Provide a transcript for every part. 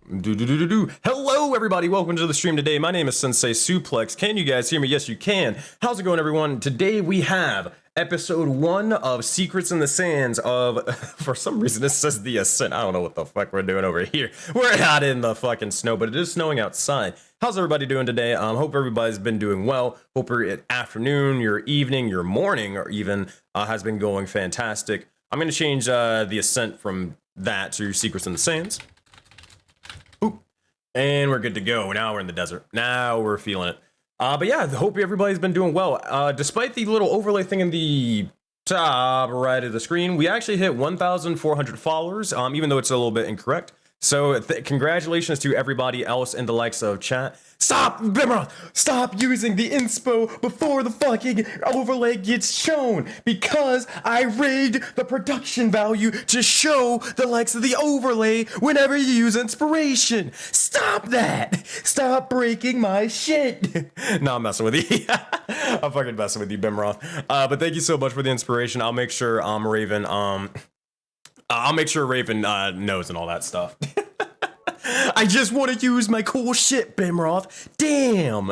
Hello, everybody. Welcome to the stream today. My name is SenseiSuplex. Can you guys hear me? Yes, you can. How's it going, everyone? Today we have episode 1 of Secrets in the Sands of, for some reason, this says the Ascent. I don't know what the fuck we're doing over here. We're not in the fucking snow, but it is snowing outside. How's everybody doing today? Hope everybody's been doing well. Hope your afternoon, your evening, your morning, or even has been going fantastic. I'm going to change the Ascent from that to Secrets in the Sands. Oop. And we're good to go. Now we're in the desert. Now we're feeling it. But yeah, I hope everybody's been doing well. Despite the little overlay thing in the top right of the screen, we actually hit 1,400 followers, even though it's a little bit incorrect. So congratulations to everybody else in the likes of chat. Stop, Bimra! Stop using the inspo before the fucking overlay gets shown, because I rigged the production value to show the likes of the overlay whenever you use inspiration. Stop that! Stop breaking my shit! No, I'm messing with you. I'm fucking messing with you, Bimroth. But thank you so much for the inspiration. I'll make sure Raven knows and all that stuff. I just want to use my cool shit, Bimroth. Damn.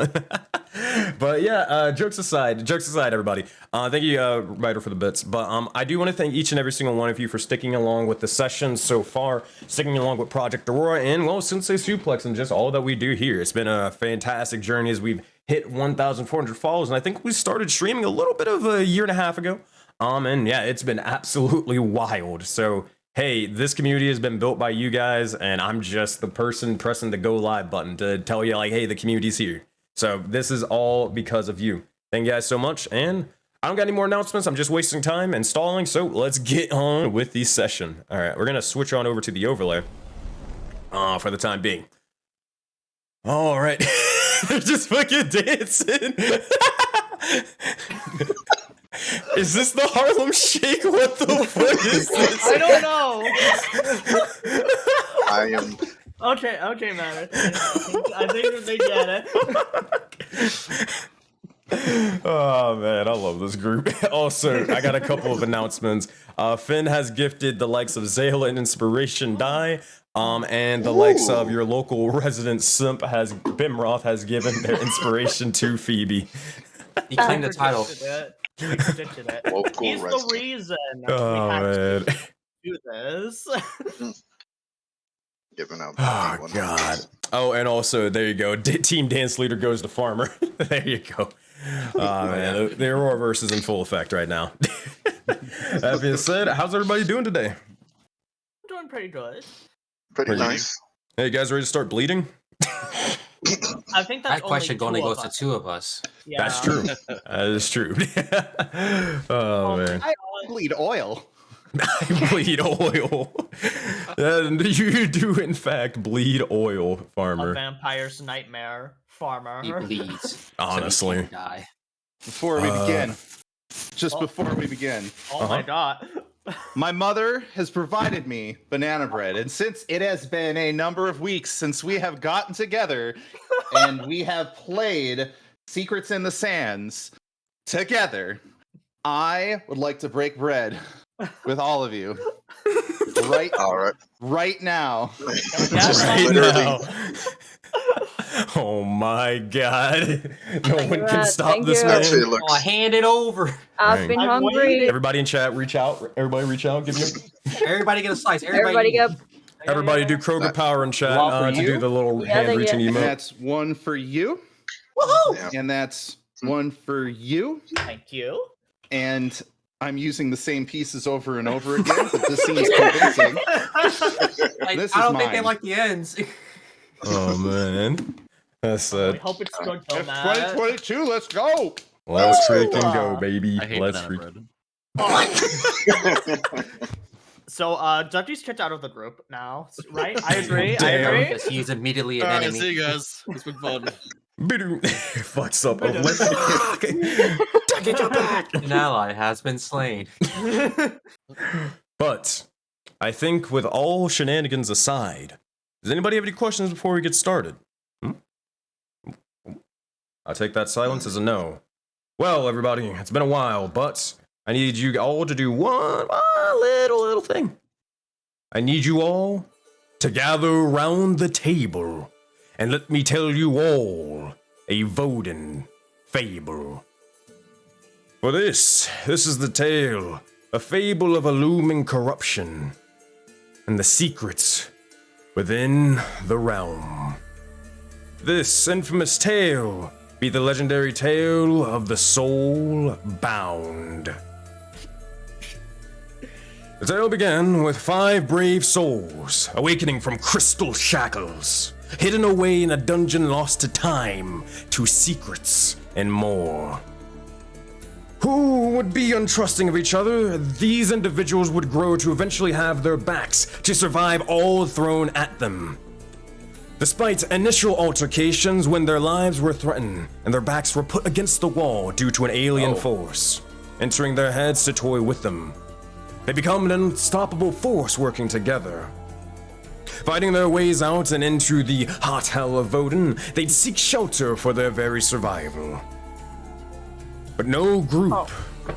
But yeah, jokes aside, everybody. Thank you, Ryder, for the bits. But I do want to thank each and every single one of you for sticking along with the sessions so far, sticking along with Project Aurora, and well, SenseiSuplex, and just all that we do here. It's been a fantastic journey as we've hit 1,400 followers, and I think we started streaming a little bit of a year and a half ago. And yeah, it's been absolutely wild. So hey, this community has been built by you guys, and I'm just the person pressing the go live button to tell you, like, hey, the community's here. So this is all because of you. Thank you guys so much, and I don't got any more announcements. I'm just wasting time and stalling, so let's get on with the session. All right, we're going to switch on over to the overlay for the time being. All right. They're just fucking dancing. Is this the Harlem Shake? What the fuck is this? I don't know. I am. Okay, man. I think they get it. Oh man, I love this group. Also, I got a couple of announcements. Finn has gifted the likes of Zale an inspiration die. And the likes of your local resident simp Bimroth has given their inspiration to Phoebe. He claimed the title. We predicted it. He's the reason we had to do this. Giving out. Oh god. Oh, and also there you go. Team dance leader goes to farmer. There you go. Oh man, the Auroraverse is in full effect right now. That being said, how's everybody doing today? I'm doing pretty good. Pretty nice. Hey, you guys ready to start bleeding? I think that's that question only goes to us. 2 of us. Yeah. That's true. That is true. Oh man. I bleed oil. I bleed oil. And you do in fact bleed oil, farmer. A vampire's nightmare, farmer. He bleeds. Honestly. So he can die. Before we begin, before we begin, Oh my god. my mother has provided me banana bread, and since it has been a number of weeks since we have gotten together and we have played Secrets in the Sands together, I would like to break bread with all of you. Right now. Right now. Oh my god. No one can stop this man. Oh, hand it over. I've been hungry. Everybody in chat, reach out. Everybody reach out. Give me Everybody get a slice. Everybody go. Everybody do Kroger Power in chat to do the little hand reaching emote. And that's one for you. Woohoo! And that's one for you. Thank you. And I'm using the same pieces over and over again, but this seems convincing. I don't think they like the ends. Oh man. That's We hope it's good though, It's man. 2022, let's go! Let's freaking go, baby. I hate Let's banana bread. So, Ducky's kicked out of the group now, right? I agree. Damn. Because he's immediately an Alright, enemy. see you guys. It's been fun. Fucks up. An ally has been slain. But I think with all shenanigans aside, does anybody have any questions before we get started? I'll take that silence as a no. Well, everybody, it's been a while, but I need you all to do one little thing. I need you all to gather round the table, and let me tell you all a Voden fable. For this is the tale, a fable of a looming corruption, and the secrets within the realm. This infamous tale be the legendary tale of the Soulbound. The tale began with 5 brave souls awakening from crystal shackles, hidden away in a dungeon lost to time, to secrets and more. Who would be untrusting of each other? These individuals would grow to eventually have their backs to survive all thrown at them. Despite initial altercations when their lives were threatened and their backs were put against the wall due to an alien force entering their heads to toy with them, they become an unstoppable force working together. Fighting their ways out and into the hot hell of Voden, they'd seek shelter for their very survival. But no group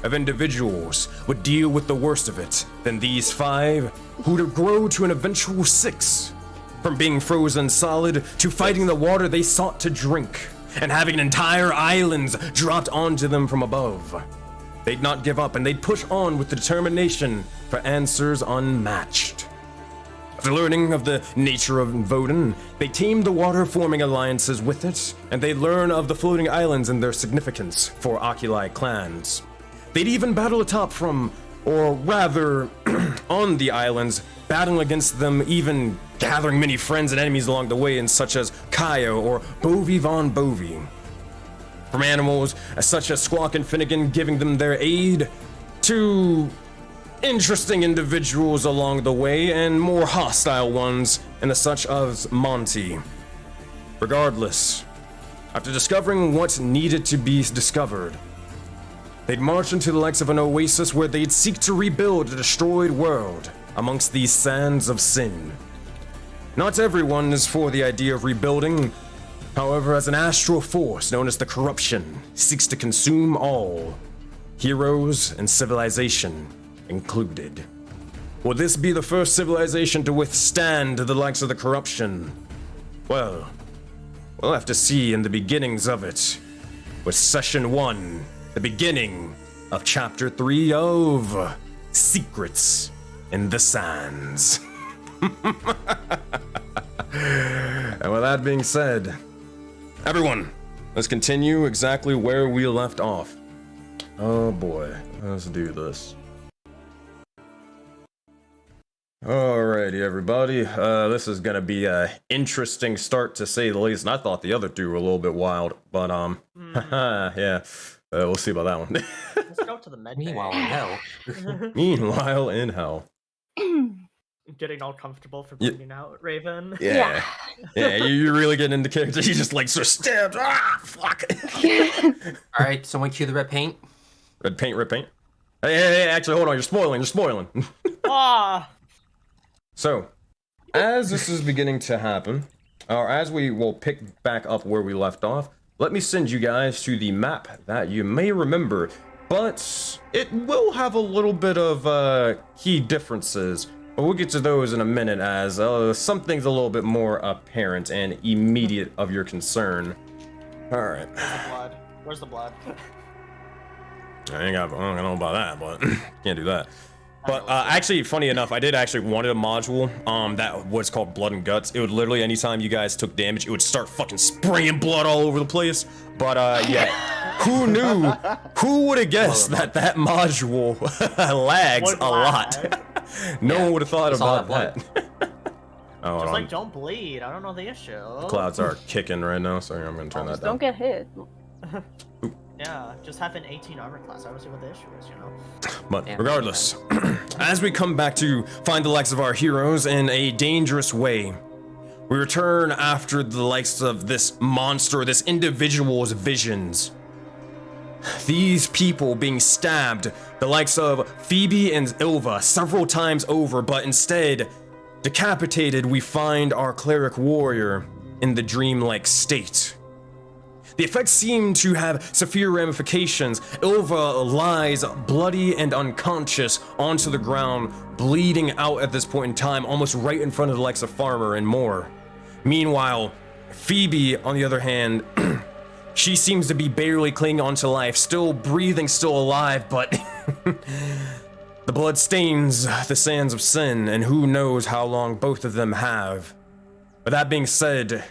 of individuals would deal with the worst of it than these 5, who would grow to an eventual 6. From being frozen solid to fighting the water they sought to drink, and having entire islands dropped onto them from above. They'd not give up, and they'd push on with determination for answers unmatched. After learning of the nature of Voden, they tamed the water, forming alliances with it, and they'd learn of the floating islands and their significance for Oculi clans. They'd even battle atop from, or rather, on the islands, battling against them, even gathering many friends and enemies along the way, in such as Kaio or Bovie von Bovie. From animals such as Squawk and Finnegan giving them their aid, to interesting individuals along the way, and more hostile ones, and the such as Monty. Regardless, after discovering what needed to be discovered, they'd march into the likes of an oasis where they'd seek to rebuild a destroyed world amongst these sands of sin. Not everyone is for the idea of rebuilding. However, as an astral force known as the Corruption seeks to consume all, heroes and civilization included. Will this be the first civilization to withstand the likes of the Corruption? Well, we'll have to see in the beginnings of it, with Session 1, the beginning of Chapter 3 of Secrets in the Sands. And with that being said, everyone, let's continue exactly where we left off. Oh boy, let's do this. Alrighty, everybody. This is gonna be a interesting start to say the least. And I thought the other 2 were a little bit wild, but yeah, we'll see about that one. Let's go to the med. Meanwhile in hell. Meanwhile in hell. Getting all comfortable for bleeding out, Raven. Yeah, you're really getting into character. You just like sort of stabbed. Ah, fuck. All right, someone cue the red paint. Red paint. Hey, actually, hold on. You're spoiling. Ah. So, as this is beginning to happen, or as we will pick back up where we left off, let me send you guys to the map that you may remember, but it will have a little bit of key differences. But we'll get to those in a minute, as something's a little bit more apparent and immediate of your concern. All right. Where's the blood? I don't know about that, but can't do that. But actually, funny enough, I did actually wanted a module that was called Blood and Guts. It would literally, anytime you guys took damage, it would start fucking spraying blood all over the place. But yeah, who knew? Who would have guessed that module lags a lot? No one would have thought about that. Oh, just like, don't bleed. I don't know the issue. Clouds are kicking right now. Sorry, I'm gonna turn that down. Don't get hit. Yeah, just have an 18 armor class. I don't see what the issue is, you know? But regardless, as we come back to find the likes of our heroes in a dangerous way, we return after the likes of this monster, this individual's visions. These people being stabbed, the likes of Phoebe and Ilva several times over, but instead, decapitated, we find our cleric warrior in the dreamlike state. The effects seem to have severe ramifications. Ilva lies bloody and unconscious onto the ground, bleeding out at this point in time, almost right in front of the likes of Farmer and more. Meanwhile, Phoebe, on the other hand, she seems to be barely clinging onto life, still breathing, still alive, but the blood stains the sands of sin, and who knows how long both of them have. But that being said,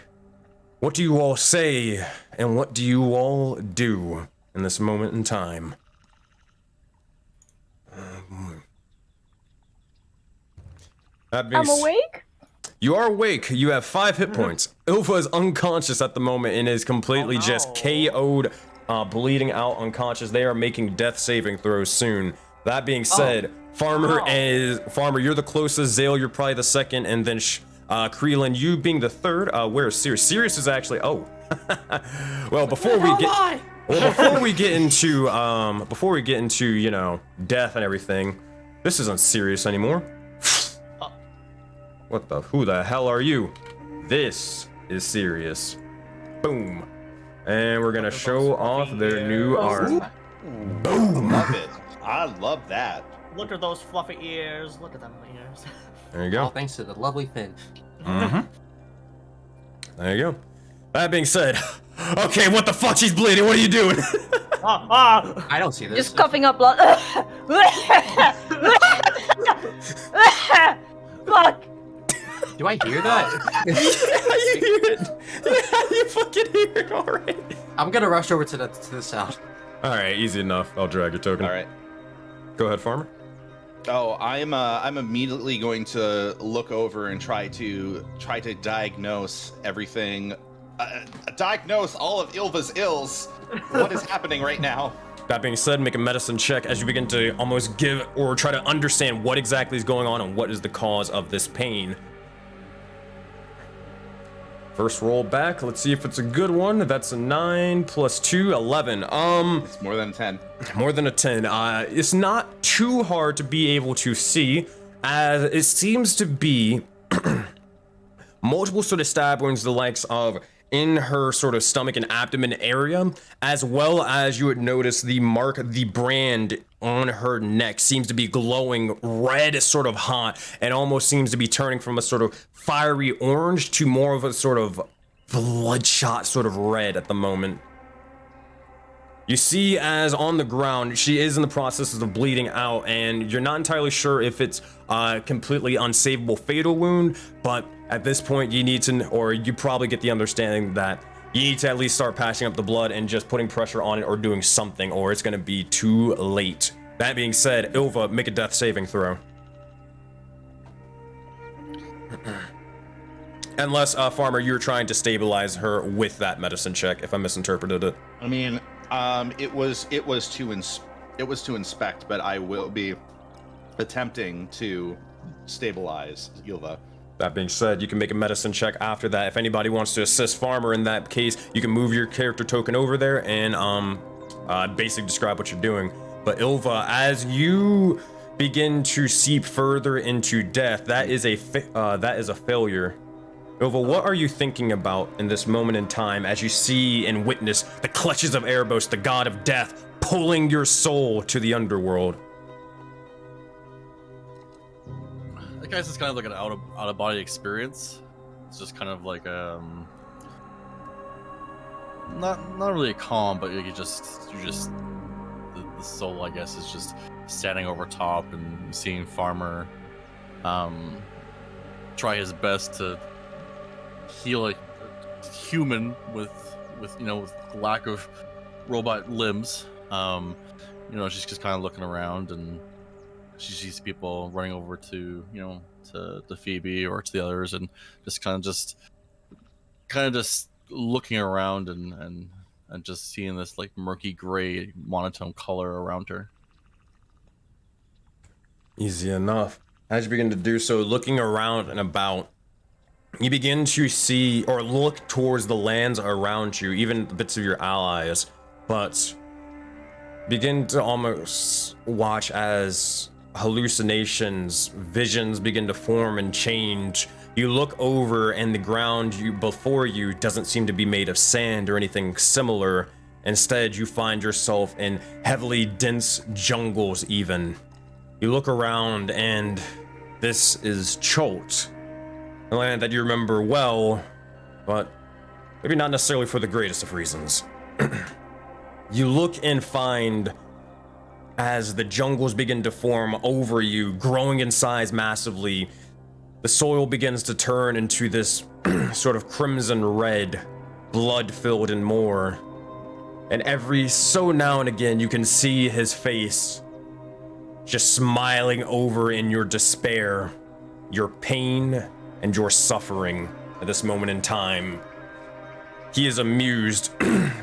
what do you all say, and what do you all do in this moment in time? I'm awake? You are awake. You have 5 hit points. Ilva is unconscious at the moment and is completely just KO'd, bleeding out, unconscious. They are making death saving throws soon. That being said, Farmer, you're the closest. Zale, you're probably the second, and then Creelan, you being the third. Where's Sirius? Sirius is actually well, before we get into you know, death and everything, this isn't serious anymore. Who the hell are you? This is serious. Boom. And we're gonna show off their new art. Boom. Love it. I love that. Look at those fluffy ears. Look at them ears. There you go. All thanks to the lovely Finn. Mm-hmm. There you go. That being said, okay, what the fuck? She's bleeding. What are you doing? I don't see this. Just coughing up blood. Fuck. Do I hear that? Yeah, you hear it. Yeah, you fucking hear it. All right. I'm gonna rush over to the south. All right, easy enough. I'll drag your token. All right. Go ahead, Farmer. Oh, I'm immediately going to look over and try to diagnose everything. Diagnose all of Ilva's ills. What is happening right now? That being said, make a medicine check as you begin to almost give or try to understand what exactly is going on and what is the cause of this pain. First roll back. Let's see if it's a good one. That's a 9 plus 2, 11. It's more than a 10. More than a 10. It's not too hard to be able to see, as it seems to be multiple sort of stab wounds, the likes of in her sort of stomach and abdomen area, as well as you would notice the mark, the brand on her neck seems to be glowing red, sort of hot, and almost seems to be turning from a sort of fiery orange to more of a sort of bloodshot sort of red at the moment. You see, as on the ground, she is in the process of bleeding out, and you're not entirely sure if it's a completely unsavable fatal wound, but at this point you need to, or you probably get the understanding that you need to at least start passing up the blood and just putting pressure on it or doing something, or it's going to be too late. That being said, Ilva, make a death saving throw. Unless, Farmer, you're trying to stabilize her with that medicine check, if I misinterpreted it. I mean, it was to inspect, but I will be attempting to stabilize Ilva. That being said, you can make a medicine check after that. If anybody wants to assist Farmer in that case, you can move your character token over there and basically describe what you're doing. But Ilva, as you begin to seep further into death, that is a failure. Ilva, what are you thinking about in this moment in time as you see and witness the clutches of Erebos, the god of death, pulling your soul to the underworld? That guy's just kind of like an out of body experience. It's just kind of like not really a calm, but you just the soul, I guess, is just standing over top and seeing Farmer try his best to heal a human with lack of robot limbs. She's just kind of looking around, and she sees people running over to to Phoebe or to the others, and just kind of just looking around and just seeing this like murky gray monotone color around her. Easy enough. As you begin to do so, looking around and about, you begin to see or look towards the lands around you, even bits of your allies, but begin to almost watch as hallucinations, visions begin to form and change. You look over and the ground before you doesn't seem to be made of sand or anything similar. Instead, you find yourself in heavily dense jungles even. You look around and this is Cholt, a land that you remember well, but maybe not necessarily for the greatest of reasons. You look and find, as the jungles begin to form over you, growing in size massively, the soil begins to turn into this sort of crimson red, blood-filled and more. And every so now and again, you can see his face just smiling over in your despair, your pain, and your suffering at this moment in time. He is amused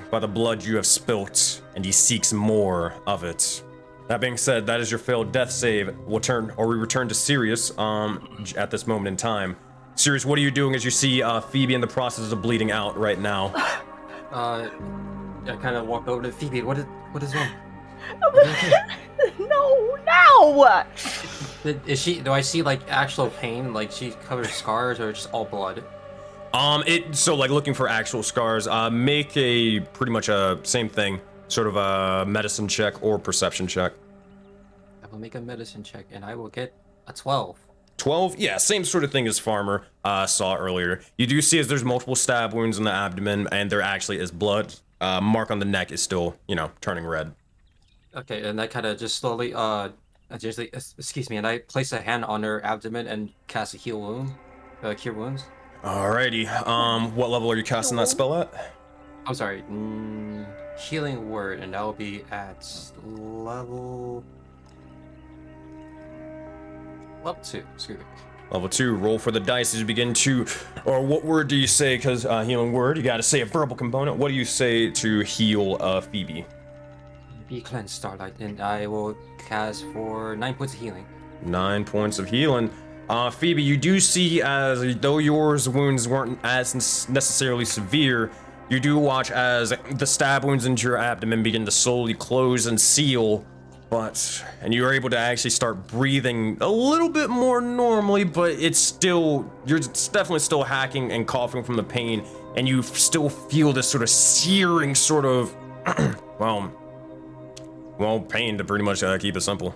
by the blood you have spilt, and he seeks more of it. That being said, that is your failed death save. We return to Sirius at this moment in time. Sirius, what are you doing as you see Phoebe in the process of bleeding out right now? I kind of walk over to Phoebe. What is wrong? No! Is she? Do I see like actual pain? Like she covers scars, or just all blood? So like looking for actual scars. Make a pretty much a same thing, sort of a medicine check or perception check. I will make a medicine check, and I will get a 12. 12? Yeah, same sort of thing as Farmer saw earlier. You do see as there's multiple stab wounds in the abdomen, and there actually is blood. Mark on the neck is still, turning red. Okay, and I kind of just slowly, excuse me, and I place a hand on her abdomen and cast a heal wound, cure wounds. Alrighty. What level are you casting that spell at? I'm sorry, healing word, and that will be at level 2. Excuse me. Level 2. Roll for the dice as you begin to, or what word do you say? Because healing word, you got to say a verbal component. What do you say to heal Phoebe? Be cleansed, Starlight, and I will cast for 9 points of healing. 9 points of healing. Phoebe, you do see, as though yours wounds weren't as necessarily severe, you do watch as the stab wounds into your abdomen begin to slowly close and seal, and you're able to actually start breathing a little bit more normally, but it's definitely still hacking and coughing from the pain, and you still feel this sort of searing sort of, pain, to pretty much keep it simple.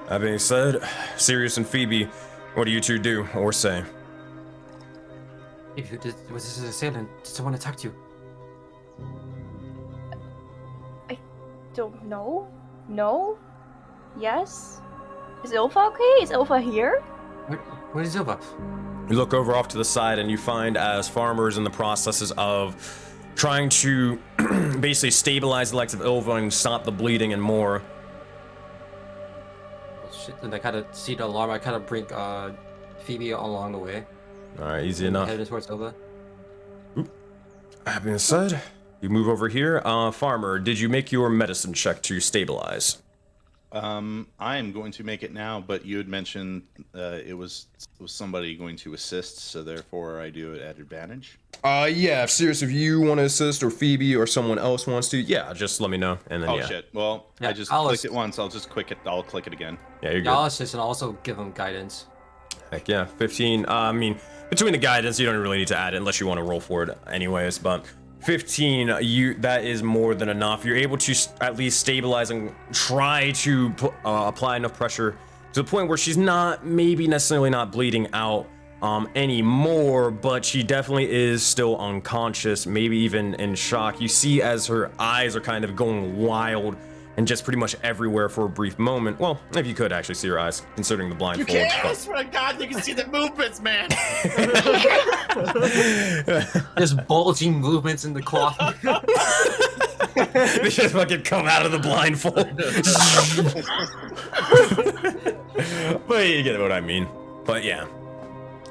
That being said, Sirius and Phoebe, what do you two do or say? Was this an assailant? Did someone attack you? I don't know. No? Yes? Is Ilva okay? Is Ilva here? Where is Ilva? You look over off to the side and you find as Farmer's in the processes of trying to basically stabilize the legs of Ilva and stop the bleeding and more. Shit, and I kind of see the alarm. I kind of bring Phoebe along the way. Alright, easy enough. Headed towards Ilva. That being said, you move over here. Farmer, did you make your medicine check to stabilize? I am going to make it now, but you had mentioned it was somebody going to assist, so therefore I do it at advantage. Yeah, if you want to assist, or Phoebe or someone else wants to, yeah, just let me know, and then Oh shit! Well, yeah, I just clicked it once. I'll just click it. I'll click it again. Yeah, you're good. I'll assist and also give him guidance. Heck yeah, 15. I mean, between the guidance, you don't really need to add it unless you want to roll for it, anyways. But 15, that is more than enough. You're able to at least stabilize and try to apply enough pressure to the point where she's maybe necessarily not bleeding out anymore, but she definitely is still unconscious, maybe even in shock. You see as her eyes are kind of going wild and just pretty much everywhere for a brief moment. Well, if you could actually see her eyes, considering the blindfold. You can't! I swear to God, you can see the movements, man! There's bulging movements in the cloth. They just fucking come out of the blindfold. But you get what I mean. But yeah.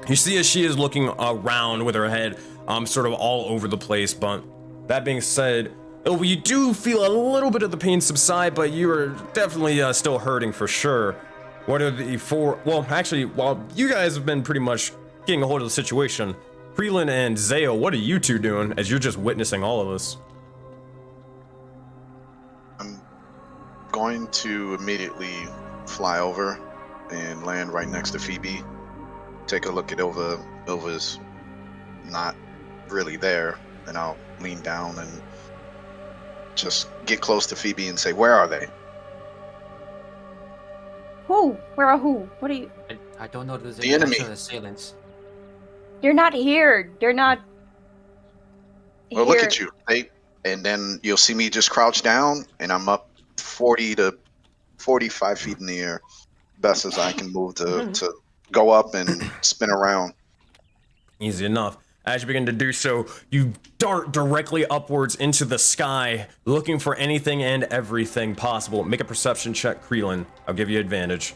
You see as she is looking around with her head sort of all over the place, but that being said, you do feel a little bit of the pain subside, but you are definitely still hurting for sure. What are the four? Well, actually, while you guys have been pretty much getting a hold of the situation, Freeland and Zao, what are you two doing as you're just witnessing all of this? I'm going to immediately fly over and land right next to Phoebe. Take a look at Ilva. Ilva's not really there, and I'll lean down and just get close to Phoebe and say, "Where are they?" Who? Where are who? What are you? I don't know. There's The enemy. assailants. They're not here. They're not. Well, look at you. And then you'll see me just crouch down, and I'm up 40 to 45 feet in the air, best as I can move to go up and spin around. Easy enough. As you begin to do so, you dart directly upwards into the sky, looking for anything and everything possible. Make a perception check, Kreelin. I'll give you advantage.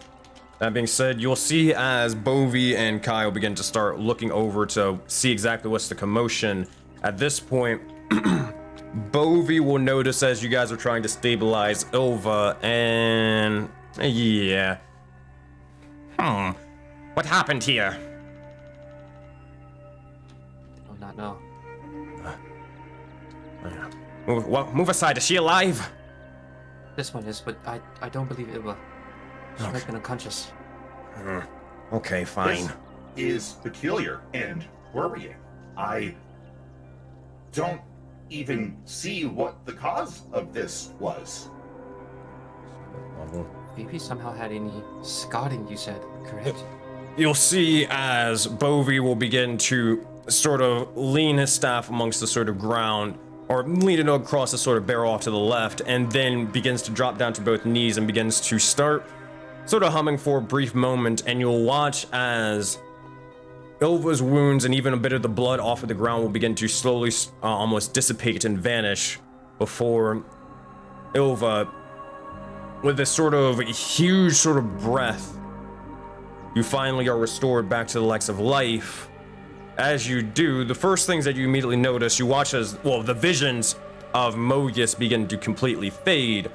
That being said, you'll see as Bovie and Kyle begin to start looking over to see exactly what's the commotion. At this point, Bovie will notice as you guys are trying to stabilize Ilva, and yeah. What happened here? I do not know. Move aside. Is she alive? This one is, but I don't believe Ilva. She might have been unconscious. Okay, fine. This is peculiar and worrying. I don't even see what the cause of this was. Maybe somehow had any scouting, you said, correct? You'll see as Bovie will begin to sort of lean his staff amongst the sort of ground, or lean it across the sort of barrel off to the left, and then begins to drop down to both knees and begins to start sort of humming for a brief moment, and you'll watch as Ilva's wounds and even a bit of the blood off of the ground will begin to slowly almost dissipate and vanish before Ilva, with this sort of huge sort of breath, you finally are restored back to the likes of life. As you do, the first things that you immediately notice, you watch as, well, the visions of Mogus begin to completely fade,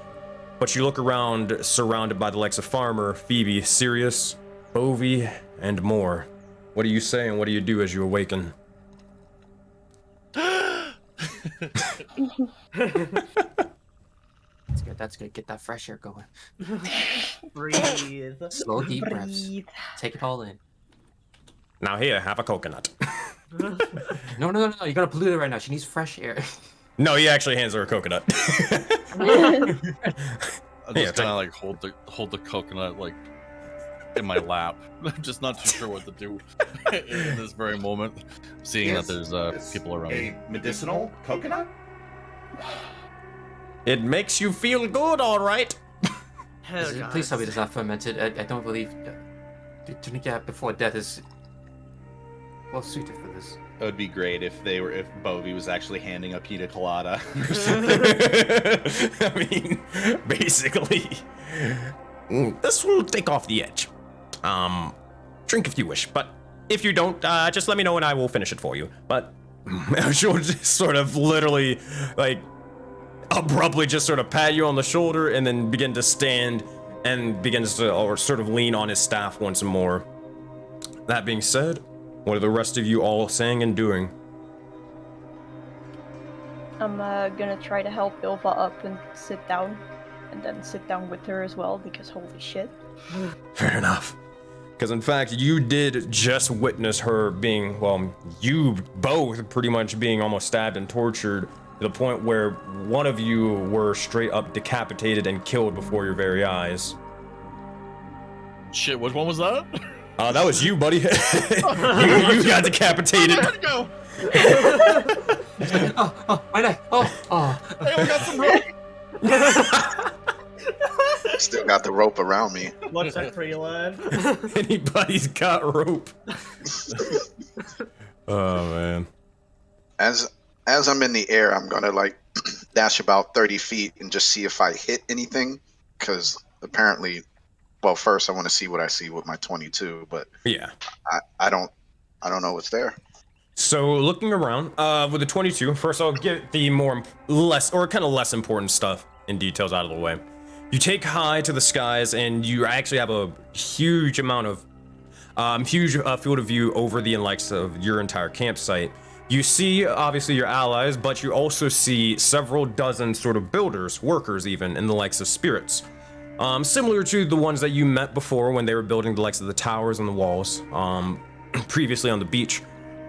but you look around surrounded by the likes of Farmer, Phoebe, Sirius, Bovie, and more. What do you say and what do you do as you awaken? That's good. Get that fresh air going. Breathe. Slow, deep breaths. Take it all in. Now here, have a coconut. No. You're gonna pollute it right now. She needs fresh air. No, he actually hands her a coconut. I just kind of like hold the coconut like in my lap. I'm just not too sure what to do in this very moment, seeing that there's people around me. A medicinal coconut? It makes you feel good, all right. Please tell me it's not fermented. I don't believe drinking it before death is well suited for this. It would be great if Bovie was actually handing a pina colada. I mean, basically, this will take off the edge. Drink if you wish, but if you don't, just let me know and I will finish it for you. But she'll just sort of literally, like, abruptly just sort of pat you on the shoulder and then begin to stand and begins to, or sort of lean on his staff once more. That being said, what are the rest of you all saying and doing? I'm gonna try to help Ilva up and sit down, and then sit down with her as well, because holy shit. Fair enough. Because in fact, you did just witness her being, well, you both pretty much being almost stabbed and tortured to the point where one of you were straight up decapitated and killed before your very eyes. Shit, which one was that? That was you, buddy. you got decapitated. Where'd it go? My neck. Hey, we got some rope. Still got the rope around me. What's that, Freeland? Anybody's got rope. Oh man. As I'm in the air, I'm gonna like dash about 30 feet and just see if I hit anything, because apparently, well, first I want to see what I see with my 22, but yeah, I don't know what's there. So looking around with the 22, first I'll get the less important stuff in details out of the way. You take high to the skies and you actually have a huge amount of field of view over the likes of your entire campsite. You see obviously your allies, but you also see several dozen sort of builders, workers even, and the likes of spirits. similar to the ones that you met before when they were building the likes of the towers and the walls, previously on the beach.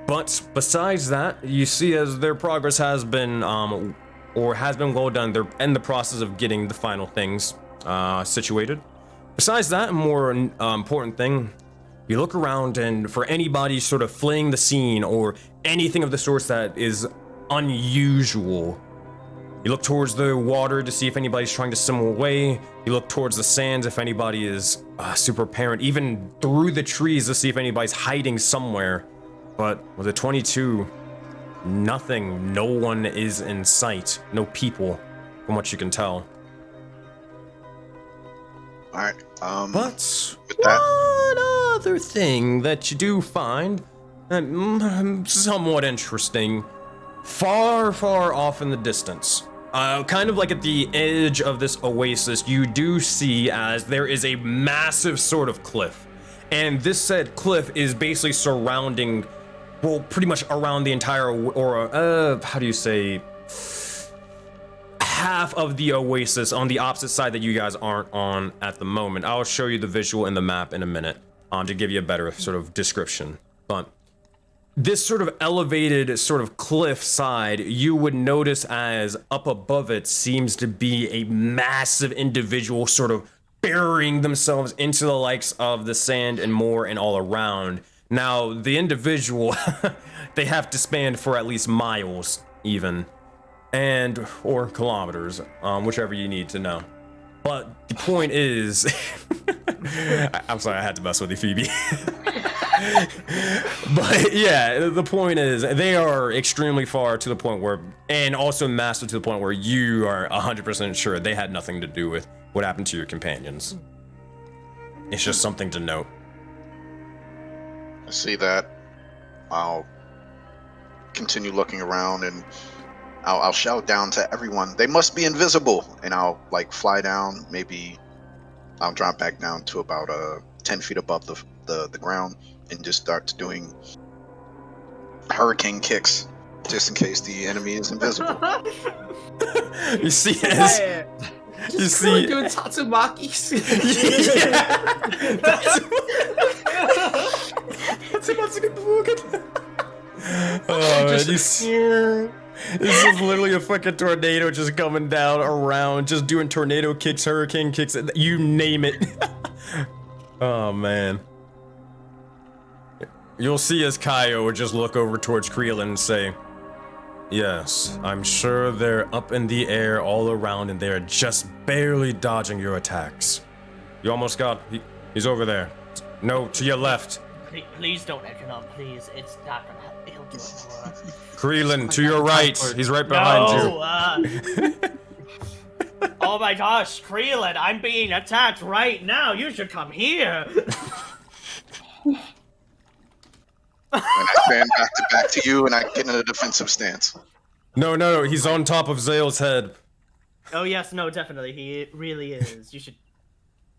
But besides that, you see as their progress has been, well done, they're in the process of getting the final things situated. Besides that, a more important thing, you look around, and for anybody sort of fleeing the scene or anything of the sort that is unusual, you look towards the water to see if anybody's trying to swim away. You look towards the sands if anybody is super apparent, even through the trees to see if anybody's hiding somewhere. But with a 22, nothing, no one is in sight, no people, from what you can tell. All right. But with that, one other thing that you do find somewhat interesting, far off in the distance, kind of like at the edge of this oasis, you do see as there is a massive sort of cliff, and this said cliff is basically surrounding, well, pretty much around the entire Aurora, how do you say, half of the oasis on the opposite side that you guys aren't on at the moment. I'll show you the visual in the map in a minute to give you a better sort of description. But this sort of elevated sort of cliff side, you would notice as up above it seems to be a massive individual sort of burying themselves into the likes of the sand and more and all around. Now, the individual, they have to span for at least miles even. Or kilometers, whichever you need to know. But the point is, I'm sorry, I had to mess with you, Phoebe. But yeah, the point is, they are extremely far to the point where, and also massive to the point where you are 100% sure they had nothing to do with what happened to your companions. It's just something to note. I see that. I'll continue looking around and I'll shout down to everyone, they must be invisible, and I'll like fly down. Maybe I'll drop back down to about 10 feet above the ground and just start doing hurricane kicks just in case the enemy is invisible. You see, as you see, doing Tatsumaki's. Yeah. Oh, man, you see. This is literally a fucking tornado just coming down around, just doing tornado kicks, hurricane kicks, you name it. Oh, man. You'll see as Kaio would just look over towards Creelin and say, yes, I'm sure they're up in the air all around and they're just barely dodging your attacks. You almost got, he's over there. No, to your left. Please don't edge it on, please. It's not gonna happen. He'll do it more. Creelin, to your right. He's right behind you. Oh my gosh, Creelin, I'm being attacked right now. You should come here. And I stand back to you, and I get in a defensive stance. No, he's on top of Zale's head. Oh yes, no, definitely, he really is. You should.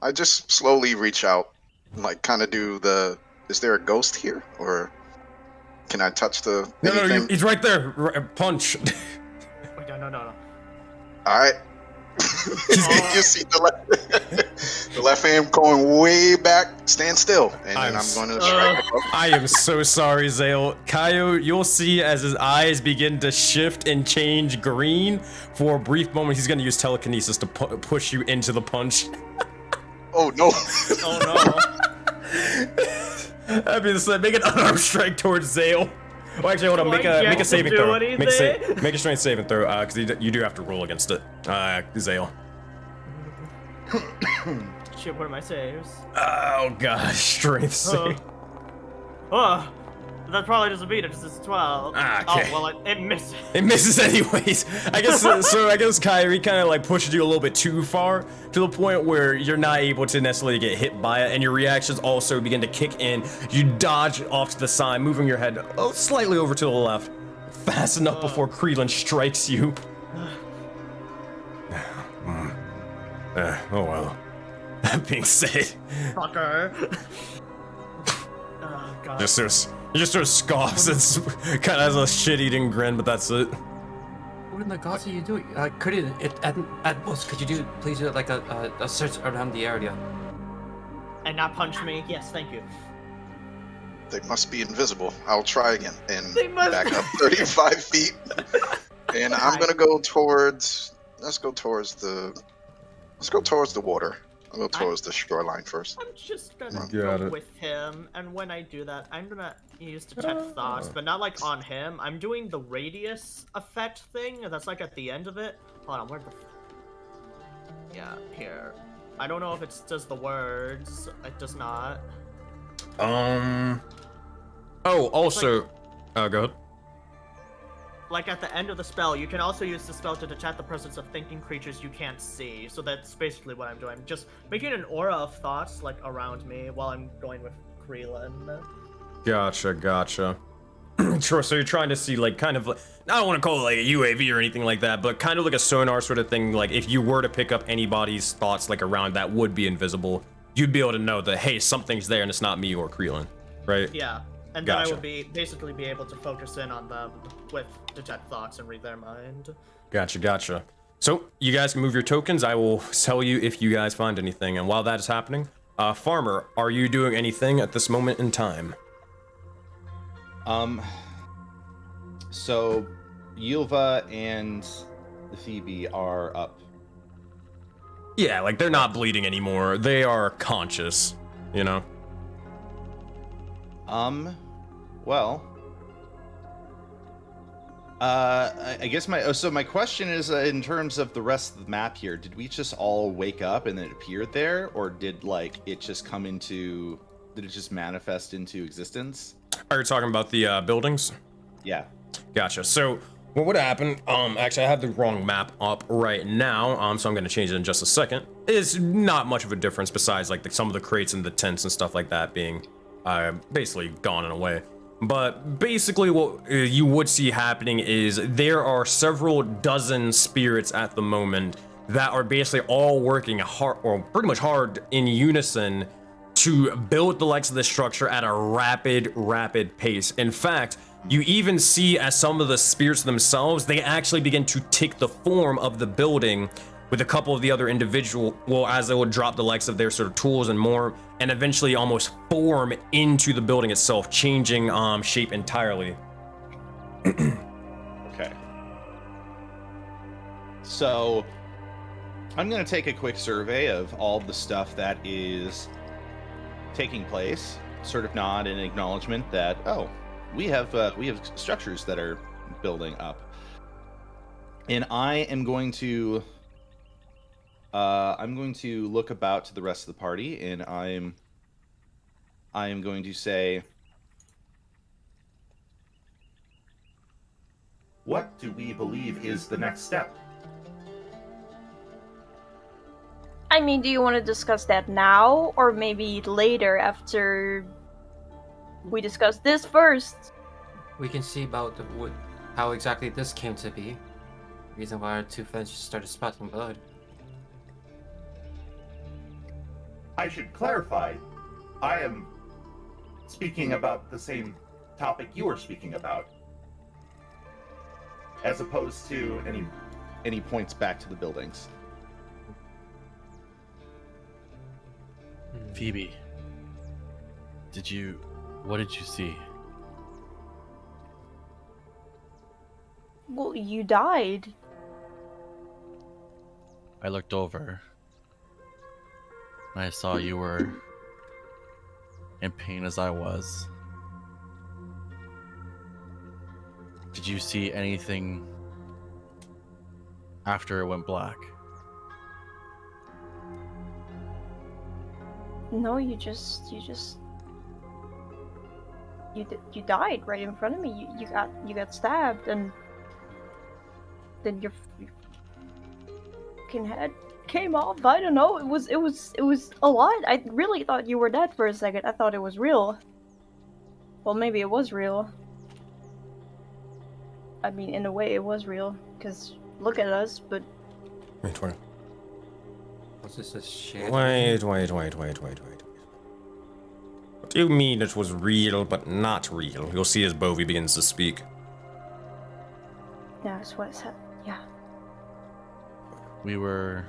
I just slowly reach out, and like kind of do the. Is there a ghost here, or can I touch the? No, he's right there. Punch. Wait, no. All right. You see the left hand going way back. Stand still, and then I'm going to strike. I am so sorry, Zale. Kaio, you'll see as his eyes begin to shift and change green. For a brief moment, he's going to use telekinesis to push you into the punch. Oh no! Oh no! That being said, make an unarmed strike towards Zale. Well, actually, hold on. Make a saving throw. Make a strength saving throw, because you do have to roll against it, Zale. Shit, what are my saves? Oh gosh, strength save. That probably doesn't beat it. It's 12. Okay. Oh well, it misses. It misses anyways. I guess so. I guess Kyrie kind of like pushes you a little bit too far to the point where you're not able to necessarily get hit by it, and your reactions also begin to kick in. You dodge off to the side, moving your head slightly over to the left, fast enough before Creelin strikes you. Oh well. That being said, Fucker. Oh god. He just sort of scoffs and kind of has a shit-eating grin, but that's it. What in the gods are you doing? Could it at most could you please do like a search around the area? And not punch me? Yes, thank you. They must be invisible. I'll try again and They must- back up 35 feet. And I'm gonna go towards. Let's go towards the water. I'll go towards the shoreline first. I'm just gonna Got go it. with him, and when I do that, I'm gonna use detect thoughts, but not like on him. I'm doing the radius effect thing. That's like at the end of it. Hold on, where the? Yeah, here. I don't know if it does the words. It does not. Oh, also, go ahead. Like at the end of the spell, you can also use the spell to detect the presence of thinking creatures you can't see. So that's basically what I'm doing. I'm just making an aura of thoughts like around me while I'm going with Kreelan. Gotcha. Sure, so you're trying to see, like, kind of, I don't want to call it like a UAV or anything like that, but kind of like a sonar sort of thing. Like, if you were to pick up anybody's thoughts, like, around that would be invisible, you'd be able to know that, hey, something's there and it's not me or Kreelan, right? Yeah, and Gotcha. then I will basically be able to focus in on them with detect thoughts and read their mind. Gotcha. So, you guys can move your tokens. I will tell you if you guys find anything. And while that is happening, Farmer, are you doing anything at this moment in time? So Yulva and Phoebe are up. Yeah, like, they're not bleeding anymore. They are conscious, you know? Well, I guess my question is, in terms of the rest of the map here, did we just all wake up and then it appeared there, or did it just manifest into existence? Are you talking about the buildings? Yeah. Gotcha. So what would happen, actually I have the wrong map up right now, so I'm gonna change it in just a second. It's not much of a difference besides like some of the crates and the tents and stuff like that being basically gone and away. But basically what you would see happening is there are several dozen spirits at the moment that are basically all working hard, or pretty much hard in unison, to build the likes of this structure at a rapid pace. In fact, you even see as some of the spirits themselves, they actually begin to take the form of the building with a couple of the other as they will drop the likes of their sort of tools and more, and eventually almost form into the building itself, changing shape entirely. Okay. So I'm going to take a quick survey of all the stuff that is taking place, sort of nod in acknowledgement that, oh, we have structures that are building up. And I am going to look about to the rest of the party, and I am going to say, What do we believe is the next step? I mean, do you want to discuss that now, or maybe later after we discuss this first? We can see about how exactly this came to be. Reason why our two friends started spouting blood. I should clarify, I am speaking about the same topic you are speaking about, as opposed to any points back to the buildings. Phoebe, what did you see? Well, you died. I looked over. I saw you were in pain as I was. Did you see anything after it went black? No, you died right in front of me. You got stabbed, and then your fucking head came off. I don't know. It was a lot. I really thought you were dead for a second. I thought it was real. Well, maybe it was real. I mean, in a way, it was real. Cause look at us, but. Wait. What's this a shit? Wait. What do you mean it was real but not real? You'll see as Bovie begins to speak. Yeah, that's what Yeah. We were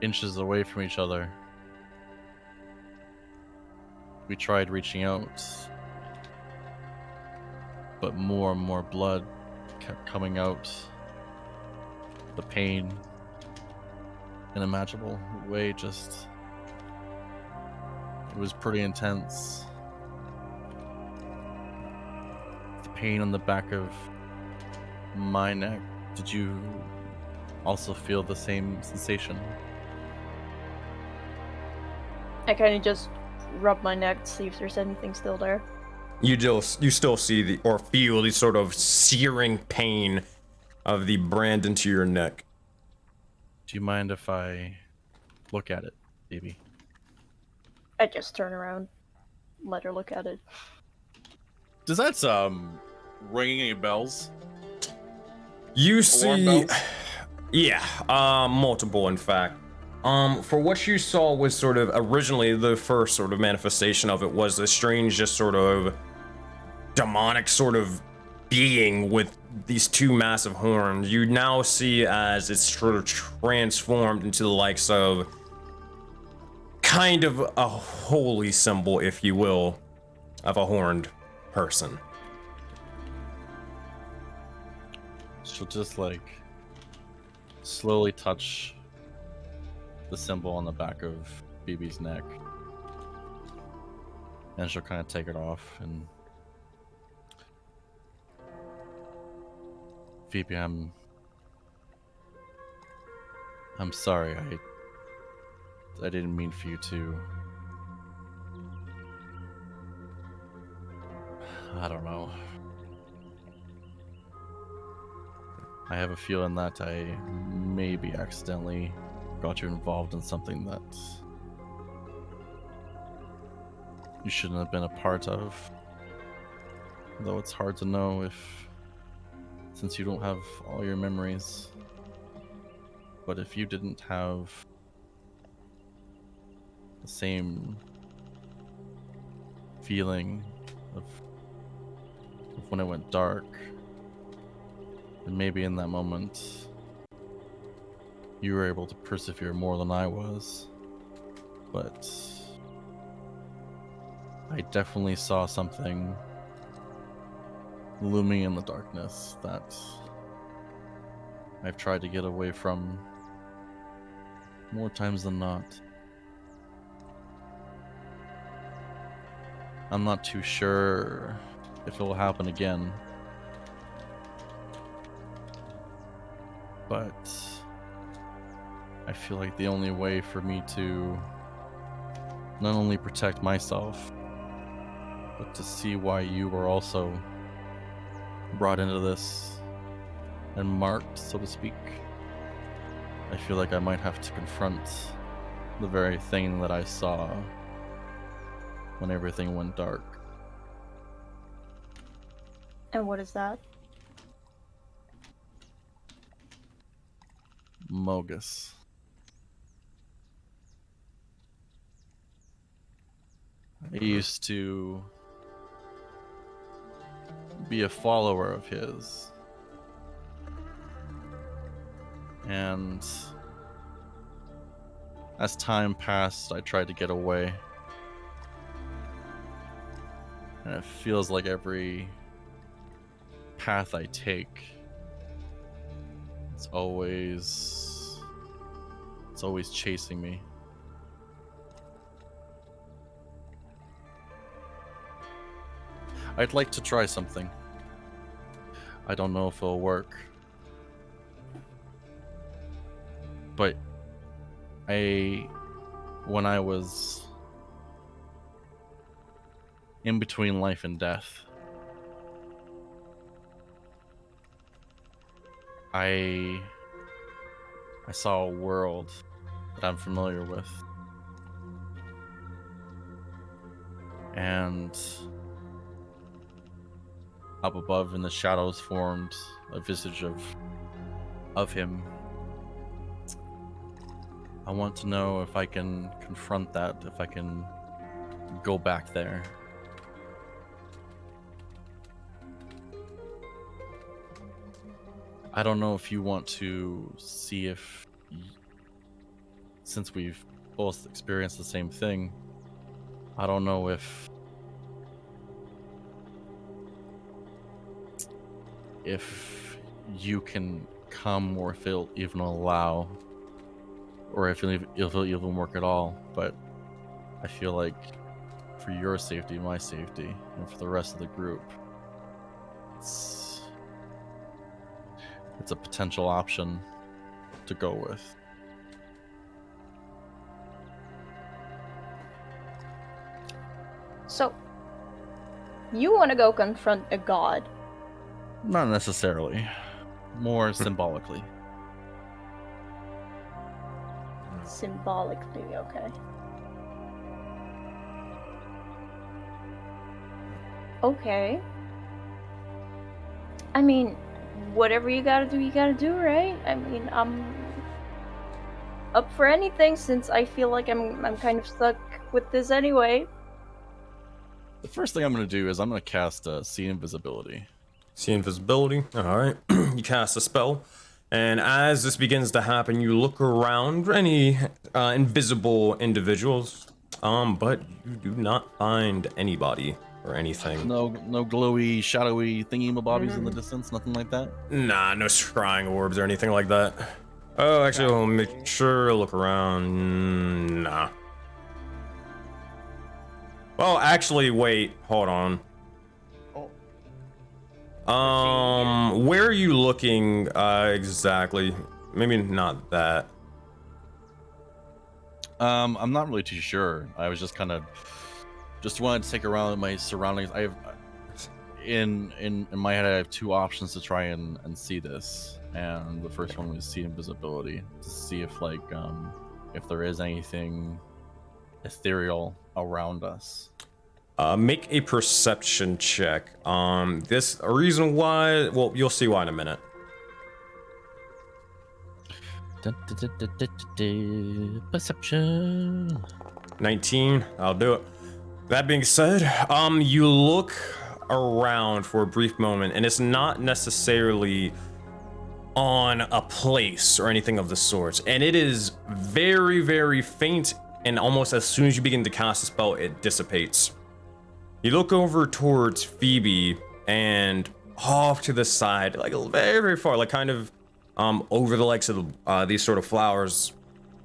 inches away from each other. We tried reaching out, but more and more blood kept coming out. The pain, in a magical way, just... It was pretty intense. The pain on the back of my neck. Did you also feel the same sensation? I kind of just rub my neck to see if there's anything still there. You still see or feel the sort of searing pain of the brand into your neck. Do you mind if I look at it, baby? I just turn around, let her look at it. Does that ringing any bells? You Alarm see, bells? yeah, multiple in fact. For what you saw was sort of originally the first sort of manifestation of it was a strange, just sort of demonic sort of being with these two massive horns. You now see as it's sort of transformed into the likes of kind of a holy symbol, if you will, of a horned person. She'll just like slowly touch the symbol on the back of BB's neck, and she'll kind of take it off. And Phoebe, I'm sorry. I didn't mean for you to. I don't know. I have a feeling that I maybe accidentally got you involved in something that you shouldn't have been a part of. Though it's hard to know since you don't have all your memories. But if you didn't have the same feeling of when it went dark, and maybe in that moment you were able to persevere more than I was. But I definitely saw something looming in the darkness that I've tried to get away from more times than not. I'm not too sure if it will happen again, but I feel like the only way for me to not only protect myself, but to see why you were also brought into this and marked, so to speak, I feel like I might have to confront the very thing that I saw when everything went dark. And what is that? Mogus. I used to be a follower of his, and as time passed, I tried to get away, and it feels like every path I take, it's always chasing me. I'd like to try something. I don't know if it'll work, but when I was in between life and death, I saw a world that I'm familiar with, and up above in the shadows formed a visage of him. I want to know if I can confront that, if I can go back there. I don't know if you want to see if, since we've both experienced the same thing, I don't know if you can come, or if it'll even allow, or if it'll even work at all. But I feel like for your safety, my safety, and for the rest of the group, it's a potential option to go with. So, you want to go confront a god? Not necessarily. More symbolically. Symbolically, okay. Okay. I mean, whatever you gotta do, right? I mean, I'm up for anything since I feel like I'm kind of stuck with this anyway. The first thing I'm going to do is I'm going to cast See Invisibility. See invisibility. All right. You cast a spell, and as this begins to happen, you look around for any invisible individuals, but you do not find anybody or anything. No glowy, shadowy thingy-mabobbies in the distance, nothing like that? Nah, no scrying orbs or anything like that. Oh, actually, I'll make sure. Look around. Nah. Well, actually, wait. Hold on. Where are you looking exactly? Maybe not that. I'm not really too sure. I was just kind of wanted to take around my surroundings. I have in my head I have two options to try and see this, and the first one was see invisibility, to see if if there is anything ethereal around us. Make a perception check. This a reason why. Well, you'll see why in a minute. Perception. 19. I'll do it. That being said, you look around for a brief moment, and it's not necessarily on a place or anything of the sort, and it is very, very faint. And almost as soon as you begin to cast a spell, it dissipates. You look over towards Phoebe, and off to the side, like very, very far, like kind of over the likes of these sort of flowers,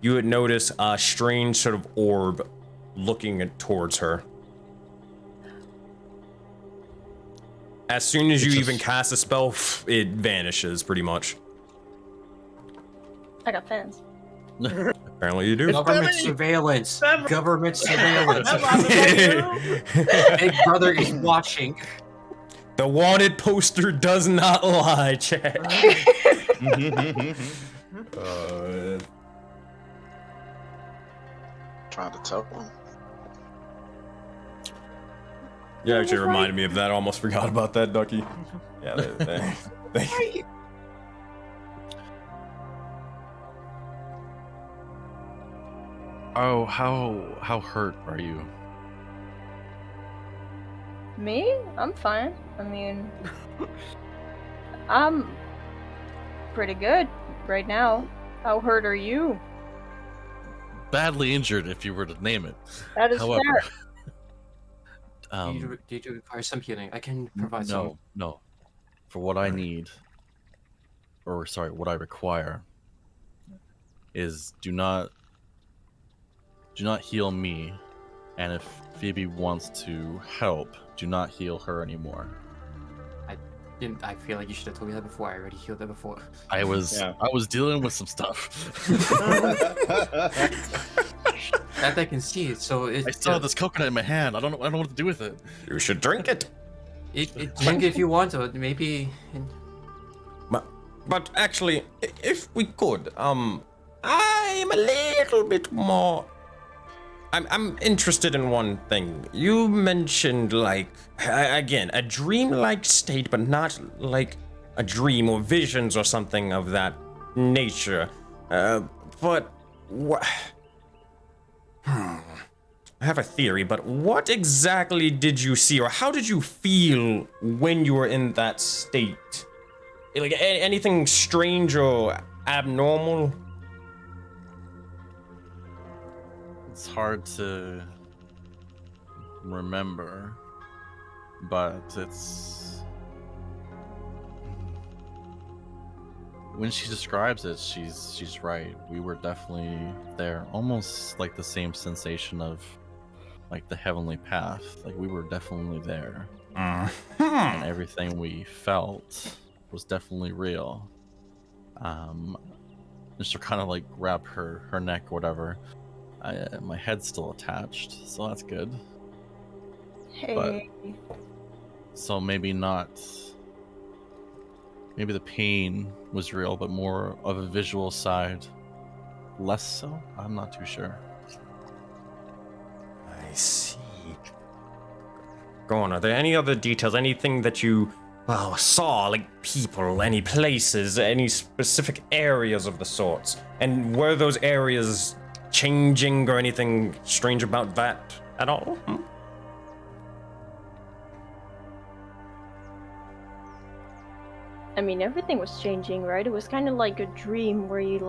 you would notice a strange sort of orb looking towards her. As soon as you even cast a spell, it vanishes pretty much. I got fans. Apparently you do. Government surveillance. Fem- Government surveillance. Big Brother is watching. The wanted poster does not lie, chat. Trying to tell them. You actually reminded me of that. I almost forgot about that, Ducky. Yeah, they Oh, how hurt are you? Me? I'm fine. I mean, I'm pretty good right now. How hurt are you? Badly injured, if you were to name it. That is However, fair. Do you require some healing? I can provide some. No. For what I need, or sorry, what I require, is do not heal me, and if Phoebe wants to help, do not heal her anymore. I feel like you should have told me that before. I already healed her before. I was dealing with some stuff. That I can see. So I still have this coconut in my hand. I don't know what to do with it. You should drink it. Drink if you want to. Maybe. But actually, if we could, I'm a little bit more. I'm interested in one thing. You mentioned, like, again, a dream-like state, but not like a dream or visions or something of that nature. But what? I have a theory, but what exactly did you see, or how did you feel when you were in that state? Like anything strange or abnormal? It's hard to remember, but it's when she describes it, she's right. We were definitely there, almost like the same sensation of like the heavenly path. Like we were definitely there, and everything we felt was definitely real. Just to kind of like grab her neck or whatever. My head's still attached, so that's good. Hey. So maybe not. Maybe the pain was real, but more of a visual side. Less so? I'm not too sure. I see. Go on, are there any other details? Anything that you saw, like people, any places, any specific areas of the sorts? And were those areas changing or anything strange about that at all? I mean, everything was changing, right? It was kind of like a dream where you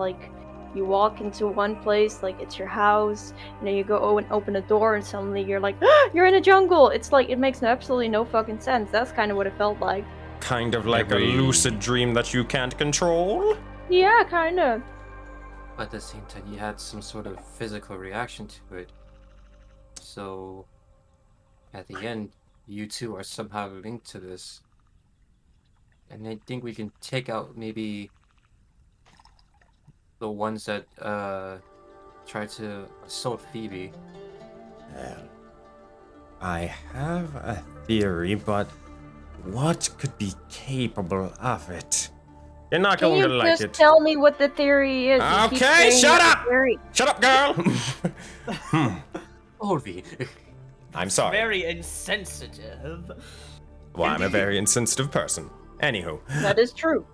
walk into one place, like it's your house, and then you go and open a door, and suddenly you're like, you're in a jungle. It's like it makes absolutely no fucking sense. That's kind of what it felt like. Kind of like a lucid dream that you can't control? Yeah, kind of. But at the same time, you had some sort of physical reaction to it. So, at the end, you two are somehow linked to this. And I think we can take out maybe the ones that tried to assault Phoebe. I have a theory, but what could be capable of it? You're not Can going you to like just it. tell me what the theory is? You keep Okay, saying shut the up! theory. Shut up, girl! Olvi. I'm sorry. Very insensitive. Well, I'm a very insensitive person. Anywho. That is true.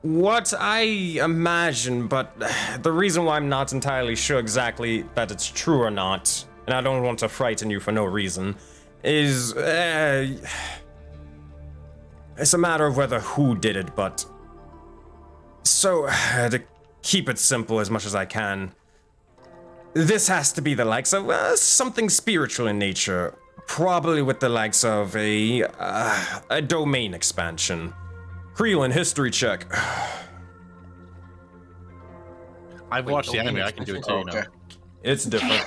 What I imagine, but the reason why I'm not entirely sure exactly that it's true or not, and I don't want to frighten you for no reason, is it's a matter of whether who did it, but so to keep it simple as much as I can, this has to be the likes of something spiritual in nature, probably with the likes of a domain expansion. Creelin, history check. I've watched the anime. I can do it too. You know. Okay. It's different.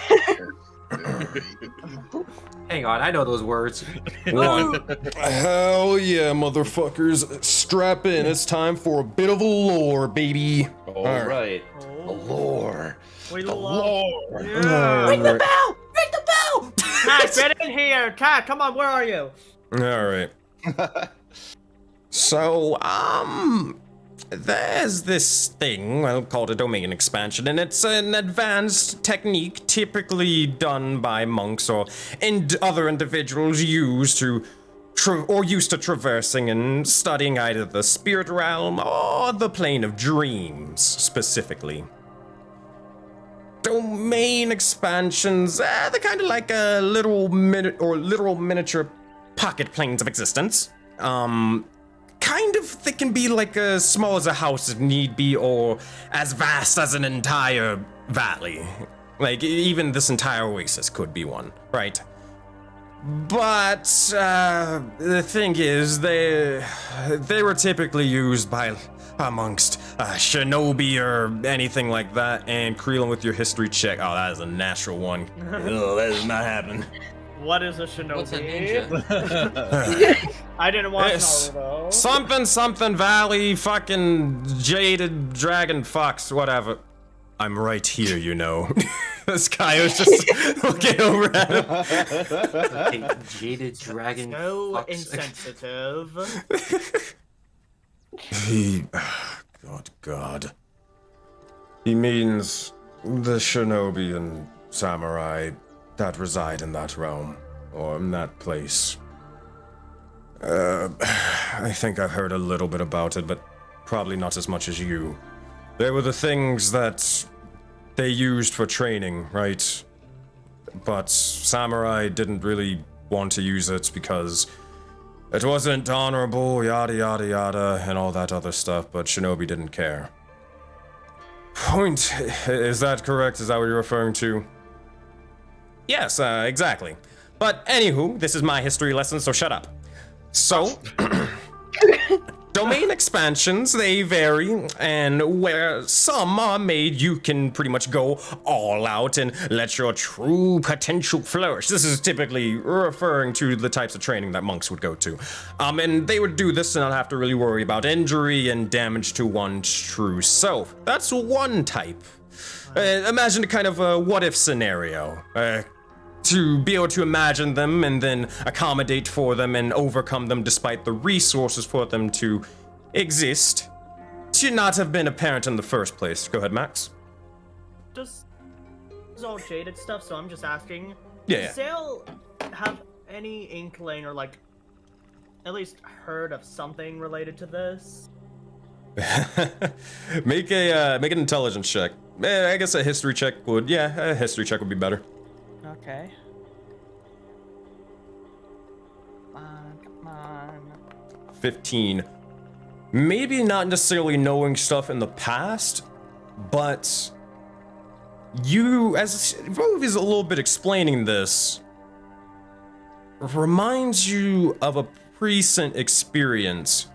Hang on, I know those words. One. Hell yeah, motherfuckers. Strap in. It's time for a bit of a lore, baby. All right. The lore. We The love. lore. Yeah. Ring the bell! Ring the bell! Cat, get in here! Cat, come on, where are you? All right. So, there's this thing, called a domain expansion, and it's an advanced technique typically done by monks or other individuals used to traversing and studying either the spirit realm or the plane of dreams, specifically. Domain expansions, they're kind of like a literal miniature pocket planes of existence. Kind of, they can be like as small as a house if need be, or as vast as an entire valley. Like, even this entire oasis could be one, right? But, the thing is, they were typically used by amongst shinobi or anything like that, and Creelin with your history check. Oh, that is a natural one. Ugh, that is not happening. What is a shinobi? What's a ninja? I didn't watch It's Naruto. something valley, fucking jaded dragon fox, whatever. I'm right here, you know. This guy was just looking over at him. Okay, jaded dragon. So fucks. insensitive. God. He means the shinobi and samurai that reside in that realm, or in that place. I think I've heard a little bit about it, but probably not as much as you. They were the things that they used for training, right? But samurai didn't really want to use it because It wasn't honorable, yada yada yada, and all that other stuff, but Shinobi didn't care. Point, is that correct? Is that what you're referring to? Yes, exactly. But anywho, this is my history lesson, so shut up. So, domain expansions, they vary, and where some are made, you can pretty much go all out and let your true potential flourish. This is typically referring to the types of training that monks would go to. And they would do this and not have to really worry about injury and damage to one's true self. That's one type. Imagine a kind of a what-if scenario. To be able to imagine them and then accommodate for them and overcome them despite the resources for them to exist should not have been apparent in the first place. Go ahead, Max. This is all jaded stuff, so I'm just asking. Yeah. Does Sale have any inkling or like at least heard of something related to this? Make an intelligence check. I guess a history check would. Yeah, a history check would be better. Okay. Come on. 15. Maybe not necessarily knowing stuff in the past, but you, as Rove is a little bit explaining this, reminds you of a recent experience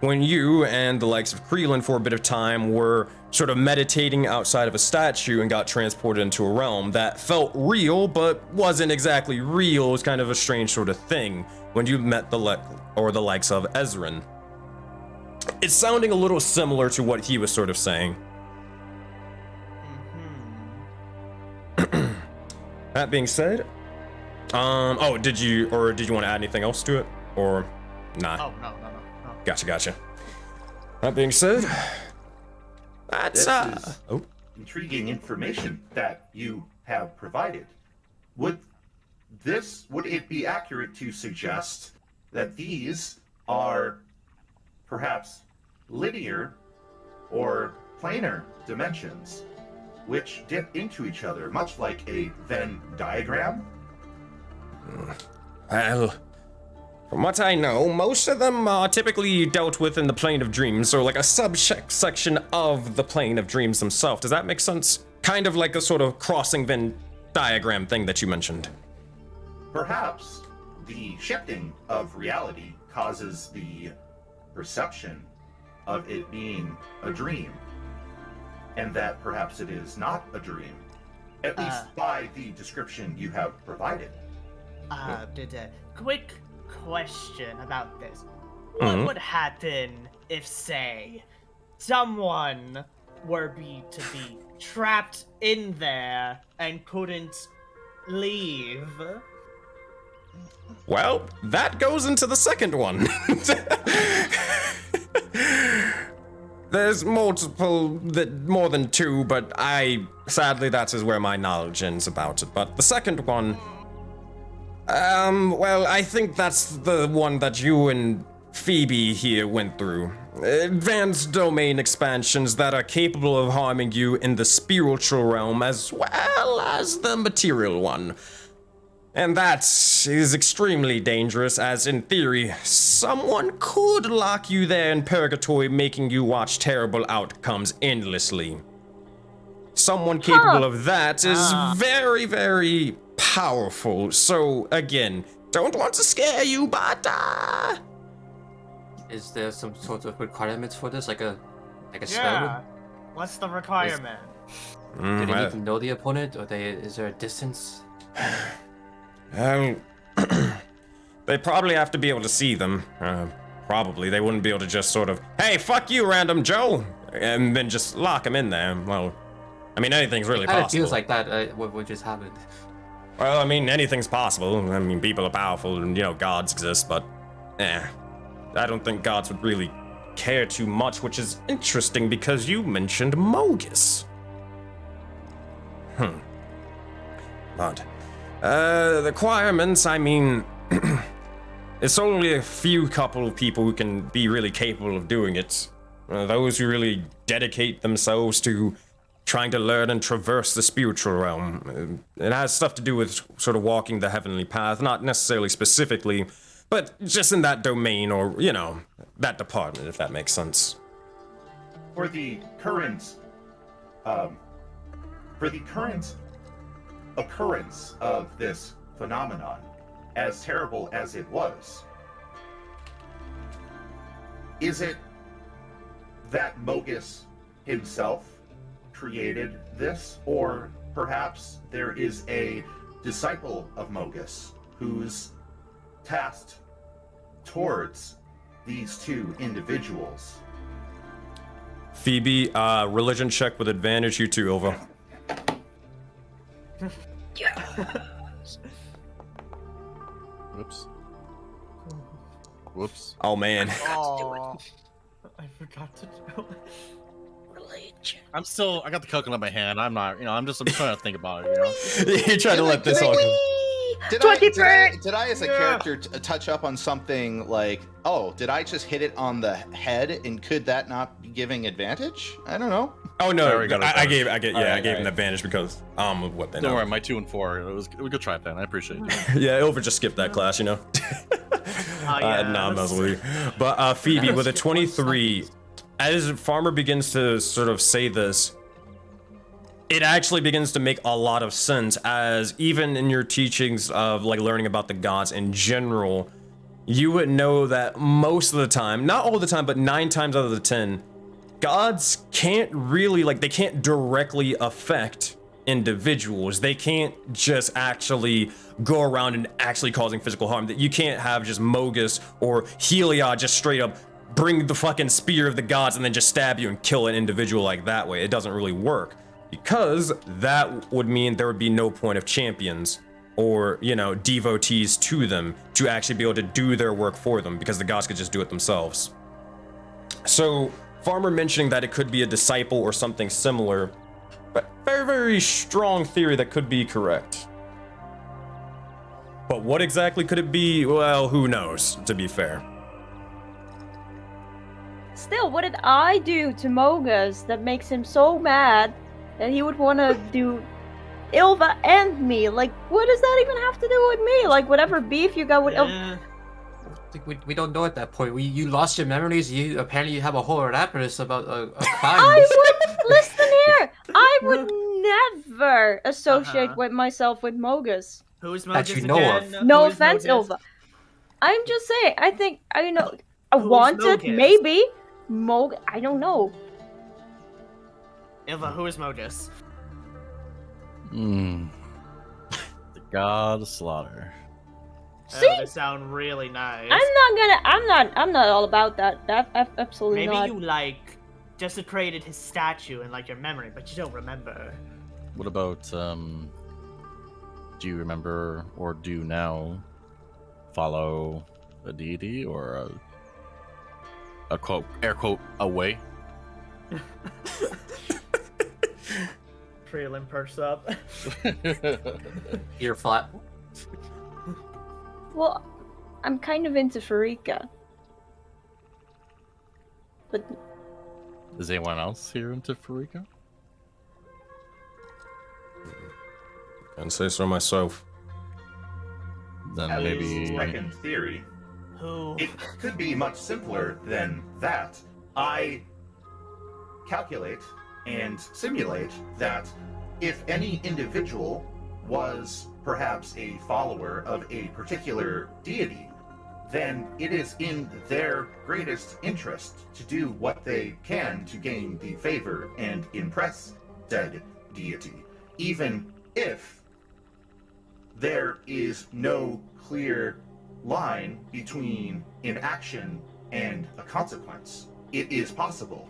when you and the likes of Creelan for a bit of time were sort of meditating outside of a statue and got transported into a realm that felt real but wasn't exactly real. It was kind of a strange sort of thing when you met the likes of Ezrin. It's sounding a little similar to what he was sort of saying. That being said, did you want to add anything else to it, or nah? Oh no. Gotcha. That being said, that's intriguing information that you have provided. Would it be accurate to suggest that these are perhaps linear or planar dimensions which dip into each other, much like a Venn diagram? Well, from what I know, most of them are typically dealt with in the plane of dreams, or like a subsection of the plane of dreams themselves. Does that make sense? Kind of like a sort of crossing Venn diagram thing that you mentioned. Perhaps the shifting of reality causes the perception of it being a dream, and that perhaps it is not a dream, at least by the description you have provided. Quick question about this. What would happen if, say, someone were to be trapped in there and couldn't leave? Well, that goes into the second one. There's more than two, but sadly that is where my knowledge ends about it. But the second one, well, I think that's the one that you and Phoebe here went through. Advanced domain expansions that are capable of harming you in the spiritual realm as well as the material one. And that is extremely dangerous, as in theory, someone could lock you there in purgatory, making you watch terrible outcomes endlessly. Someone capable of that is very, very powerful. So, again, don't want to scare you, but Is there some sort of requirements for this, like a spell? Yeah. What's the requirement? Do they need to know the opponent, or is there a distance? They probably have to be able to see them. Probably. They wouldn't be able to just sort of, hey, fuck you, random Joe, and then just lock them in there. Well, I mean, anything's really possible. It feels like that, what just happened. Well, I mean, anything's possible. I mean, people are powerful and, gods exist, but, I don't think gods would really care too much, which is interesting because you mentioned Mogus. But, the requirements, I mean, it's only a few couple of people who can be really capable of doing it. Those who really dedicate themselves to trying to learn and traverse the spiritual realm. It has stuff to do with sort of walking the heavenly path, not necessarily specifically but just in that domain, or you know, that department, if that makes sense. For the current occurrence of this phenomenon, as terrible as it was, is it that Mogus himself created this, or perhaps there is a disciple of Mogus who's tasked towards these two individuals? Phoebe, religion check with advantage. You too, Ilva. Whoops. Whoops. Oh man. Oh, I forgot to do it. Religion. I got the coconut in my hand. I'm not, I'm trying to think about it, You tried to let this all go. Did I as a character touch up on something like, oh, did I just hit it on the head, and could that not be giving advantage? I don't know. Oh no, Sorry, I gave him Alright. advantage because what they Don't know. worry, my 2 and 4. It was a good try, Ben. I appreciate it. Yeah, Ilva just skipped that class, you know. Nah, I'm messing with you. But Phoebe with a 23, as Farmer begins to sort of say this, it actually begins to make a lot of sense, as even in your teachings of like learning about the gods in general, you would know that most of the time, not all the time, but 9 times out of the 10, gods can't really, like, they can't directly affect individuals. They can't just actually go around and actually causing physical harm. That you can't have just Mogus or Heliod just straight up bring the fucking spear of the gods and then just stab you and kill an individual like that way. It doesn't really work, because that would mean there would be no point of champions or, you know, devotees to them to actually be able to do their work for them, because the gods could just do it themselves. So Farmer mentioning that it could be a disciple or something similar, but very, very strong theory that could be correct. But what exactly could it be? Well, who knows, to be fair. Still, what did I do to Mogus that makes him so mad that he would want to do Ilva and me? Like, what does that even have to do with me? Like, whatever beef you got with Ilva. We don't know at that point. You lost your memories. You apparently have a whole Auroraverse about a crime. I would listen here. I would never associate with myself with Mogus. Who's That Mogus you know again? of. No Who is offense, Mogus? Ilva. I'm just saying. I think I know. I Who's wanted Mogus? maybe I don't know. Ilva, who is Mogus? The god of slaughter. See? Oh, they sound really nice. I'm not all about that. Absolutely Maybe not. you like desecrated his statue in like your memory, but you don't remember. What about, do you remember, or do you now follow a deity, or a quote, air quote, away? Prelim perks up. Ear flat. Well, I'm kind of into Farika. But Is anyone else here into Farika? Can't say so myself. Then At maybe. least second theory. Who? It could be much simpler than that. I calculate and simulate that if any individual was perhaps a follower of a particular deity, then it is in their greatest interest to do what they can to gain the favor and impress said deity, even if there is no clear line between an action and a consequence. It is possible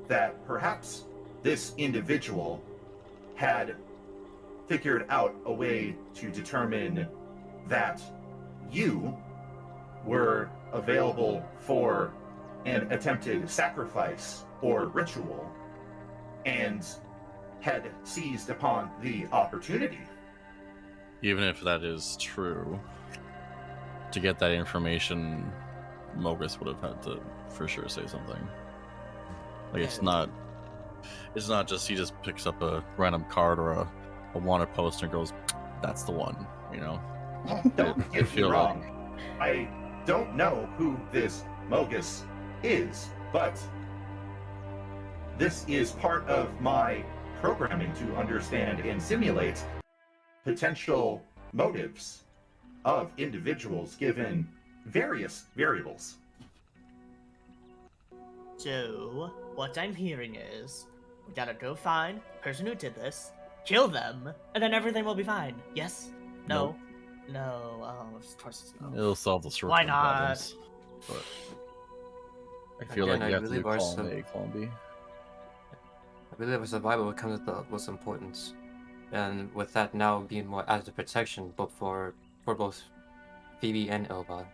that perhaps this individual had figured out a way to determine that you were available for an attempted sacrifice or ritual and had seized upon the opportunity. Even if that is true, to get that information, Mogus would have had to for sure say something. Like it's not just he just picks up a random card or a wanted poster and goes, "That's the one," you know. Don't I get me feel wrong. I don't know who this Mogus is, but this is part of my programming to understand and simulate potential motives of individuals given various variables. So, what I'm hearing is, we gotta go find the person who did this, kill them, and then everything will be fine. Yes? No? No. Oh, of course it's no. It'll solve the short-term Why not? problems. But I feel Again, like you I have to do believe our column A, column B. I believe our survival comes at the utmost importance, and with that now being more as a protection, but for both Phoebe and Elba.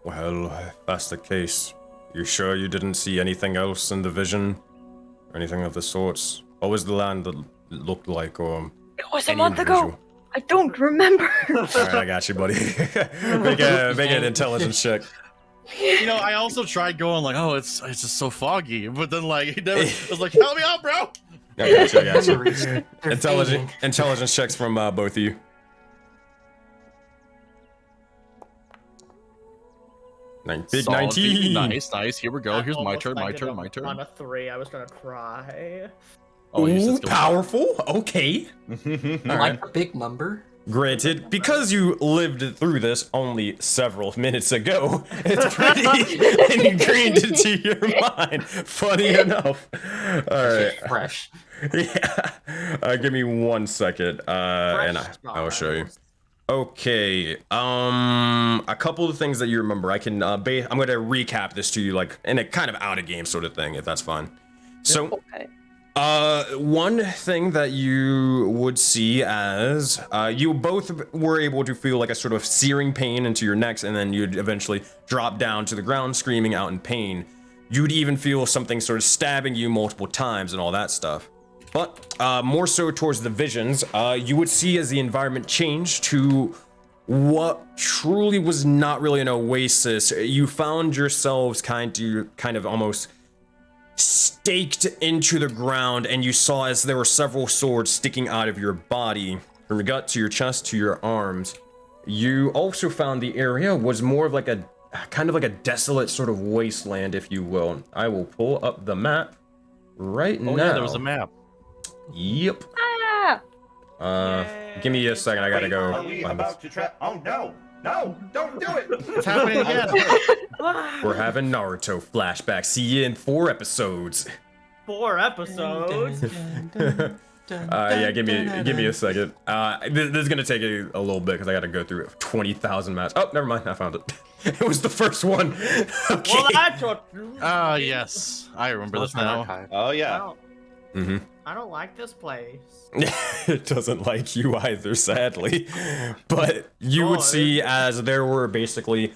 Well, if that's the case, you sure you didn't see anything else in the vision? Or anything of the sorts? What was the land that looked like, or It was a any month ago. individual? I don't remember. Alright, I got you, buddy. make an intelligence check. You know, I also tried going like, oh, it's just so foggy, but then like he never was like, help me out, bro. I got you. Memories, they're fading. Intelligence checks from both of you. Big Solid 19. Nice. Here we go. Here's my Almost turn. My landed turn. on- My turn. On a 3, I was gonna cry. Oh, you Ooh, said skill check. powerful. Okay. Like a big number. Granted, because you lived through this only several minutes ago, it's pretty ingrained into your mind. Funny enough. All right. Fresh. Yeah. Give me 1 second, and I'll show you. Okay. A couple of things that you remember. I can. I'm gonna recap this to you, like in a kind of out of game sort of thing, if that's fine. So. Okay. One thing that you would see as you both were able to feel like a sort of searing pain into your necks, and then you'd eventually drop down to the ground screaming out in pain. You'd even feel something sort of stabbing you multiple times and all that stuff. But more so towards the visions, you would see as the environment changed to what truly was not really an oasis. You found yourselves kind of almost staked into the ground, and you saw as there were several swords sticking out of your body, from your gut to your chest to your arms. You also found the area was more of like a kind of like a desolate sort of wasteland, if you will. I will pull up the map right now. Oh yeah, there was a map. Yep. Ah! Give me a second. I gotta Wait, Are go. we about to trap? Oh no! No! Don't do it! It's happening again. We're having Naruto flashbacks. See you in 4 episodes. 4 episodes? Yeah, give me a second. This is gonna take a little bit because I gotta go through 20,000 maps. Oh, never mind, I found it. It was the first one. Okay. Well, that took. Ah, yes. I remember this now. Archive. Oh I yeah. don't, I don't like this place. It doesn't like you either, sadly. But you would see as there were basically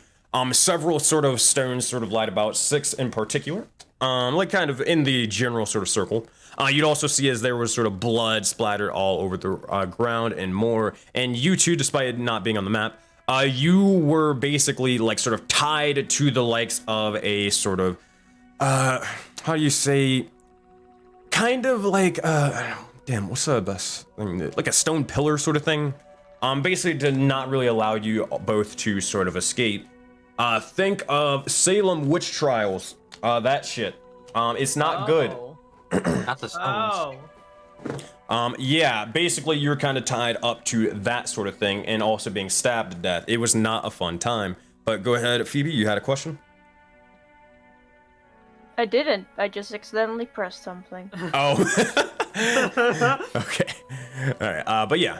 several sort of stones sort of light about, 6 in particular. Like kind of in the general sort of circle. You'd also see as there was sort of blood splattered all over the ground and more. And you two, despite it not being on the map, you were basically like sort of tied to the likes of a sort of, how do you say, kind of like, damn, what's the best thing? Like a stone pillar sort of thing. Basically to not really allow you both to sort of escape. Think of Salem witch trials. That shit. It's not good. Not the stones. Yeah, basically you're kind of tied up to that sort of thing and also being stabbed to death. It was not a fun time. But go ahead, Phoebe, you had a question? I didn't. I just accidentally pressed something. Oh. Okay. Alright, but yeah.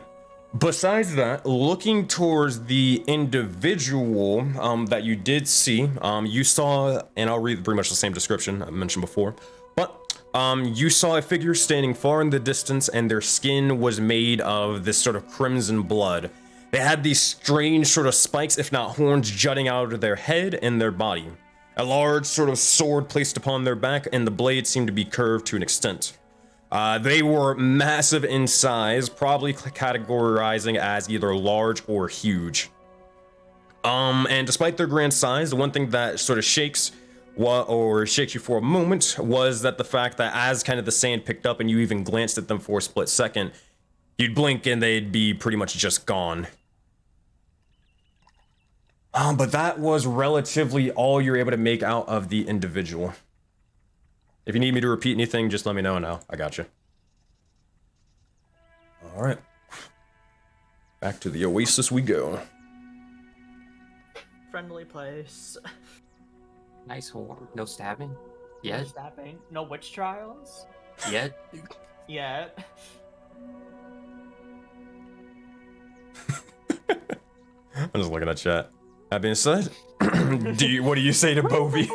Besides that, looking towards the individual that you did see, you saw, and I'll read pretty much the same description I mentioned before, but you saw a figure standing far in the distance, and their skin was made of this sort of crimson blood. They had these strange sort of spikes, if not horns, jutting out of their head and their body. A large sort of sword placed upon their back, and the blade seemed to be curved to an extent. They were massive in size, probably categorizing as either large or huge. And despite their grand size, the one thing that sort of shakes you for a moment was that the fact that as kind of the sand picked up and you even glanced at them for a split second, You'd blink and they'd be pretty much just gone. But that was relatively all you're able to make out of the individual. If you need me to repeat anything, just let me know now. I got you. All right. Back to the Oasis we go. Friendly place. Nice horn. No stabbing? No Yet? stabbing. No witch trials. Yet? Yet. I'm just looking at chat. That being said, what do you say to Bovi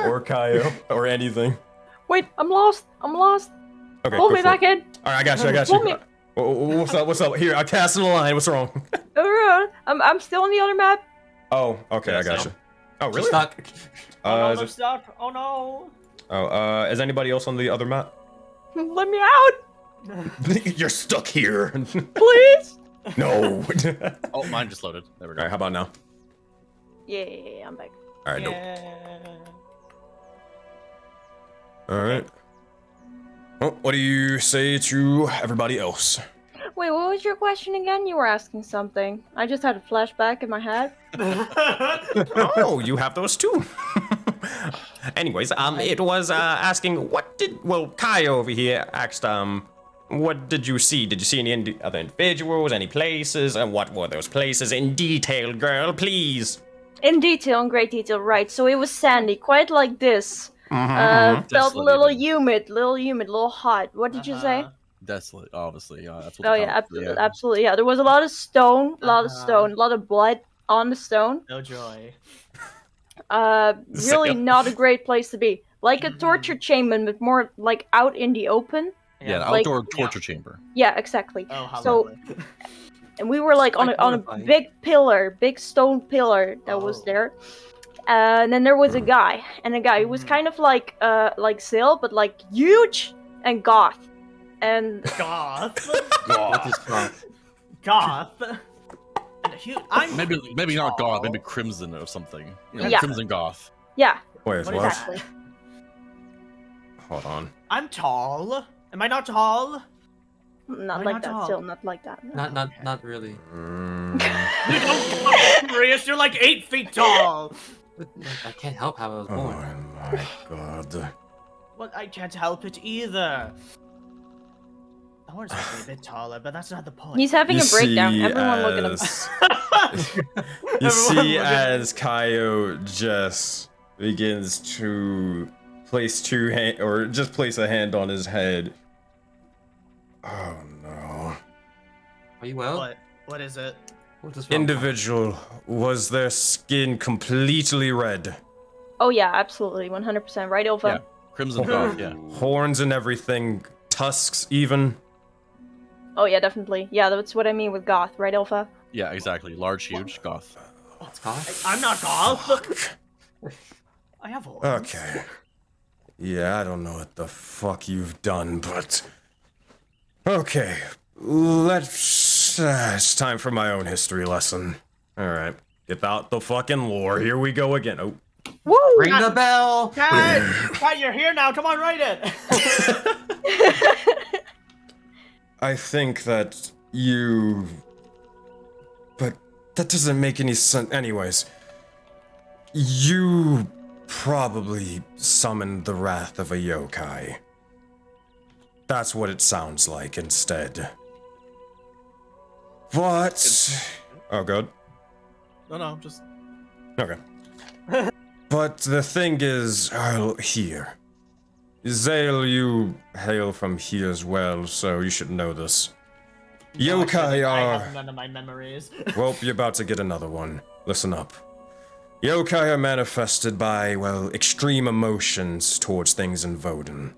or Kaio or anything? Wait, I'm lost. I'm lost. Okay, Pull go me for it. back in. All right, I got you. Pull me. What's up? What's up? Here, I'm casting a line. What's wrong? I'm still on the other map. Oh, okay, Yeah, I got so- you. Oh, really? She's stuck. Oh no, Is they're it- stuck. Oh no. is anybody else on the other map? Let me out, You're stuck here. please. No. Oh, mine just loaded. There we All go. right, how about now? Yeah, I'm back. All right, dope. Yeah. All right. Well, what do you say to everybody else? Wait, what was your question again? You were asking something. I just had a flashback in my head. Oh, you have those too. Anyways, it was asking Kai over here asked, what did you see? Did you see any other individuals, any places, and what were those places in detail, girl, please? In detail, in great detail, right. So it was sandy, quite like this. Felt a Desolate little even. humid, little hot. What did you say? Desolate, obviously. Yeah, that's what Oh the yeah, comment- absolutely, yeah. There was a lot of stone, a lot of blood on the stone. No joy. Really Sam. not a great place to be. Like a torture chamber, but more like out in the open. Yeah, an like- outdoor torture chamber. Yeah, exactly. Oh, how So- lovely. And we were like on Quite a horrifying. big stone pillar that was Oh. there. And then there was a guy, and a guy who was kind of like Sil, but like huge and goth. And Goth. What is wrong? Goth. And I'm Maybe not tall. goth, maybe crimson or something. You know, Yeah. Crimson goth. yeah, Wait, What what? is exactly. Hold on. I'm tall. Am I not tall? Not Why like not that, tall? still not like that. Not really. You don't Marius, you're like 8 feet tall. But I can't help how I was Oh born. my god. Well, I can't help it either. I want to be a bit taller, but that's not the point. He's having a breakdown. see Everyone look at him. as- You Everyone see look at him. as Kaio just begins to place place a hand on his head. Oh no. Are you well? What is it? What is wrong? Individual, was their skin completely red? Oh yeah, absolutely, 100%. Right, Ilva? Yeah. Crimson goth, yeah. Horns and everything, tusks even? Oh yeah, definitely. Yeah, that's what I mean with goth, right, Ilva? Yeah, exactly. Large, huge goth. It's goth? I'm not goth. I have horns. Okay. Yeah, I don't know what the fuck you've done, but... Okay, it's time for my own history lesson. Alright, get out the fucking lore, here we go again. Oh. Woo! Ring the bell! Cat, you're here now. Come on, write it. I think that you... But that doesn't make any sense. Anyways, you probably summoned the wrath of a yokai. That's what it sounds like instead. But... Oh, good. No, just Okay. But the thing is, here. Zale, you hail from here as well, so you should know this. Yokai I are... have none of my memories. Well, you're about to get another one. Listen up. Yokai are manifested by, well, extreme emotions towards things in Voden.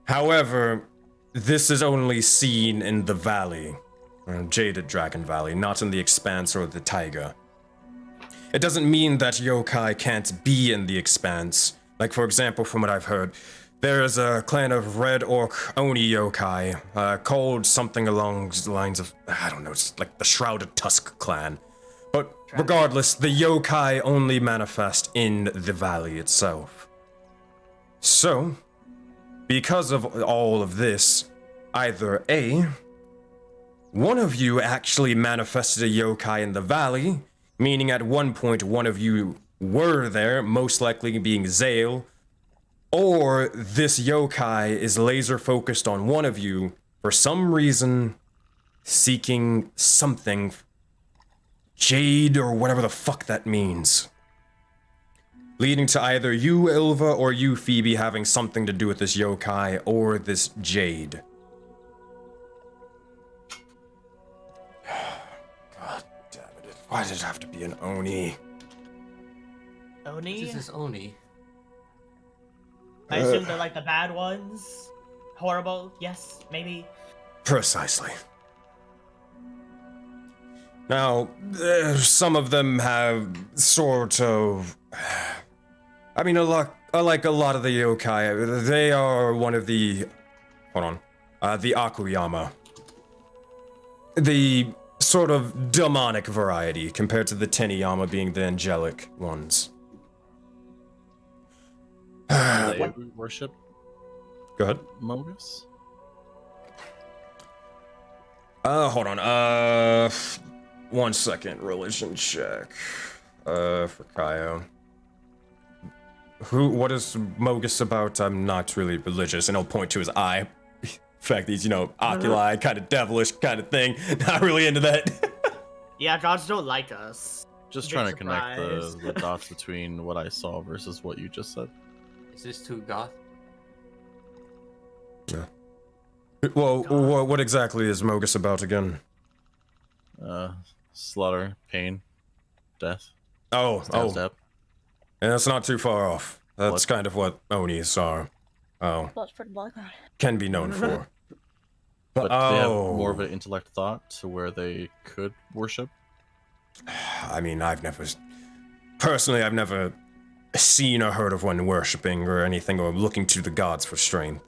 However, this is only seen in the valley, Jaded Dragon Valley, not in the Expanse or the Taiga. It doesn't mean that yokai can't be in the Expanse. Like, for example, from what I've heard, there is a clan of Red Orc Oni yokai, called something along the lines of, I don't know, it's like the Shrouded Tusk clan. But regardless, the yokai only manifest in the valley itself. So, because of all of this, either A, one of you actually manifested a yokai in the valley, meaning at one point one of you were there, most likely being Zale, or this yokai is laser focused on one of you for some reason, seeking something. Jade or whatever the fuck that means. Leading to either you, Ilva, or you, Phoebe, having something to do with this yokai or this Jade. God damn it. Why did it have to be an Oni? Oni? This is Oni. I assume they're like the bad ones. Horrible, yes, maybe. Precisely. Now, some of them have sort of... I mean, like a lot of the yokai, they are one of the... Hold on. The Akuyama. The sort of demonic variety compared to the Teniyama being the angelic ones. They worship Go ahead. Mogus? Hold on. 1 second. Religion check. For Kaio. What is Mogus about? I'm not really religious, and I'll point to his eye. In fact, these, oculi, kind of devilish kind of thing. Not really into that. Yeah, gods don't like us. Just Big trying to connect surprise. the dots between what I saw versus what you just said. Is this too goth? Yeah. Well, what exactly is Mogus about again? Slaughter, pain, death. Oh. Step. And that's not too far off. That's What? kind of what Onis are. Blood for the Black God. Can be known for. But they have more of an intellect thought to where they could worship. I mean, I've never seen or heard of one worshipping or anything or looking to the gods for strength.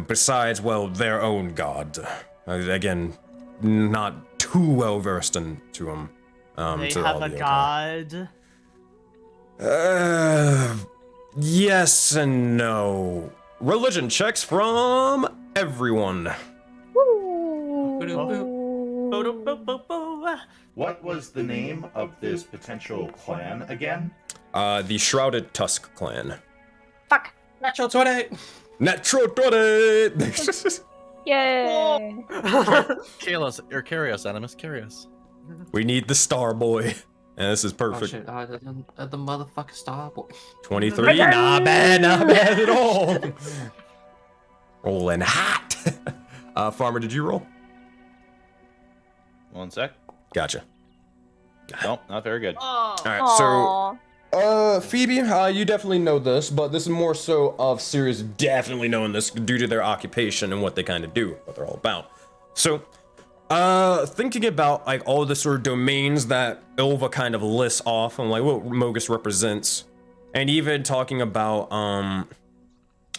Besides, well, their own god. Again, not too well versed into them. They to have all a the god. Yes and no. Religion checks from everyone. Woo! Boo-doo-boo-boo-boo. What was the name of this potential clan again? The Shrouded Tusk clan. Fuck! Natural 20! Natural 20! Yay! Carry us, Animus, carry us. We need the Star Boy. And this is Oh perfect. shit, the motherfucking star boy. 23, not bad at all. Rolling hot. Farmer, did you roll? 1 sec. Gotcha. Nope, not very good. Oh. All right, Aww. so Phoebe, you definitely know this, but this is more so of Sirius definitely knowing this due to their occupation and what they kind of do, what they're all about. So, thinking about like all the sort of domains that Ilva kind of lists off and like what Mogus represents, and even talking about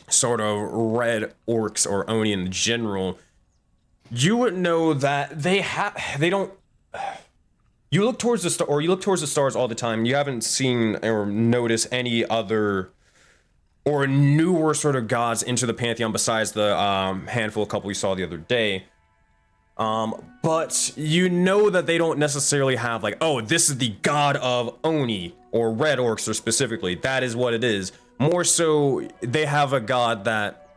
sort of red orcs or Oni in general, you would know that they don't. You look towards the star, or you look towards the stars all the time. You haven't seen or noticed any other or newer sort of gods into the pantheon besides the handful of couple we saw the other day. But you know that they don't necessarily have like, oh, this is the god of Oni or red orcs or specifically. That is what it is. More so, they have a god that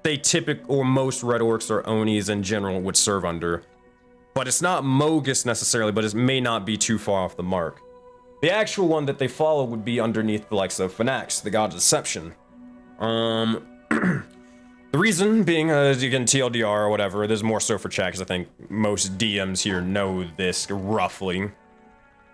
they or most red orcs or Onis in general would serve under. But it's not Mogus necessarily, but it may not be too far off the mark. The actual one that they follow would be underneath the likes of Phonax, the god of deception. The reason being, again, TLDR or whatever, there's more so for chat, because I think most DMs here know this roughly.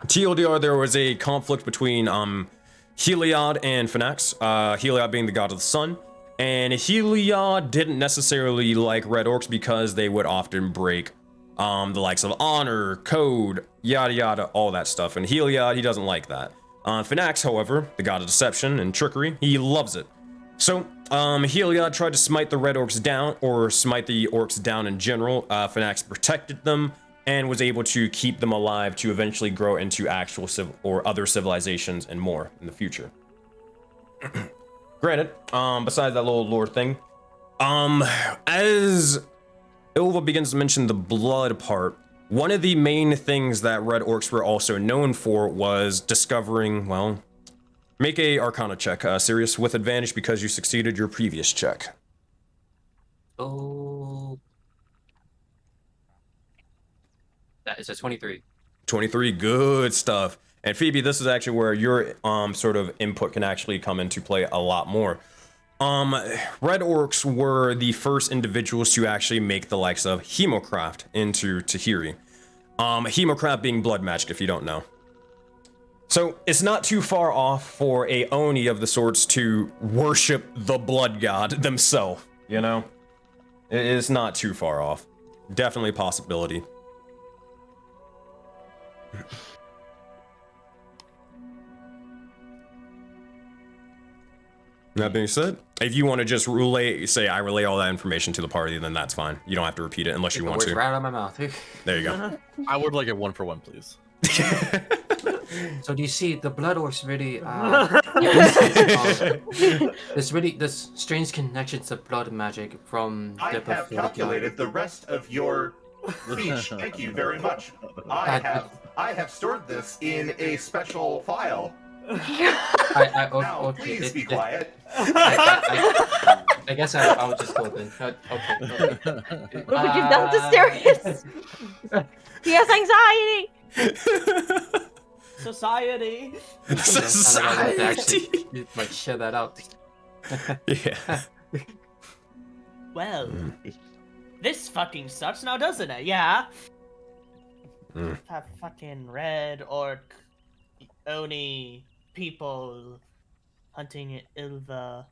TLDR, there was a conflict between Heliod and Phonax, Heliod being the god of the sun, and Heliod didn't necessarily like red orcs because they would often break the likes of honor, code, yada yada, all that stuff, and Heliod, he doesn't like that. Phonax, however, the god of deception and trickery, he loves it. So, Heliod tried to smite the red orcs down, or smite the orcs down in general. Phonax protected them and was able to keep them alive to eventually grow into actual or other civilizations and more in the future. Granted, besides that little lore thing, as Ilva begins to mention the blood part. One of the main things that Red Orcs were also known for was discovering, well, make a Arcana check, Sirius, with advantage because you succeeded your previous check. Oh. That is a 23. 23, good stuff. And Phoebe, this is actually where your sort of input can actually come into play a lot more. Red Orcs were the first individuals to actually make the likes of Hemocraft into Tahiri. Hemocraft being blood magic, if you don't know. So it's not too far off for a Oni of the sorts to worship the blood god themselves, you know? It is not too far off. Definitely a possibility. That being said, if you want to just say I relay all that information to the party, then that's fine. You don't have to repeat it unless you want to. Right out of my mouth. There you go. I would like it 1 for 1, please. So do you see the blood orcs really? There's strange connections to blood magic from. I have calculated the rest of your speech. Thank you very much. I have stored this in a special file. Now, please okay, be quiet. I guess I'll just go then. Okay. Look what you've done to Sirius! He has anxiety! Society. Society. Actually, might share that out. Yeah. Well, this fucking sucks now, doesn't it? Yeah. That fucking red orc, Oni people hunting Ilva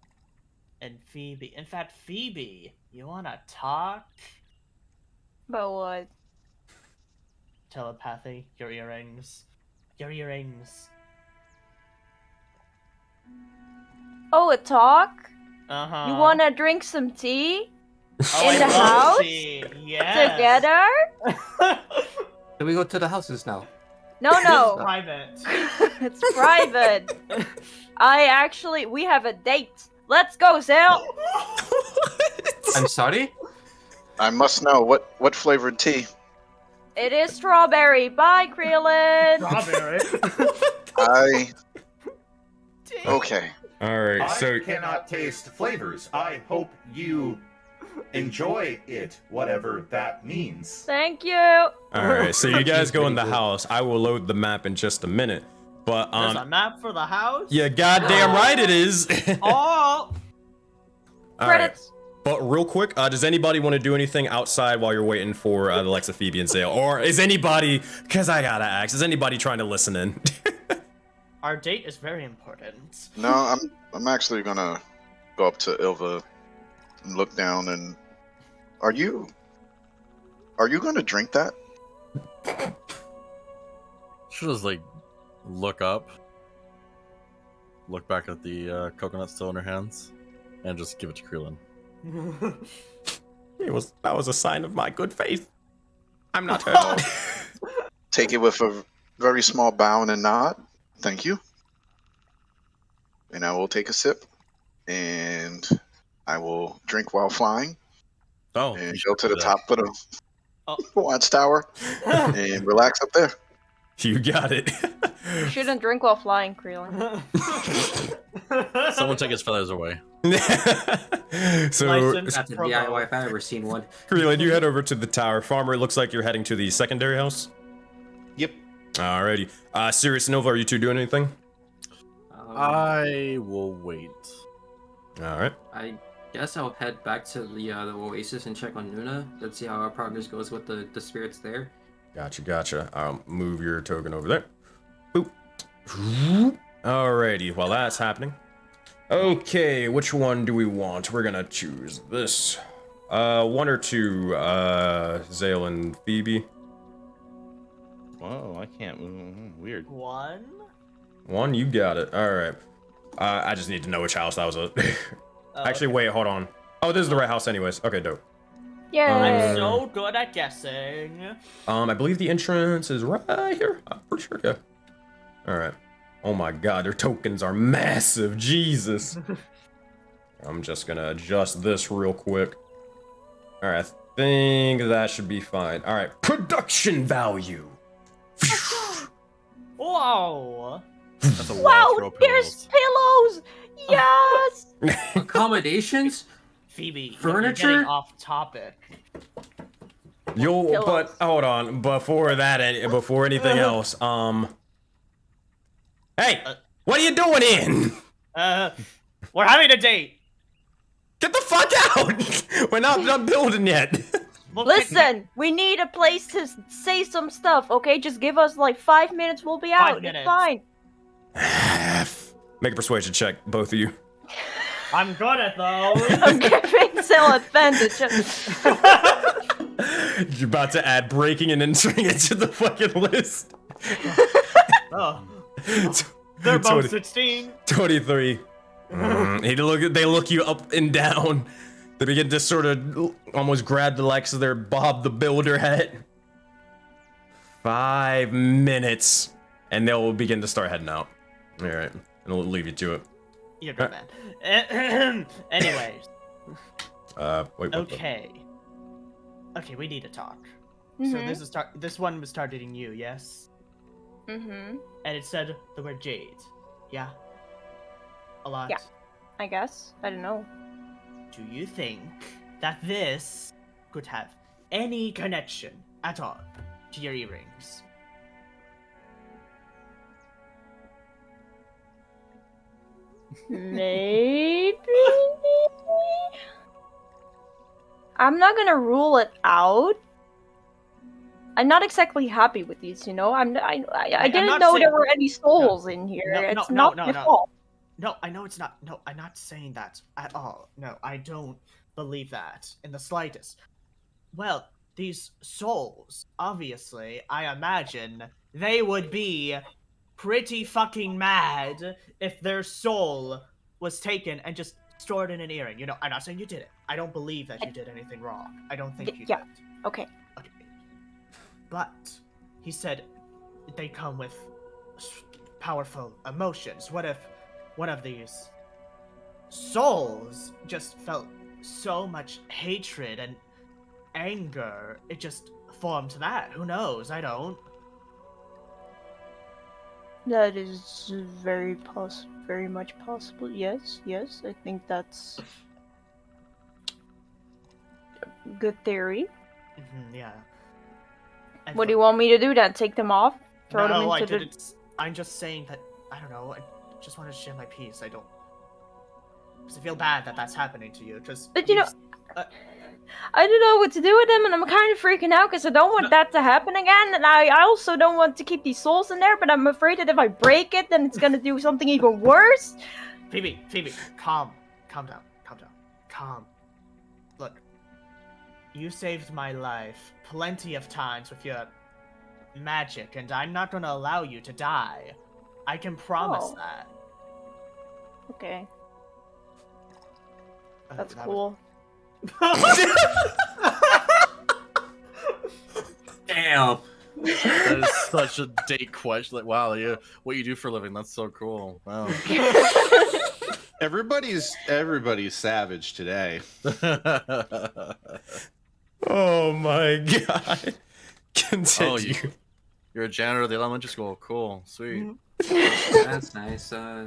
and Phoebe. In fact, Phoebe, you wanna talk? But what? Telepathy, your earrings. Your earrings. Oh, a talk? Uh-huh. You wanna drink some tea? Oh, in I the love house? tea. Yes. Together? Do we go to the houses now? No. Private. It's private. We have a date. Let's go, Zale. I'm sorry? I must know what flavored tea. It is strawberry. Bye, Krillin. Strawberry. Okay. All right. So I cannot taste flavors. I hope you enjoy it, whatever that means. Thank you. all right. So you guys go in the house. I will load the map in just a minute. But There's a map for the house? yeah, goddamn right it is. Oh! All right. Credits. But real quick, does anybody want to do anything outside while you're waiting for the likes of Phoebe and Zale? Or is anybody, because I gotta ask, is anybody trying to listen in? Our date is very important. No, I'm actually gonna go up to Ilva and look down and are you gonna drink that? She'll just like look up, look back at the coconut still in her hands, and just give it to Krillin. That was a sign of my good faith. I'm not hurt. Take it with a very small bow and a nod. Thank you. And I will take a sip, and I will drink while flying, Oh, and you go should to do the that. top of the Oh. watchtower and relax up there. You got it. You shouldn't drink while flying, Krillin. Someone take his feathers away. So, License. That's a Promo. DIY if I ever seen one. Krillin, you head over to the tower. Farmer, it looks like you're heading to the secondary house. Yep. Alrighty. Sirius and Nova, are you two doing anything? I will wait. Alright. I guess I'll head back to the Oasis and check on Nuna. Let's see how our progress goes with the spirits there. Gotcha. I'll move your token over there. Boop. Alrighty, while that's happening. Okay, which one do we want? We're gonna choose this. One or two, Zale and Phoebe. Whoa, I can't. Weird. One? One, you got it. Alright. I just need to know which house that was. Actually, wait, hold on. Oh, this is the right house anyways. Okay, dope. Yay. I'm so good at guessing. I believe the entrance is right here. I'm pretty sure, yeah. Alright. Oh my god, their tokens are massive. Jesus. I'm just gonna adjust this real quick. Alright, think that should be fine. All right, production value. Whoa! That's a Wow, throw there's pillows. pillows! Yes! Accommodations? Phoebe, Furniture? you're getting off topic. Yo, Pillows. but hold on. Before that, before anything else, hey, what are you doing in? We're having a date. Get the fuck out! We're not done building yet. Look at me. Listen, we need a place to say some stuff, okay? Just give us like 5 minutes, we'll be out. minutes. It's fine. Make a persuasion check, both of you. I'm good at those. I'm giving Sil advantage. You're about to add breaking and entering it to the fucking list. Oh. They're both 20 16. 23. They look you up and down. They begin to sort of almost grab the likes of their Bob the Builder hat. 5 minutes, and they'll begin to start heading out. All right, and we'll leave you to it. You're good, man. Anyways. Wait. What Okay. Okay, we need to talk. So this one was targeting you, yes? Mm-hmm. And it said the word Jade. Yeah. A lot. Yeah. I guess. I don't know. Do you think that this could have any connection at all to your earrings? Maybe. I'm not gonna rule it out. I'm not exactly happy with these, you know. I didn't not know saying- there were any souls in here. It's not my fault. No, I know it's not. No, I'm not saying that at all. No, I don't believe that in the slightest. Well, these souls, obviously, I imagine they would be pretty fucking mad if their soul was taken and just stored in an earring. You know, I'm not saying you did it. I don't believe that you did anything wrong. I don't think you Yeah. did. Okay. Okay. But he said they come with powerful emotions. What if one of these souls just felt so much hatred and anger, it just formed that? Who knows? I don't. That is very much possible. Yes, I think that's a good theory. Yeah. And What do you want me to do then? Take them off? Throw them No, into I the... didn't. I'm just saying that, I don't know, I just wanted to share my peace. I don't... Because I feel bad that that's happening to you. Just... But you know, I don't know what to do with them, and I'm kind of freaking out because I don't want that to happen again, and I also don't want to keep these souls in there, but I'm afraid that if I break it, then it's gonna do something even worse. Phoebe, calm down. Look, you saved my life plenty of times with your magic, and I'm not gonna allow you to die. I can promise Oh. that. Okay, that's that cool. Damn. That is such a date question. Like, wow, what you do for a living? That's so cool. Wow. Everybody's savage today. Oh my god. Continue. Oh, you're a janitor at the elementary school. Cool, sweet. That's nice. Yeah.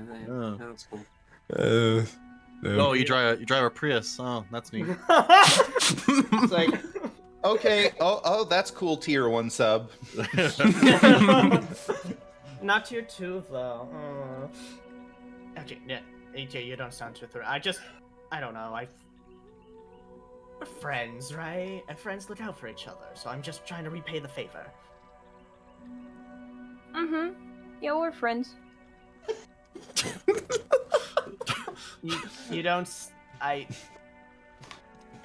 That's cool. Oh, you drive a Prius. Oh, that's neat. It's like, okay, oh, that's cool. Tier 1 sub. Not tier 2 though. Okay, yeah. AJ, you don't sound too thrilled. I don't know. We're friends, right? And friends look out for each other. So I'm just trying to repay the favor. Mm-hmm. Yeah, we're friends. You don't. Are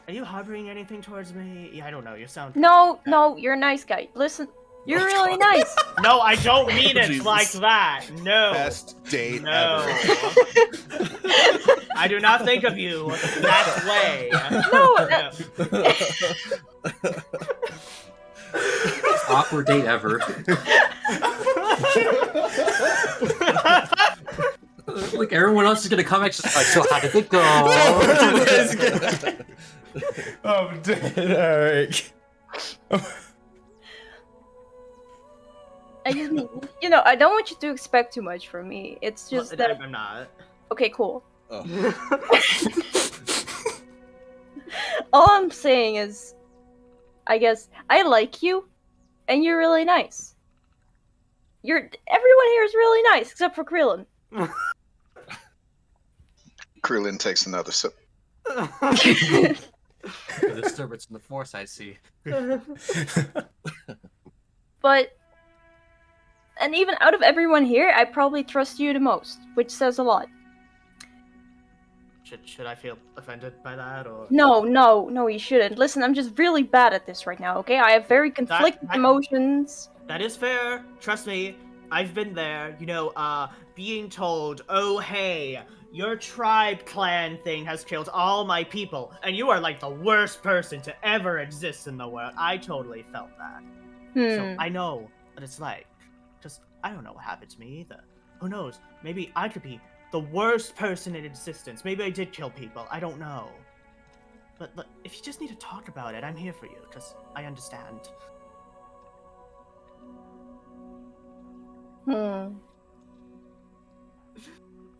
you harboring anything towards me? Yeah, I don't know. You sound. No, you're a nice guy. Listen, you're really nice. No, I don't mean it Jesus. like that. No. Best date No. ever. I do not think of you that way. No. Awkward date ever. Like everyone else is gonna come. Just like, so how did it go? I'm dead. All right. I just mean, I don't want you to expect too much from me. It's just that. I'm not. Okay, cool. Oh. All I'm saying is, I guess I like you, and you're really nice. Everyone here is really nice except for Krillin. Krillin takes another sip. The disturbance in the force, I see. But, and even out of everyone here, I probably trust you the most, which says a lot. Should I feel offended by that, or No, you shouldn't. Listen, I'm just really bad at this right now, okay? I have very conflicted emotions. that is fair. Trust me, I've been there. Being told, "Oh hey, your tribe clan thing has killed all my people, and you are like the worst person to ever exist in the world." I totally felt that. So I know what it's like. Just I don't know what happened to me either. Who knows? Maybe I could be the worst person in existence. Maybe I did kill people. I don't know. But if you just need to talk about it, I'm here for you, because I understand.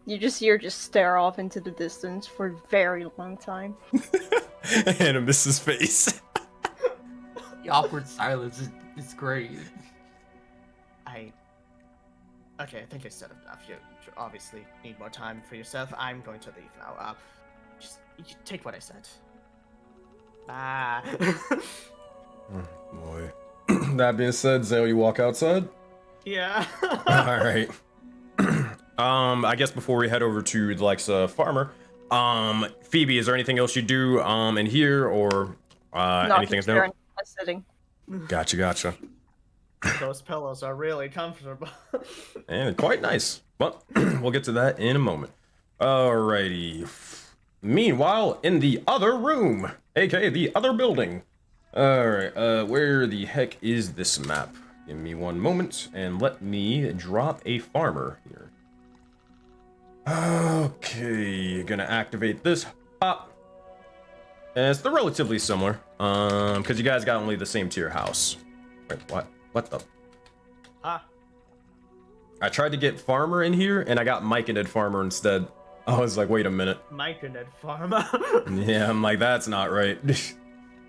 You just stare off into the distance for a very long time. And I miss his face. The awkward silence is great. Okay, I think I said enough. You obviously need more time for yourself. I'm going to leave now. You take what I said. Bye. Boy. That being said, Zale, you walk outside? Yeah. Alright. I guess before we head over to the likes of Farmer, Phoebe, is there anything else you do in here, or anything else? No? Sitting. Gotcha. Those pillows are really comfortable. And quite nice. Well, we'll get to that in a moment. Alrighty. Meanwhile, in the other room, aka the other building. Alright, where the heck is this map? Give me one moment, and let me drop a farmer here. Okay, gonna activate this pop. And it's relatively similar, because you guys got only the same tier house. Wait, what? What the? Huh? I tried to get Farmer in here, and I got Mike and Ed Farmer instead. I was like, wait a minute. Mike and Ed Farmer. Yeah, I'm like, that's not right.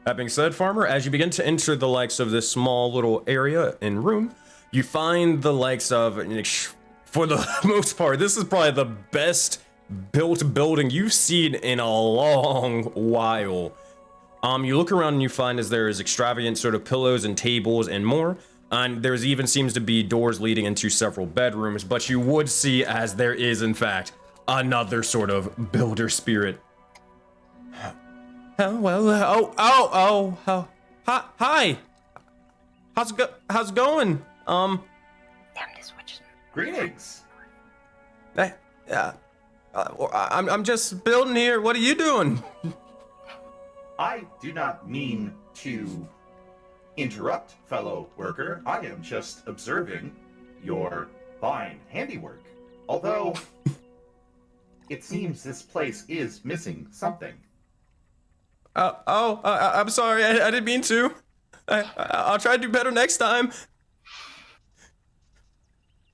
That being said, Farmer, as you begin to enter the likes of this small little area and room, you find the likes of, for the most part, this is probably the best built building you've seen in a long while. You look around and you find as there is extravagant sort of pillows and tables and more. And there's even seems to be doors leading into several bedrooms, but you would see as there is, in fact, another sort of builder spirit. Hi. How's it going? Damn this witch. Greetings. I'm just building here. What are you doing? I do not mean to interrupt, fellow worker. I am just observing your fine handiwork. Although, it seems this place is missing something. I'm sorry. I didn't mean to. I'll try to do better next time.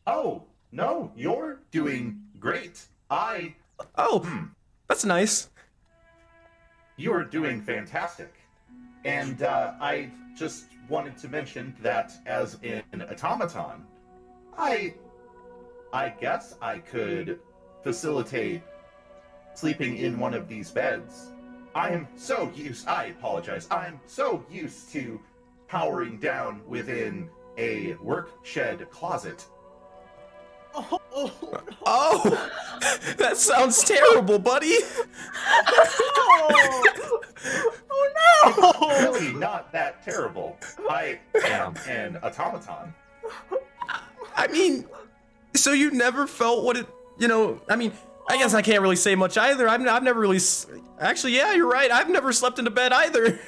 Oh, no, you're doing great. That's nice. You're doing fantastic. And I just wanted to mention that as an automaton, I guess I could facilitate sleeping in one of these beds. I apologize. I'm so used to powering down within a work shed closet. Oh, that sounds terrible, buddy. It's really not that terrible. I am an automaton. I mean, so you never felt what it, I guess I can't really say much either. I've never really, actually, yeah, you're right. I've never slept in a bed either.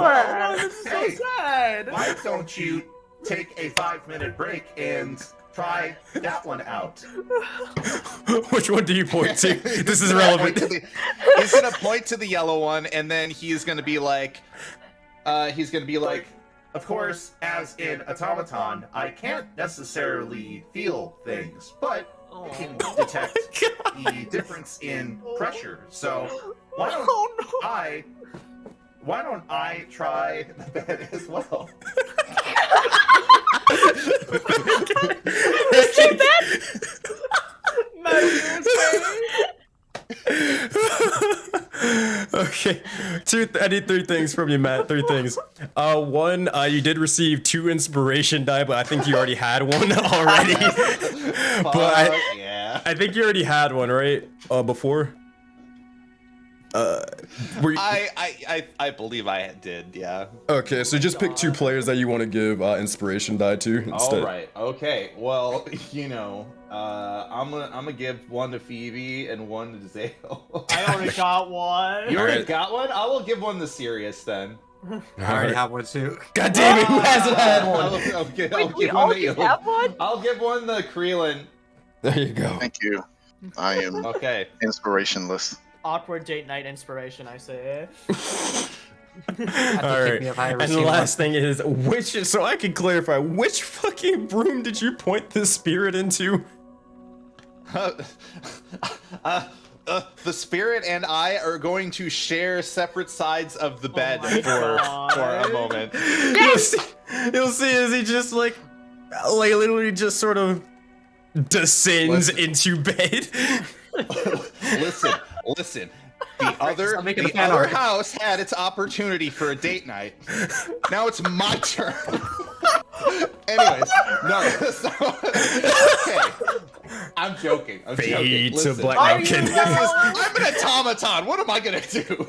This is Hey, so sad. why don't you take a 5-minute break and try that one out. Which one do you point to? This is He's gonna relevant. point to he's gonna point to the yellow one, and then he's gonna be like, Of course, as an automaton, I can't necessarily feel things, but I can detect the difference in pressure. So why don't I try the bed as well? Okay, I need 3 things from you, Matt. 3 things. One, you did receive 2 inspiration die, but I think you already had one already. But yeah. I think you already had one, right? Before. Were you... I believe I did, yeah. Okay, so just pick 2 players that you want to give inspiration die to instead. All right. Okay. Well, I'm gonna give one to Phoebe and one to Zale. I already got one. You already Alright. got one? I will give one to Sirius then. I already have one too. God damn it! Who hasn't had I'll one? give We one all to you. just have one? I'll give one to Kreelin. There you go. Thank you. I am Okay. inspirationless. Awkward date night inspiration, I say. All right. And the last thing is which. So I can clarify, which fucking room did you point this spirit into? The spirit and I are going to share separate sides of the bed my God. for a moment. You'll see as he just like literally just sort of descends into bed. Listen. The other house had its opportunity for a date night. Now it's my turn. Anyways, no. Okay. I'm joking. Fade to Listen, Black Are Mountain. you I'm an automaton. What am I gonna do?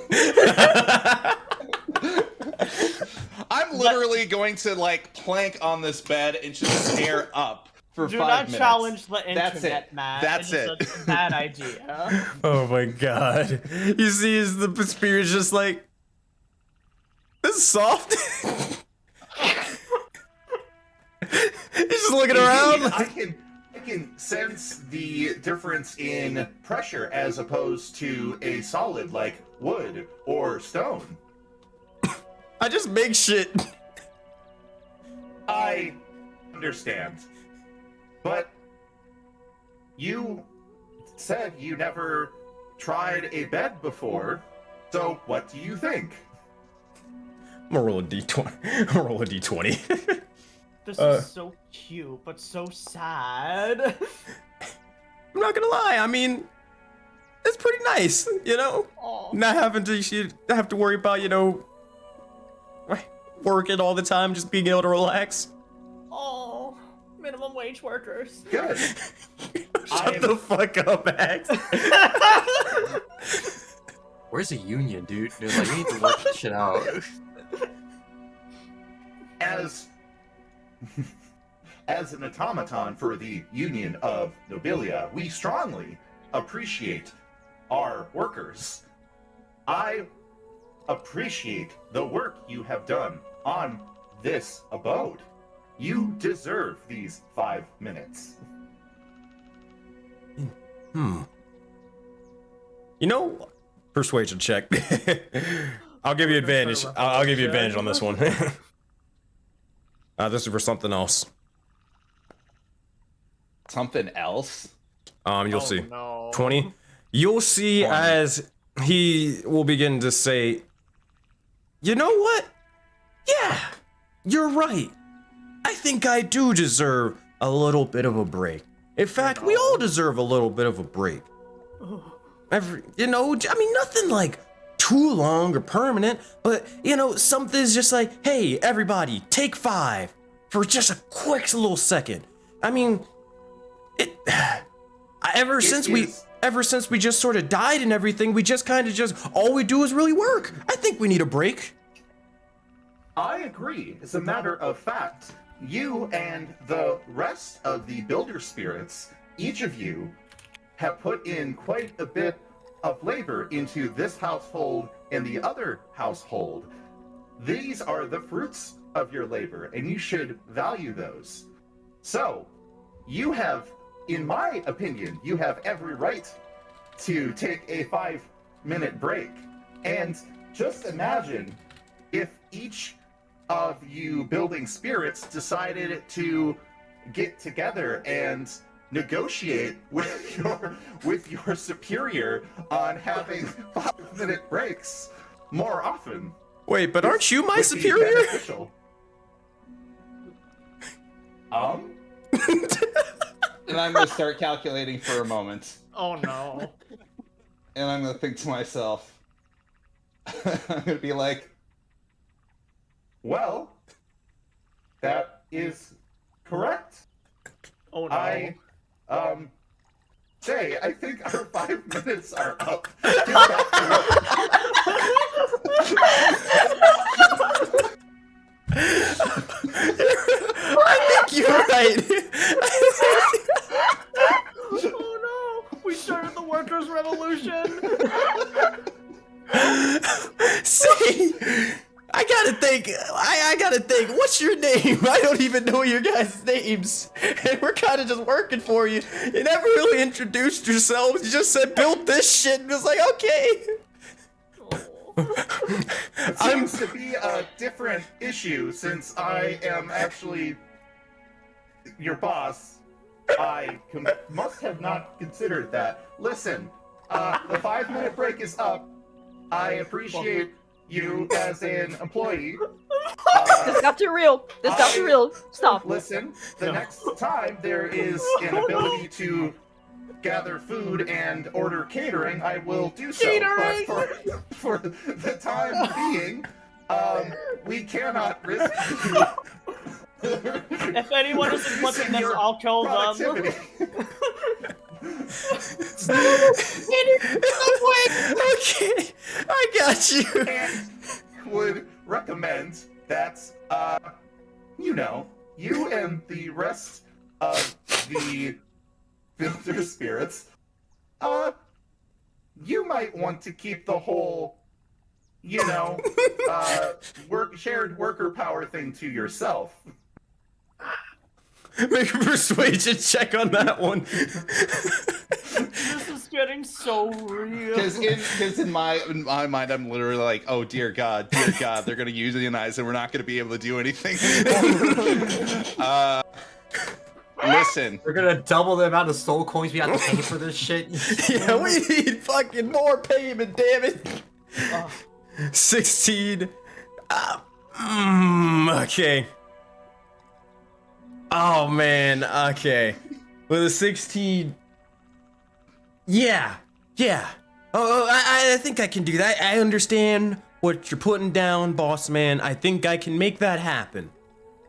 I'm literally going to like plank on this bed and just stare up for Do 5 not minutes. challenge the internet, That's it. Matt. That's it's a bad idea. Oh my god. You see as the spirit's just like, this is soft. He's just looking around. I can sense the difference in pressure as opposed to a solid like wood or stone. I just make shit. I understand. But you said you never tried a bed before, so what do you think? I'm gonna roll a d20. I'm gonna roll a d20. This is so cute, but so sad. I'm not gonna lie. I mean, it's pretty nice, you know. Aw. Not having to have to worry about working all the time, just being able to relax. Oh, minimum wage workers. Good. Shut the fuck up, Max. Where's the union, dude? Dude, like, we need to work this shit out. As an automaton for the Union of Nobilia, we strongly appreciate our workers. I appreciate the work you have done on this abode. You deserve these 5 minutes. You know, persuasion check. I'll give you advantage. I'll give you advantage on this one. This is for something else. Something else? You'll see. No. 20. You'll see 20. as he will begin to say, you know what? Yeah, you're right. I think I do deserve a little bit of a break. In fact, we all deserve a little bit of a break. Nothing like too long or permanent, but something's just like, hey, everybody, take 5 for just a quick little second. I mean, ever since we just sort of died and everything, we just kind of all we do is really work. I think we need a break. I agree. As a matter of fact, you and the rest of the builder spirits, each of you, have put in quite a bit of labor into this household and the other household. These are the fruits of your labor, and you should value those. So, you have, in my opinion, you have every right to take a 5-minute break. And just imagine if each of you building spirits decided to get together and negotiate with your superior on having 5-minute breaks more often. Wait, but aren't you my Would be superior? beneficial. And I'm gonna start calculating for a moment. Oh no. And I'm gonna think to myself, I'm gonna be like, Well, that is correct. Oh no. Jay, I think our 5 minutes are up. Get back to I think you're right. Oh no! We started the workers' revolution. See, I gotta think. I gotta think. What's your name? I don't even know your guys' names, and we're kind of just working for you. You never really introduced yourselves. You just said build this shit, and was like, okay. It seems to be a different issue since I am actually your boss. I must have not considered that. Listen, the 5-minute break is up. I appreciate you as an employee. This got too real. This got too real. Stop. Listen, the next time there is an ability to gather food and order catering, I will do so. Catering! But for the time being, we cannot risk you. If anyone is implementing this, I'll kill them. Productivity. Okay, I got you. And would recommend that, you and the rest of the builder spirits, you might want to keep the whole, shared worker power thing to yourself. Make a persuasion check on that one. This is getting so real. because in my mind, I'm literally like, oh dear God, they're gonna unionize and we're not gonna be able to do anything anymore. Listen, We're gonna double the amount of soul coins we have to pay for this shit. Yeah, we need fucking more payment, damn it. 16. Okay. Oh man, okay. With a 16. Yeah. Oh, I think I can do that. I understand what you're putting down, boss man. I think I can make that happen.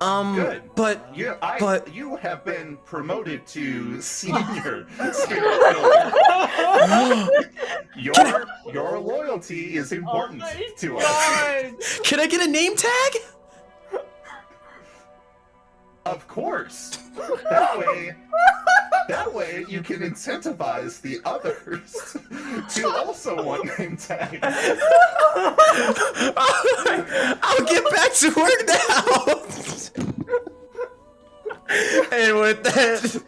Good. But You have been promoted to senior spirit builder. Your loyalty is important to us. can I get a name tag? Of course. That way you can incentivize the others to also want name tags. I'll get back to work now. And with that,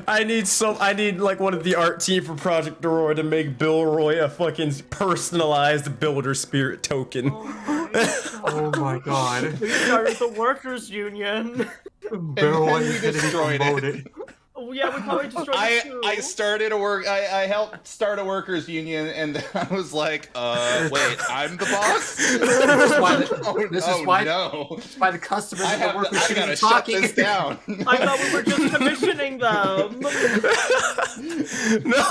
I need like one of the art team from Project Aurora to make Bill Roy a fucking personalized builder spirit token. Oh my God. We started the workers' union. Bill and Roy we is gonna be destroyed it. promoted. Oh, yeah, we probably destroyed it too. I started I helped start a workers union, and I was like, wait, I'm the boss? This is why no. the customers I and the have workers I should be gotta shut talking. this down. I thought we were just commissioning them. No,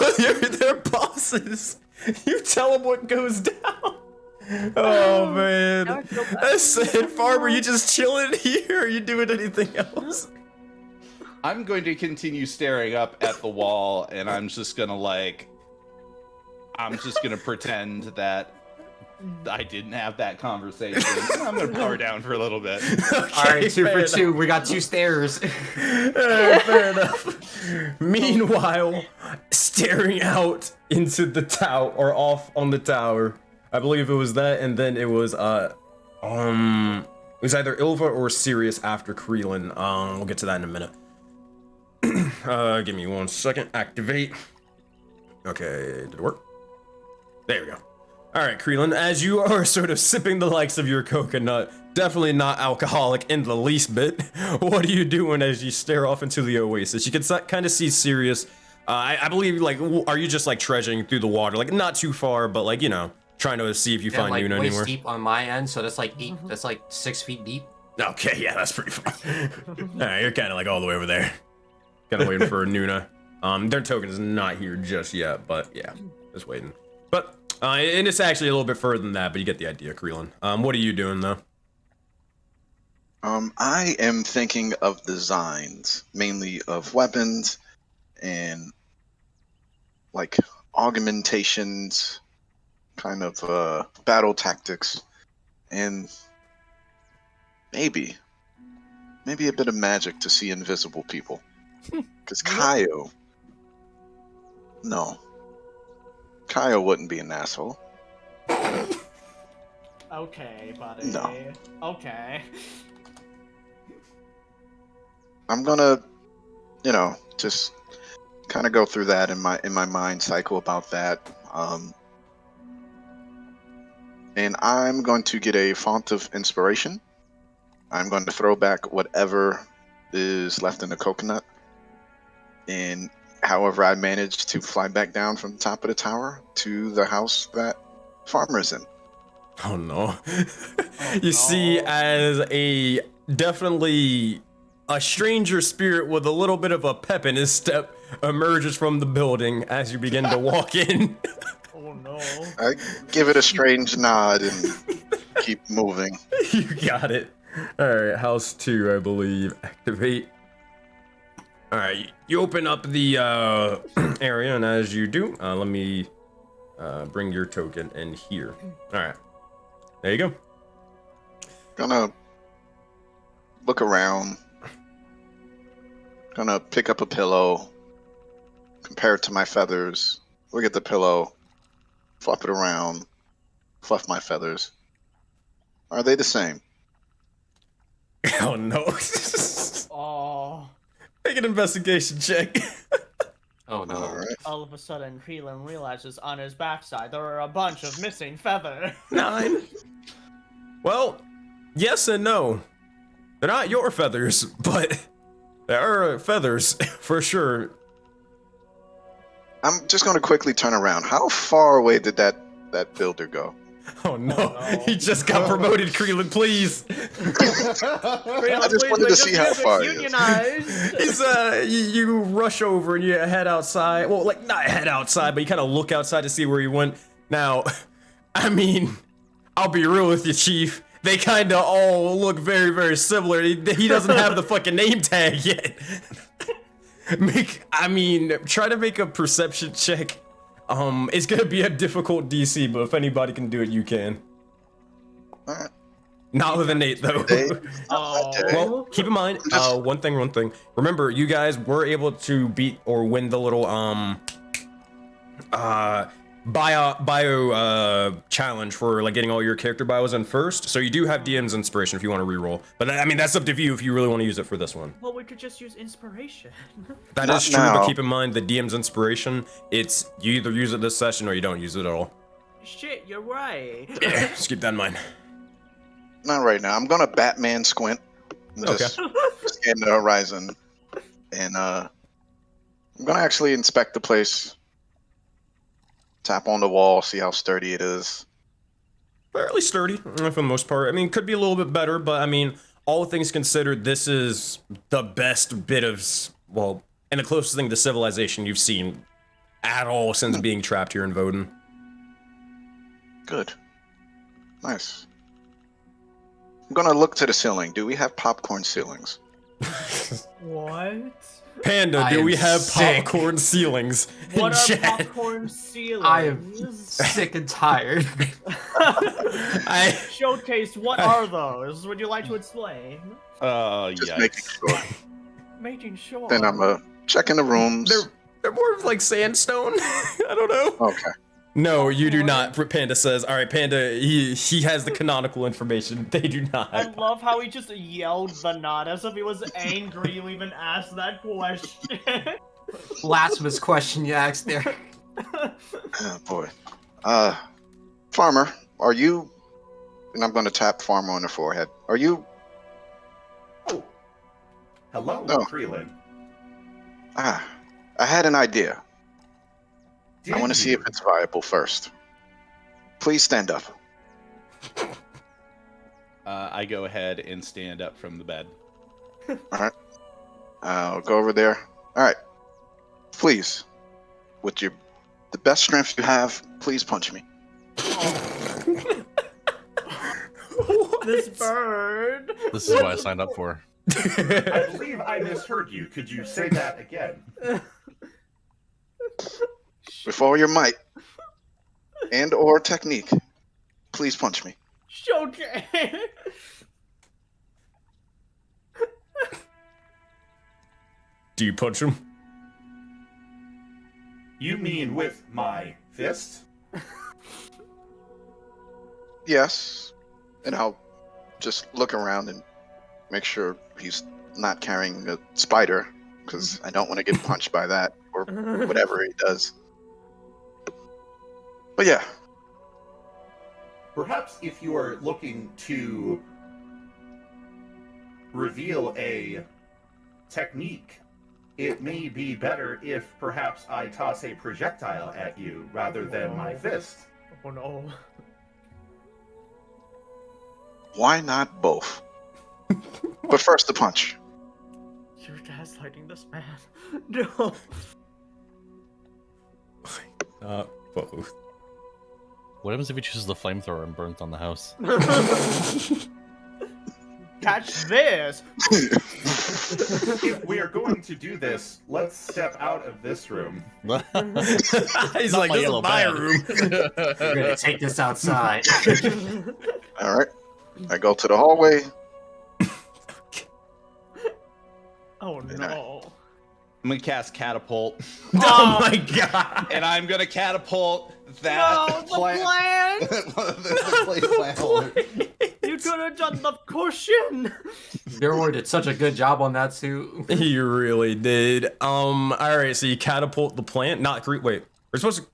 they're bosses. You tell them what goes down. Oh man. Now I feel bad. That's it, Farmer. You just chilling here? Or you doing anything else? I'm going to continue staring up at the wall, and I'm just gonna pretend that I didn't have that conversation. I'm gonna power down for a little bit. All right, 2 fair for enough. 2. We got 2 stairs. Fair enough. Meanwhile, staring out into the tower or off on the tower, I believe it was that, and then it was either Ilva or Sirius after Kreelin. We'll get to that in a minute. Give me 1 second. Activate. Okay, did it work? There we go. All right, Creelan, as you are sort of sipping the likes of your coconut, definitely not alcoholic in the least bit. What are you doing as you stare off into the oasis? You can kind of see Sirius. I believe, like, are you just like trudging through the water, like not too far, but like, you know, trying to see if you find like, Nuna waist anywhere? deep on my end, so that's like that's like 6 feet deep. Okay, yeah, that's pretty far. All right, you're kind of like all the way over there. Kind of waiting for Nuna. Their token is not here just yet, but yeah, just waiting. But and it's actually a little bit further than that, but you get the idea, Creelan. What are you doing though? I am thinking of designs, mainly of weapons and like augmentations, kind of battle tactics, and maybe a bit of magic to see invisible people. Because Kaio wouldn't be an asshole. Okay, buddy. No. Okay. I'm gonna, just kind of go through that in my mind cycle about that. And I'm going to get a font of inspiration. I'm going to throw back whatever is left in the coconut. And however I manage to fly back down from the top of the tower to the house that Farmer's in. Oh no. You see, as a definitely a stranger spirit with a little bit of a pep in his step emerges from the building as you begin to walk in. Oh no. I give it a strange nod and keep moving. You got it. Alright, house 2, I believe. Activate. Alright, you open up the area, and as you do, let me bring your token in here. Alright. There you go. Gonna look around. Gonna pick up a pillow. Compare it to my feathers. Look at the pillow. Flop it around. Fluff my feathers. Are they the same? Oh no. Oh. Make an investigation check. Oh no. All right. All of a sudden, Creelan realizes on his backside there are a bunch of missing feathers. 9. Well, yes and no. They're not your feathers, but there are feathers for sure. I'm just gonna quickly turn around. How far away did that builder go? Oh no, Oh, no. he just got promoted, Creelan, please. Creelan, I just please, wanted they to see how get far he is. unionized. He's you rush over and you head outside. Well, like not head outside, but you kind of look outside to see where he went. Now, I mean, I'll be real with you, Chief. They kind of all look very, very similar. He doesn't have the fucking name tag yet. Try to make a perception check. It's gonna be a difficult DC, but if anybody can do it, you can. Alright. Not with an 8 though. Oh. Well, keep in mind, one thing. Remember, you guys were able to beat or win the little bio challenge for like getting all your character bios in first. So you do have DM's inspiration if you want to reroll. But that's up to you if you really want to use it for this one. Well, we could just use inspiration. That Not is true, now. but keep in mind the DM's inspiration. It's you either use it this session or you don't use it at all. Shit, you're right. Yeah, just keep that in mind. Not right now. I'm gonna Batman squint. And just scan the horizon. And I'm gonna actually inspect the place. Tap on the wall, see how sturdy it is. Fairly sturdy for the most part. I mean, could be a little bit better, but I mean, all things considered, this is the best bit of, well, and the closest thing to civilization you've seen at all since being trapped here in Voden. Good. Nice. I'm gonna look to the ceiling. Do we have popcorn ceilings? What? Panda, I do am we have sick. popcorn ceilings in What are chat? popcorn ceilings? I am sick and tired. Showcase, what are those? Would you like to explain? Just making sure. Making sure. Then I'm checking the rooms. They're more of like sandstone. I don't know. Okay. No, you do not. Panda says, all right, Panda, he has the canonical information. They do not. I love how he just yelled the nod as if he was angry you even asked that question. Blasphemous question you asked there. Oh, boy. Farmer, are you... And I'm going to tap Farmer on the forehead. Are you... Oh. Hello, No. Creelin. I had an idea. Did I want to see you? if it's viable first. Please stand up. I go ahead and stand up from the bed. Alright. I'll go over there. Alright. Please, with the best strength you have, please punch me. This bird. This is what I signed up for. I believe I misheard you. Could you say that again? With all your might and or technique, please punch me. Okay. Do you punch him? You mean with my fist? Yes. And I'll just look around and make sure he's not carrying a spider, because I don't want to get punched by that or whatever he does. But yeah, Perhaps if you are looking to reveal a technique, it may be better if perhaps I toss a projectile at you rather than my fist. Oh no. why not both? But first the punch. You're gaslighting this man. No. Both. What happens if he chooses the flamethrower and burns down the house? Catch this. If we are going to do this, let's step out of this room. He's Not like, my this is yellow my bed." room. We're gonna take this outside. All right. I go to the hallway. Oh no. I'm gonna cast catapult, Oh my god. and I'm gonna catapult No, that the plant. the plate plant holder. You could have done the cushion. Gerward did such a good job on that too. He really did. All right, so you catapult the plant, not wait. We're supposed to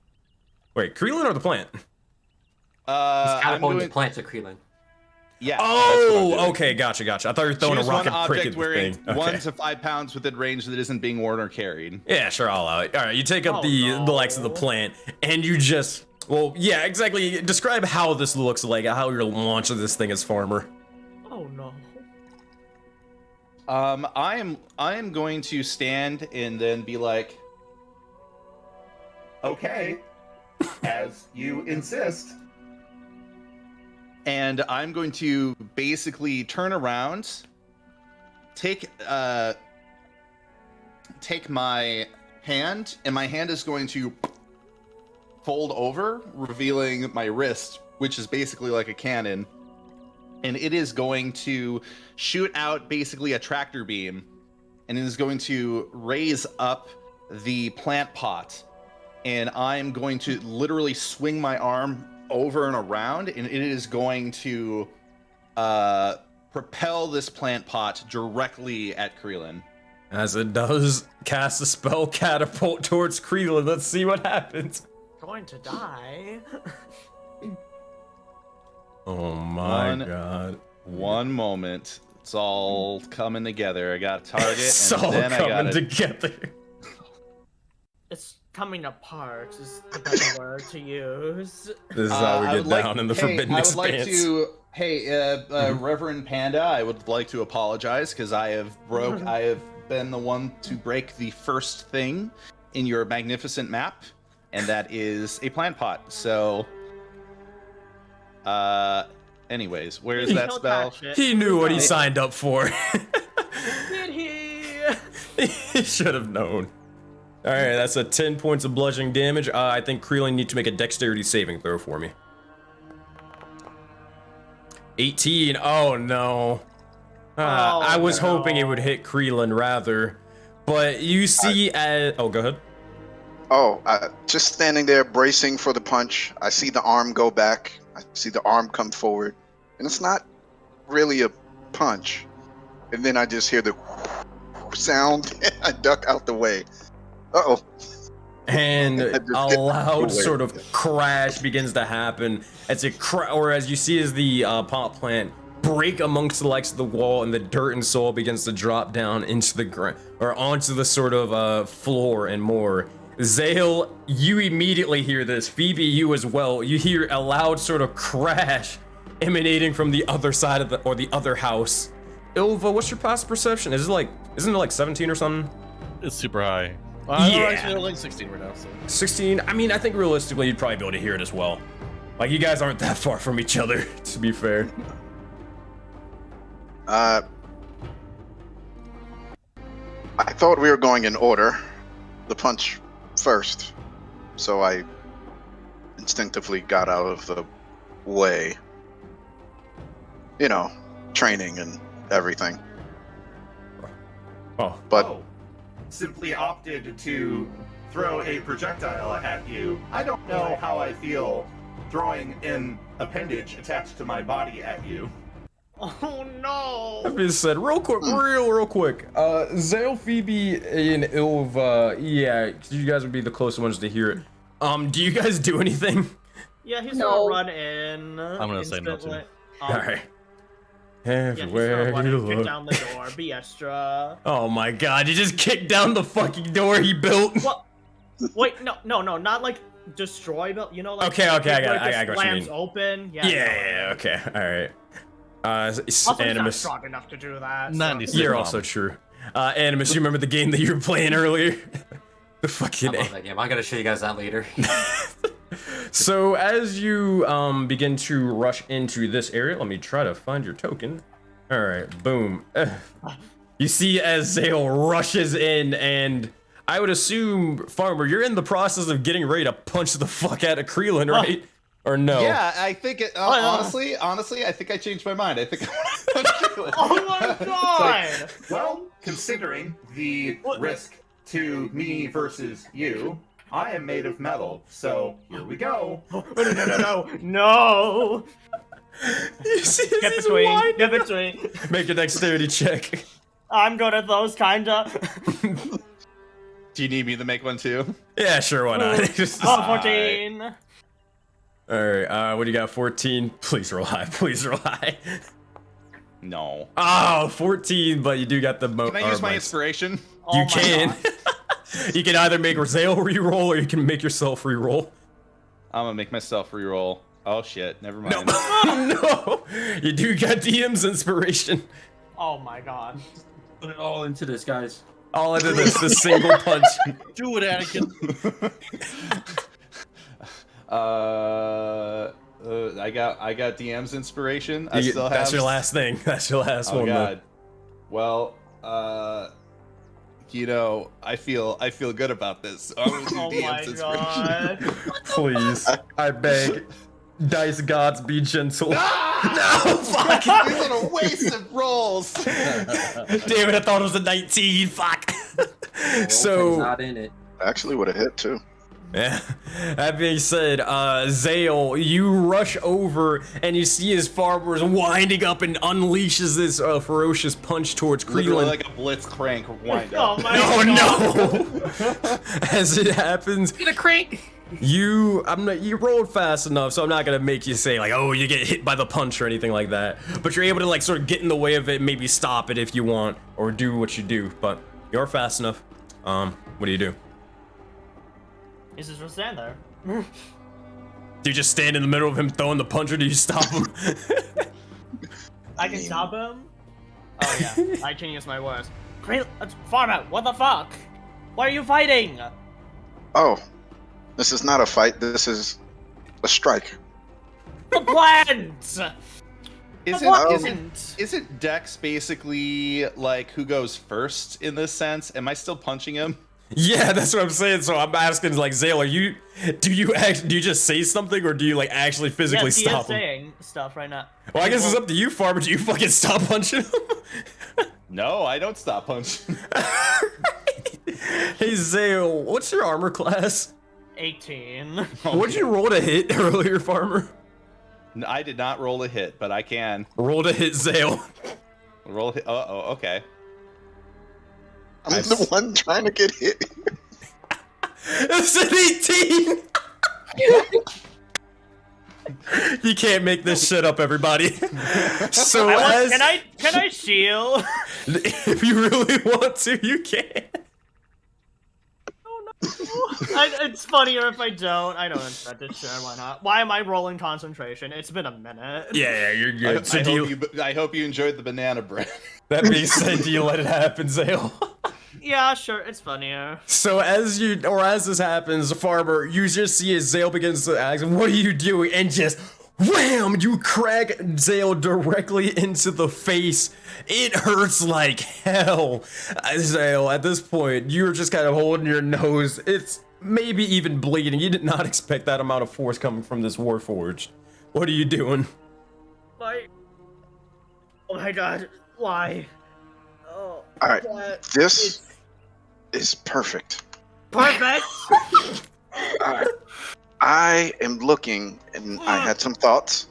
wait, Creelin or the plant? He's I'm catapulting doing the plant to Creelin. yeah. that's what I'm Oh, doing. okay, gotcha. I thought you were throwing Choose a rocket one prick object at the wearing thing. Okay. 1 to 5 pounds within range that isn't being worn or carried. Yeah, sure, I'll allow it. All right, you take up Oh, the likes of the no. plant, and you just yeah, exactly. Describe how this looks like, how you're launching this thing as farmer. Oh no. I am going to stand and then be like, Okay, as you insist. and I'm going to basically turn around, take my hand, and my hand is going to fold over, revealing my wrist, which is basically like a cannon. And it is going to shoot out basically a tractor beam, and it is going to raise up the plant pot. And I'm going to literally swing my arm over and around, and it is going to propel this plant pot directly at Creelin. As it does, cast a spell catapult towards Creelin. Let's see what happens. Going to die. Oh my One- god. One moment. It's all coming together. I got a target, It's and all then I got coming it. together. It's coming apart is the better word to use. This is how we I get would like- down in the hey, Forbidden I would like Expanse. to, Reverend Panda, I would like to apologize because I have been the one to break the first thing in your magnificent map, and that is a plant pot. So, anyways, where's that Don't spell? touch it. He knew what he Hey. signed up for. Did he? He should have known. All right, that's a 10 points of bludgeoning damage. I think Creelin need to make a dexterity saving throw for me. 18. Oh no. I was hoping it would hit Creelin rather, but you see as oh, go ahead. Oh, just standing there bracing for the punch. I see the arm go back. I see the arm come forward. And it's not really a punch. And then I just hear the sound and I duck out the way. Uh-oh. And a loud sort of crash begins to happen as as you see as the pot plant break amongst the likes of the wall, and the dirt and soil begins to drop down into the ground or onto the sort of floor and more. Zale, you immediately hear this. Phoebe, you as well. You hear a loud sort of crash emanating from the other side of the other house. Ilva, what's your passive perception? Isn't it like 17 or something? It's super high. Yeah. Actually, I'm like 16 right now. So. 16? I mean, I think realistically you'd probably be able to hear it as well. Like, you guys aren't that far from each other, to be fair. I thought we were going in order. The punch first. So I instinctively got out of the way. You know, training and everything. Oh. But simply opted to throw a projectile at you. I don't know how I feel throwing an appendage attached to my body at you. Oh no! That being said, real quick. Zale, Phoebe, and Ilva, yeah, you guys would be the closest ones to hear it. Do you guys do anything? Yeah, he's No. gonna run in. I'm gonna say no, instantly. too. Alright. Yeah, he's Everywhere gonna run you in, kick look. down the door, be extra. Oh my god, you just kicked down the fucking door he built. What? Wait, no, not like destroy, but you know, like Okay, I got like, it, I got what you slams mean. open. Yeah, okay, alright. Also, he's not Animus. strong enough to do that. 96. You're also true. Animus, you remember the game that you were playing earlier? The fucking I love that game. I gotta show you guys that later. So as you begin to rush into this area, let me try to find your token. All right, boom. You see as Zale rushes in, and I would assume, Farmer, you're in the process of getting ready to punch the fuck out of Creelan, right? Or no? Yeah, I think it. Honestly, I think I changed my mind. I think. Oh my god! Well, considering the risk to me versus you, I am made of metal, so here we go. No! You see, Get he's between, winding get up. between. Make a dexterity check. I'm good at those, kinda. Do you need me to make one too? Yeah, sure, why not? Oh, 14. All right, what do you got? 14. Please roll high. Please roll high. No. Oh, 14, but you do got the Can I use my inspiration? Oh You my can. God. You can either make Zale reroll or you can make yourself reroll. I'm gonna make myself reroll. Oh shit, never mind. No, you do got DM's inspiration. Oh my god. Put it all into this, guys. All into this single punch. Do it, Anakin. I got DM's inspiration. I still have. That's your last thing. That's your last Oh one. god. Well, you know, I feel good about this. So I'm gonna do Oh DM's my inspiration. god. Please, I beg. Dice gods, be gentle. Ah! No, fuck. These little wasted rolls. Damn it, I thought it was a 19. Fuck. So not in it. actually would have hit too. Yeah. That being said, Zale, you rush over and you see his farmers winding up and unleashes this ferocious punch towards Literally Creelan. like a blitz crank wind Oh up. my Oh god. no! As it happens, Get a crank. you rolled fast enough, so I'm not gonna make you say like, oh, you get hit by the punch or anything like that. But you're able to like sort of get in the way of it, maybe stop it if you want, or do what you do. But you're fast enough. What do you do? He's just gonna stand there. Do you just stand in the middle of him throwing the punch, or do you stop him? I can stop him? Oh yeah, I can use my words. Farmer, what the fuck? Why are you fighting? Oh, this is not a fight. This is a strike. The plans! Isn't Dex basically like who goes first in this sense? Am I still punching him? Yeah, that's what I'm saying. So I'm asking, like, Zale, do you just say something, or do you like actually physically yes, he stop is him? saying stuff right now. Well, I guess it's up to you, Farmer. Do you fucking stop punching him? No, I don't stop punching. Hey Zale, what's your armor class? 18. What'd you roll to hit earlier, Farmer? I did not roll a hit, but I can. Roll to hit Zale. Roll a hit. Uh-oh, okay. I'm the one trying to get hit. It's an 18! You can't make this shit up, everybody. So Can I shield? if you really want to, you can. It's funnier if I don't. I don't expect it. Sure, why not? Why am I rolling concentration? It's been a minute. Yeah, you're good. I hope you enjoyed the banana bread. That being said, do you let it happen, Zale? Yeah, sure. It's funnier. So as this happens, Farmer, you just see as Zale begins to ask, "What are you doing?" And just wham! You crack Zale directly into the face. It hurts like hell. Zale, at this point, you're just kind of holding your nose. It's maybe even bleeding. You did not expect that amount of force coming from this Warforged. What are you doing? Why? Oh my god. Why? Oh. All right, what? this is perfect. Perfect! Alright. I am looking, and I had some thoughts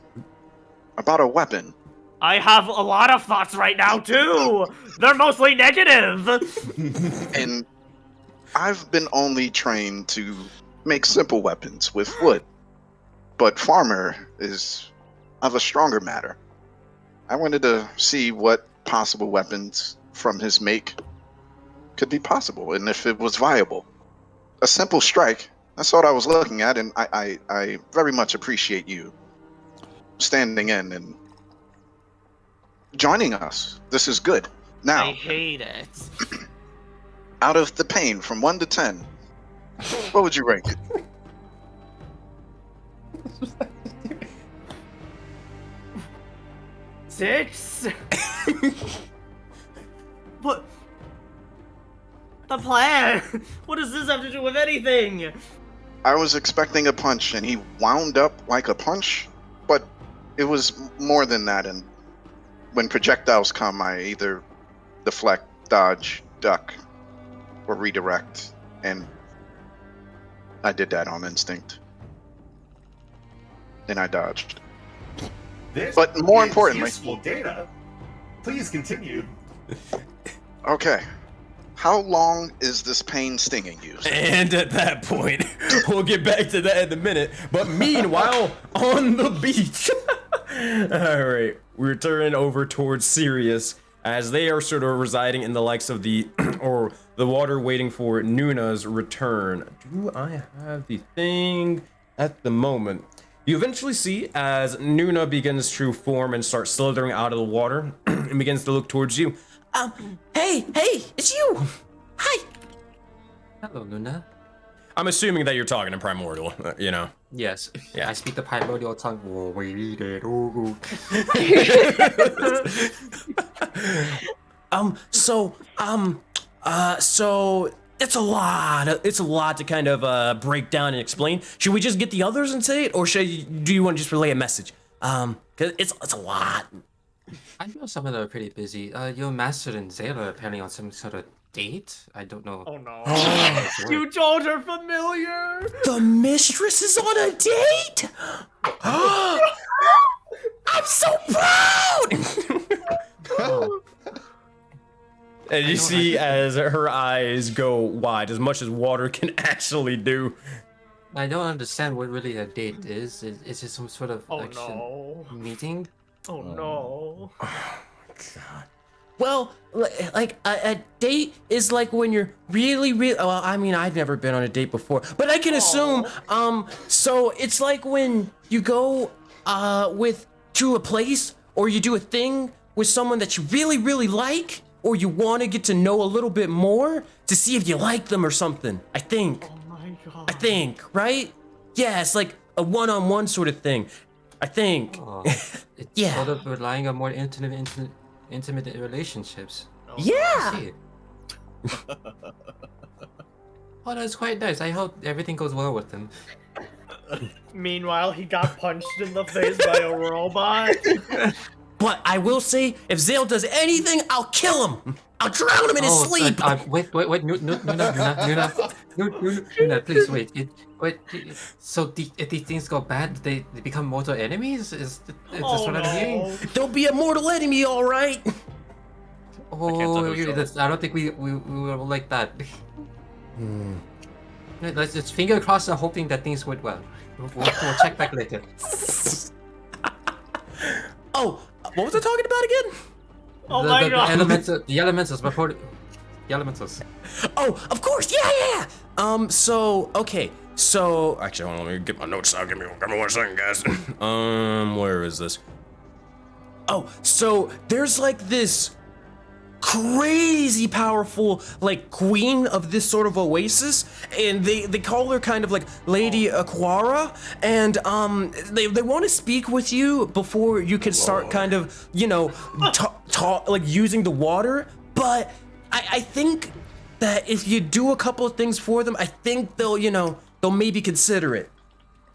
about a weapon. I have a lot of thoughts right now, too! They're mostly negative! And I've been only trained to make simple weapons with wood. But Farmer is of a stronger matter. I wanted to see what possible weapons from his make could be possible, and if it was viable. A simple strike, that's what I was looking at, and I very much appreciate you standing in and joining us. This is good. Now, I hate it. out of the pain from 1 to 10, what would you rank it? Six? What? The plan? What does this have to do with anything? I was expecting a punch, and he wound up like a punch, but it was more than that, and when projectiles come, I either deflect, dodge, duck, or redirect, and I did that on instinct. And I dodged. This But more is importantly- useful data. Please continue. Okay. How long is this pain stinging you? And at that point, we'll get back to that in a minute. But meanwhile, on the beach. Alright, we're turning over towards Sirius as they are sort of residing in the likes of the or the water waiting for Nuna's return. Do I have the thing at the moment? You eventually see as Nuna begins to form and start slithering out of the water and begins to look towards you. Hey, it's you! Hi! Hello, Luna. I'm assuming that you're talking in Primordial, you know. Yes. Yeah. I speak the primordial tongue. Oh, wait, oh. So it's a lot to kind of break down and explain. Should we just get the others and say it, or do you want to just relay a message? Cause it's a lot. I know some of them are pretty busy. Your master and Zayla are apparently on some sort of date. I don't know. Oh no. how it's You work. told her familiar! The mistress is on a date. I'm so proud. Oh, And you see as her eyes go wide, as much as water can actually do. I don't understand what really a date is. Is it some sort of Oh action no. meeting? Oh no. God. Well, like a date is like when you're really, well, I mean, I've never been on a date before, but I can assume, so it's like when you go, to a place, or you do a thing with someone that you really, really like, or you want to get to know a little bit more to see if you like them or something, I think. Oh my god. I think, right? Yeah, it's like a one-on-one sort of thing. I think. Oh, it's Yeah. sort of relying on more intimate relationships. Yeah. I see. Oh, that's quite nice. I hope everything goes well with him. Meanwhile, he got punched in the face by a robot. But I will say, if Zale does anything, I'll kill him. I'll drown him in his sleep. Wait, Nuna, please wait. So if these things go bad, they become mortal enemies? Is this what I'm hearing? They'll be a mortal enemy, all right. Oh, I don't think we will like that. Let's just finger crossed and hoping that things went well. We'll check back later. Oh, what was I talking about again? Oh my god. The elementals before the elementals. Oh, of course, yeah. So okay, so actually, hold on, let me get my notes out. Give me 1 second, guys. Where is this? Oh, so there's like this crazy powerful like queen of this sort of oasis, and they call her kind of like Lady Aquara, and they want to speak with you before you can start kind of, you know, like using the water. But I think that if you do a couple of things for them, I think they'll maybe consider it.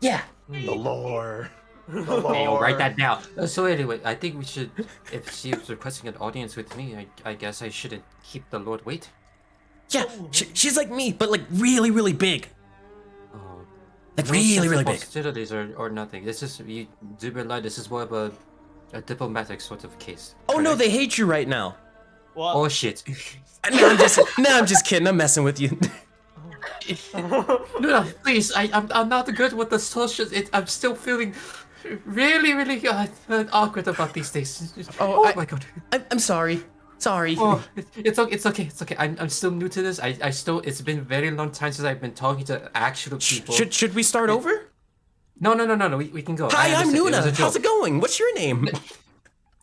Yeah. The lore. Okay, I'll write that down. So anyway, I think we should, if she was requesting an audience with me, I guess I shouldn't keep the Lord wait. Yeah, she's like me, but like really, really big. Oh, Like no really, sense really of big. hostilities or nothing. This is, you do realize this is more of a diplomatic sort of case. Oh no, correct? they hate you right now. What? Oh shit. No, I'm just kidding. I'm messing with you. No, please, I'm not good with the socials. I'm still feeling really awkward about these things. Oh, my god. I'm sorry. Sorry. Oh, it's okay. I'm still new to this. It's been a very long time since I've been talking to actual people. Should we start over? No. We can go. Hi, I'm understand. It was Nuna. a joke. How's it going? What's your name?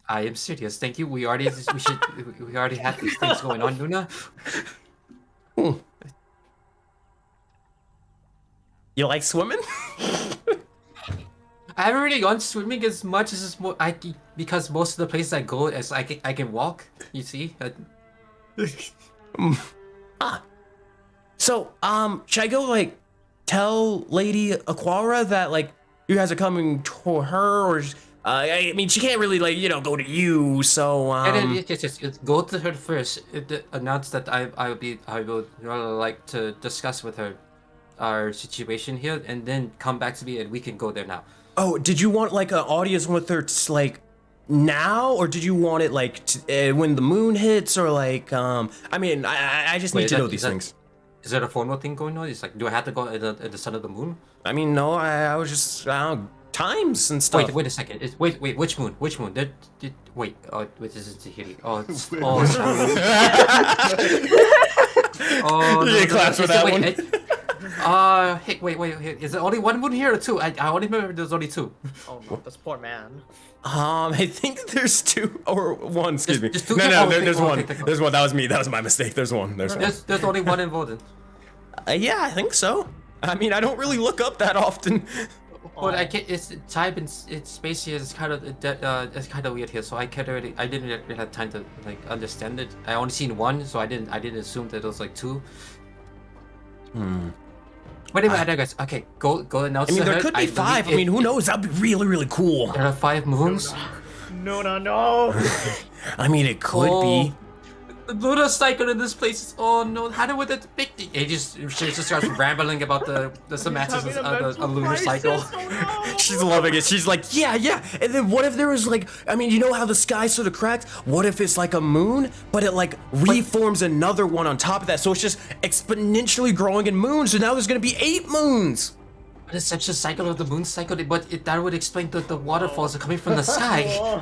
I am serious. Thank you. We already had these things going on, Nuna. You like swimming? I haven't really gone swimming as much as because most of the places I go as I can walk. You see. So, should I go like tell Lady Aquara that like you guys are coming to her, or I mean she can't really like go to you. So Yes. Go to her first. Announce that I would like to discuss with her our situation here, and then come back to me, and we can go there now. Oh, did you want like an audience with her like now, or did you want it like when the moon hits, or like I mean I just need to know these things. Is there a formal thing going on? It's like, do I have to go at the sun of the moon? I mean no, I was just times and stuff. Wait a second. Wait, which moon? Which moon? Wait, this is Tahiti. Oh, sorry. Oh, no, You get claps for that one. Hey, wait. Is there only one moon here or two? I only remember there's only two. Oh no, this poor man. I think there's two or one. Excuse me. Just two? No, there's one. Okay. There's one. That was me. That was my mistake. There's one. There's only one involved. yeah, I think so. I mean, I don't really look up that often. But I can't. It's time and it's space here. It's kind of weird here. So I didn't really have time to like understand it. I only seen one, so I didn't assume that it was like two. Wait a minute, guys. Okay, go announce. I mean, to there her. could be five. I mean, who knows? That'd be really, really cool. There are 5 moons. No. I mean, it could be. The lunar cycle in this place is no. How do we depict it? She just starts rambling about the semantics of a lunar cycle. She's loving it. She's like, yeah. And then what if there was like, I mean, you know how the sky sort of cracks? What if it's like a moon, but it like reforms another one on top of that? So it's just exponentially growing in moons. So now there's gonna be 8 moons. But it's such a cycle of the moon cycle, but that would explain the waterfalls are coming from the sky.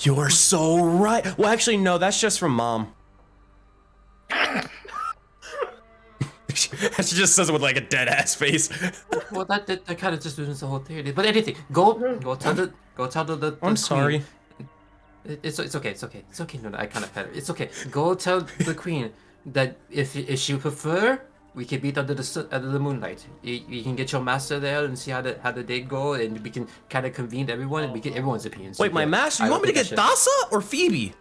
You're so right. Well, actually, no, that's just from Mom. She just says it with like a dead ass face. Well, that kind of just ruins the whole theory. But anything, go tell the I'm queen. sorry. It's okay. No, I kind of had it. It's okay. Go tell the queen that if she prefer, we can meet under the moonlight. You can get your master there and see how the day go, and we can kind of convene everyone and we get everyone's opinions. Wait, my master? You want me to get Thassa or Phoebe?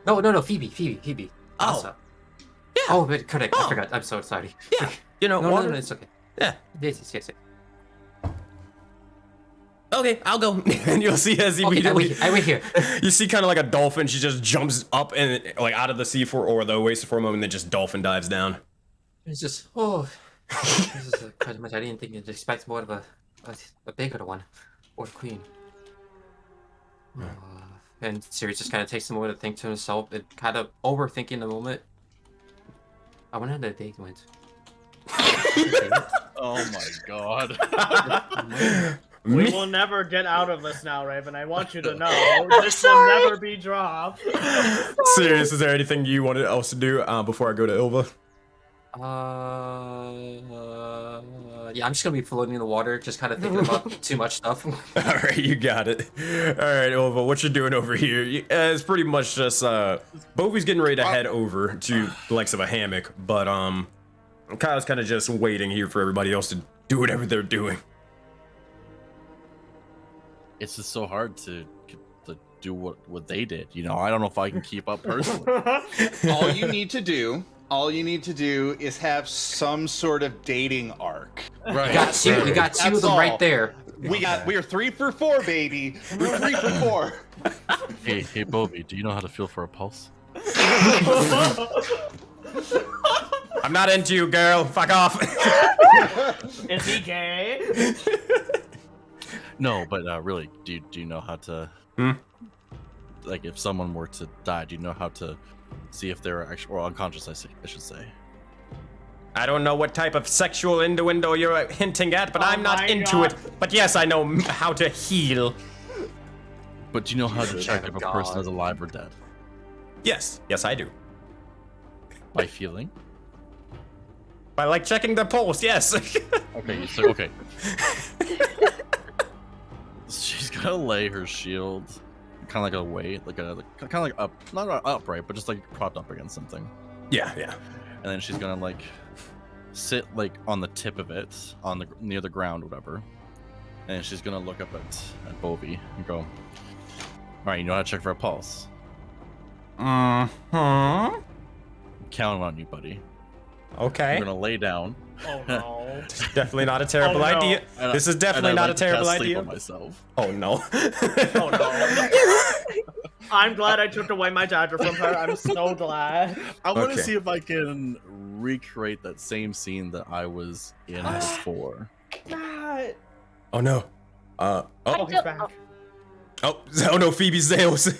No, Phoebe. Oh. Thassa. Yeah. Oh, wait, correct. Oh. I forgot. I'm so sorry. Yeah. No, it's okay. Yeah. Yes. Okay, I'll go. And you'll see as he Okay, immediately. I wait here. You see kind of like a dolphin. She just jumps up and like out of the sea or the oasis for a moment, and then just dolphin dives down. It's just, oh, this is quite much. I didn't think you'd expect more of a bigger one, or queen. And Sirius just kind of takes a moment to think to himself, and kind of overthinking the moment. I wonder how the date went. Oh my god. We will never get out of this now, Raven. I want you to know this will never be dropped. Serious, is there anything you wanted else to do before I go to Ilva? Yeah, I'm just gonna be floating in the water, just kind of thinking about too much stuff. Alright, you got it. Alright, Ilva, what you doing over here? It's pretty much just, Bovie's getting ready to head over to the likes of a hammock, but, Kyle's kind of just waiting here for everybody else to do whatever they're doing. It's just so hard to do what they did. You know, I don't know if I can keep up personally. All you need to do is have some sort of dating arc. Right. We got two of them all. right there. We are 3 for 4, baby. We're 3 for 4. Hey, Bobby, do you know how to feel for a pulse? I'm not into you, girl. Fuck off. Is he gay? No, but really, do you know how to? Like, if someone were to die, do you know how to see if they're actually or unconscious? I should say. I don't know what type of sexual innuendo you're hinting at, but I'm not into it. But yes, I know how to heal. But do you know how to Jesus, check if a person God. is alive or dead? Yes, I do. By feeling. By like checking the pulse, yes. Okay, so okay. She's gonna lay her shield kind of like away, kind of like up, not upright, but just like propped up against something. Yeah. And then she's gonna like sit like on the tip of it, near the ground, whatever. And she's gonna look up at Bovie and go, "All right, you know how to check for a pulse? I'm counting on you, buddy. Okay. You're gonna lay down." Oh no. Definitely not a terrible Oh, no. idea. And This is and definitely I not like a to terrible cast sleep idea. on myself. Oh no. Oh no. I'm glad I took away my dagger from her. I'm so glad. I want to Okay. see if I can recreate that same scene that I was in before. God. Oh no. Oh, he's back. Oh no, Phoebe's nails.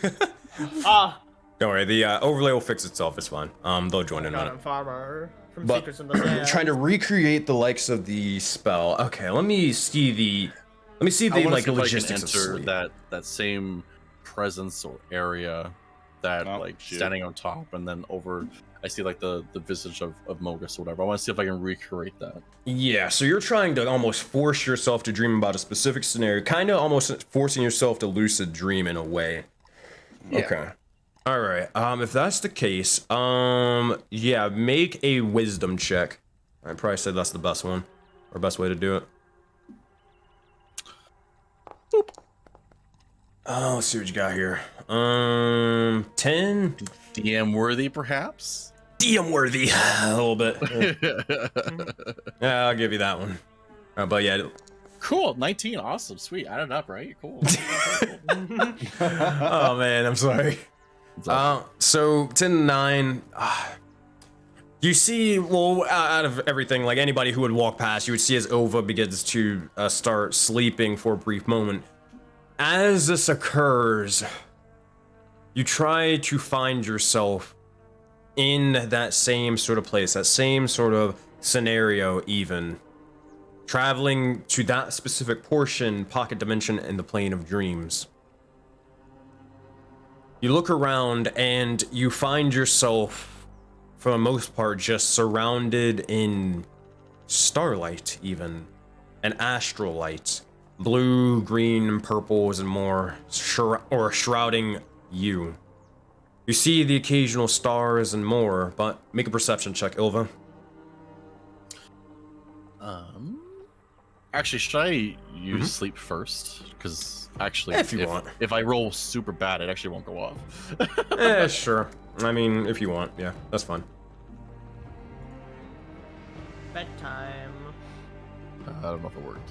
Ah. Don't worry, the overlay will fix itself. It's fine. They'll join in on Got it. him, farmer. From But Secrets in the Sands. trying to recreate the likes of the spell. Okay, let me see the I like wanna see if I can logistics of enter sleep. that same presence or area that Oh, like shit. standing on top, and then over I see like the visage of Mogus or whatever. I want to see if I can recreate that. Yeah, so you're trying to almost force yourself to dream about a specific scenario, kind of almost forcing yourself to lucid dream in a way. Yeah. Okay. All right. If that's the case, yeah, make a wisdom check. I probably said that's the best one, or best way to do it. Boop. Oh, let's see what you got here. 10. DM worthy, perhaps. DM worthy, a little bit. Yeah, I'll give you that one. But yeah. Cool, 19, awesome, sweet. Added up, right? Cool. Oh man, I'm sorry. So 10 to 9. You see, well, out of everything, like anybody who would walk past, you would see as Ilva begins to start sleeping for a brief moment. As this occurs, you try to find yourself in that same sort of place, that same sort of scenario, even traveling to that specific portion, pocket dimension, in the plane of dreams. You look around and you find yourself, for the most part, just surrounded in starlight, even, and astral light. Blue, green, purples, and more, shrouding you. You see the occasional stars and more, but make a perception check, Ilva. Actually, should I use sleep first? Because actually, If you want. if I roll super bad, it actually won't go off. Sure. I mean, if you want, yeah, that's fine. Bedtime. I don't know if it worked.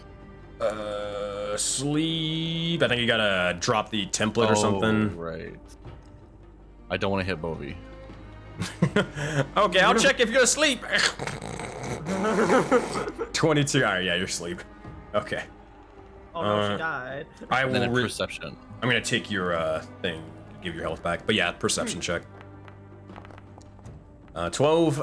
Sleep. I think you gotta drop the template or something. Right. I don't want to hit Bovie. Okay, I'll check if you're asleep. 22. Alright, yeah, you're asleep. Okay. Oh no, she died. I And then will. a perception. I'm gonna take your thing, give your health back. But yeah, perception check. 12.